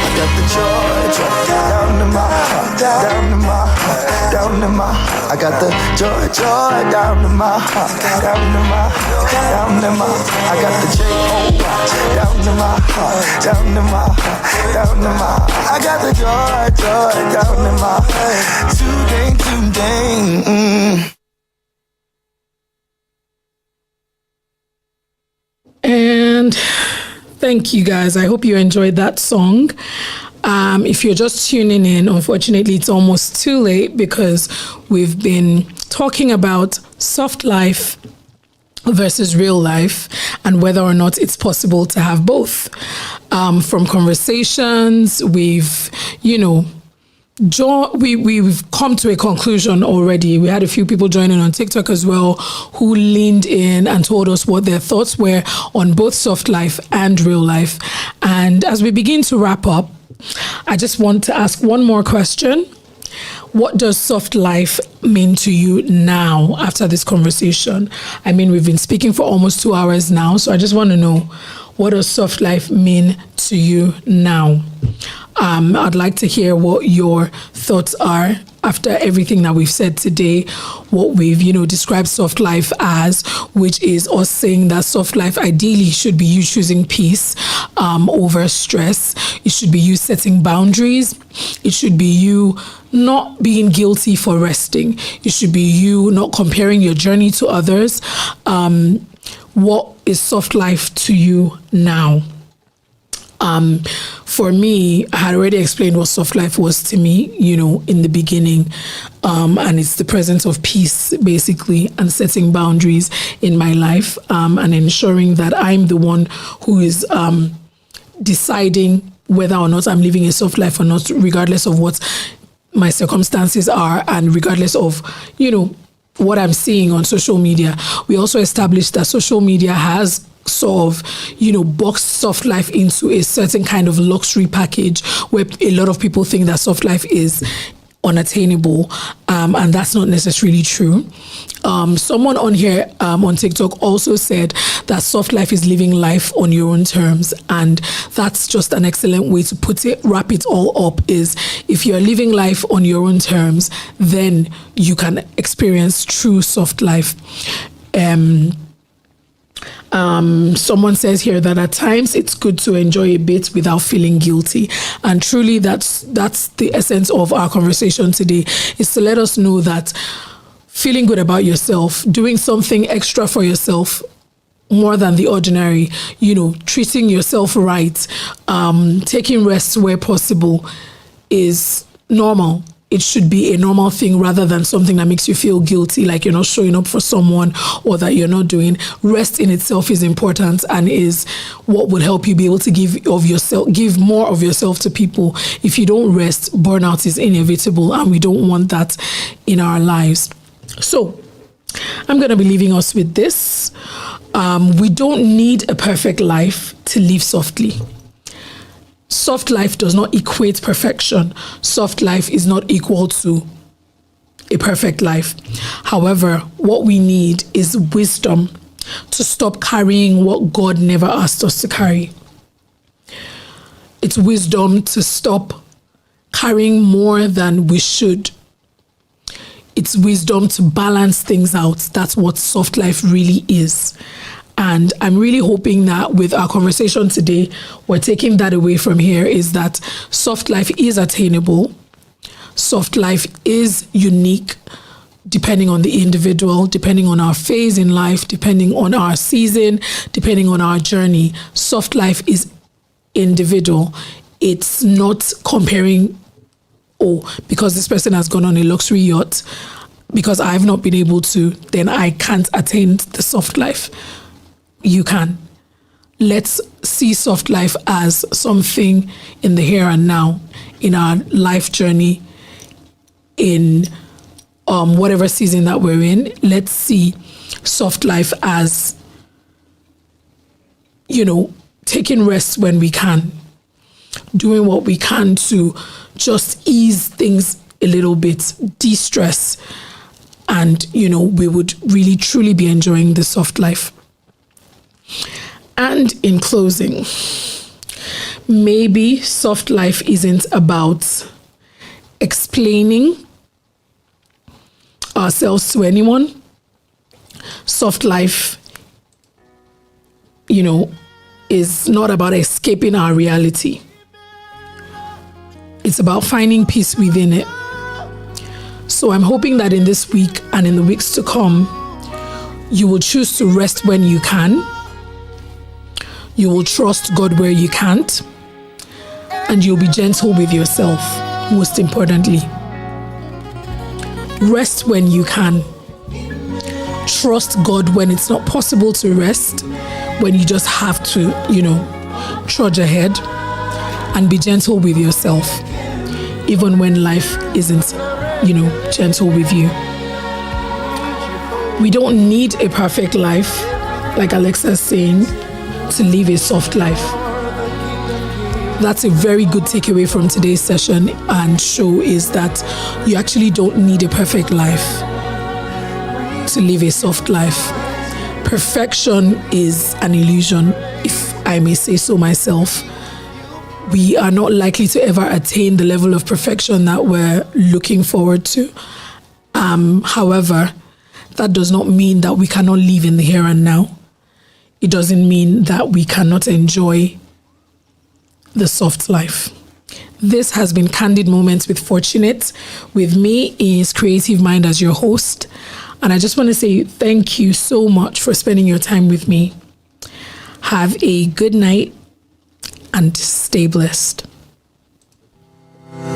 I got the joy down in my heart, down in my heart, down in my heart. I got the joy down in my heart, down in my heart, down in my heart. I got the J-O-Y down in my heart, down in my heart, down in my heart. I got the joy down in my heart. Today. And thank you guys. I hope you enjoyed that song. If you're just tuning in, unfortunately, it's almost too late because we've been talking about soft life versus real life and whether or not it's possible to have both. From conversations, we've come to a conclusion already. We had a few people joining on TikTok as well who leaned in and told us what their thoughts were on both soft life and real life. And as we begin to wrap up, I just want to ask one more question. What does soft life mean to you now after this conversation? I mean, we've been speaking for almost 2 hours now, so I just want to know, what does soft life mean to you now? I'd like to hear what your thoughts are after everything that we've said today, what we've, described soft life as, which is us saying that soft life ideally should be you choosing peace over stress. It should be you setting boundaries. It should be you not being guilty for resting. It should be you not comparing your journey to others. What is soft life to you now? For me, I had already explained what soft life was to me, in the beginning. And it's the presence of peace, basically, and setting boundaries in my life, and ensuring that I'm the one who is deciding whether or not I'm living a soft life or not, regardless of what my circumstances are and regardless of, what I'm seeing on social media. We also established that social media has sort of, boxed soft life into a certain kind of luxury package where a lot of people think that soft life is unattainable, and that's not necessarily true. Someone on here on TikTok also said that soft life is living life on your own terms, and that's just an excellent way to put it. Wrap it all up is, if you're living life on your own terms, then you can experience true soft life. Someone says here that at times it's good to enjoy a bit without feeling guilty, and truly that's the essence of our conversation today, is to let us know that feeling good about yourself, doing something extra for yourself more than the ordinary, treating yourself right, taking rests where possible is normal. It should be a normal thing rather than something that makes you feel guilty, like you're not showing up for someone or that you're not doing. Rest in itself is important and is what would help you be able to give more of yourself to people. If you don't rest, burnout is inevitable, and we don't want that in our lives. So I'm going to be leaving us with this. We don't need a perfect life to live softly. Soft life does not equate perfection. Soft life is not equal to a perfect life. However, what we need is wisdom to stop carrying what God never asked us to carry. It's wisdom to stop carrying more than we should. It's wisdom to balance things out. That's what soft life really is. And I'm really hoping that with our conversation today, we're taking that away from here, is that soft life is attainable. Soft life is unique, depending on the individual, depending on our phase in life, depending on our season, depending on our journey. Soft life is individual. It's not comparing, because this person has gone on a luxury yacht, because I've not been able to, then I can't attain the soft life. You can. Let's see soft life as something in the here and now, in our life journey, in whatever season that we're in. Let's see soft life as, taking rest when we can, doing what we can to just ease things a little bit, de-stress, and, we would really truly be enjoying the soft life. And in closing, maybe soft life isn't about explaining ourselves to anyone. Soft life, is not about escaping our reality. It's about finding peace within it. So I'm hoping that in this week and in the weeks to come, you will choose to rest when you can. You will trust God where you can't, and you'll be gentle with yourself, most importantly. Rest when you can. Trust God when it's not possible to rest, when you just have to, trudge ahead, and be gentle with yourself, even when life isn't, gentle with you. We don't need a perfect life, like Alexa's saying, to live a soft life. That's a very good takeaway from today's session and show, is that you actually don't need a perfect life to live a soft life. Perfection is an illusion, if I may say so myself. We are not likely to ever attain the level of perfection that we're looking forward to. However, that does not mean that we cannot live in the here and now. It doesn't mean that we cannot enjoy the soft life. This has been Candid Moments with Fortunate. With me is Creative Mind as your host. And I just want to say thank you so much for spending your time with me. Have a good night and stay blessed.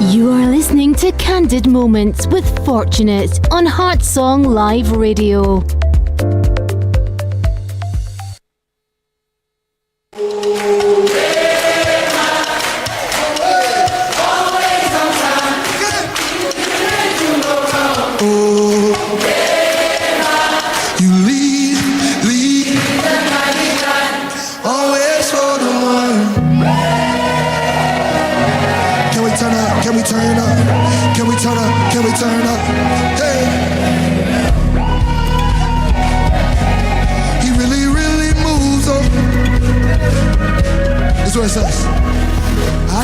You are listening to Candid Moments with Fortunate on Heartsong Live Radio. turn up? Can we turn up? Can we turn up? Hey. He really, really moves on. That's what it says.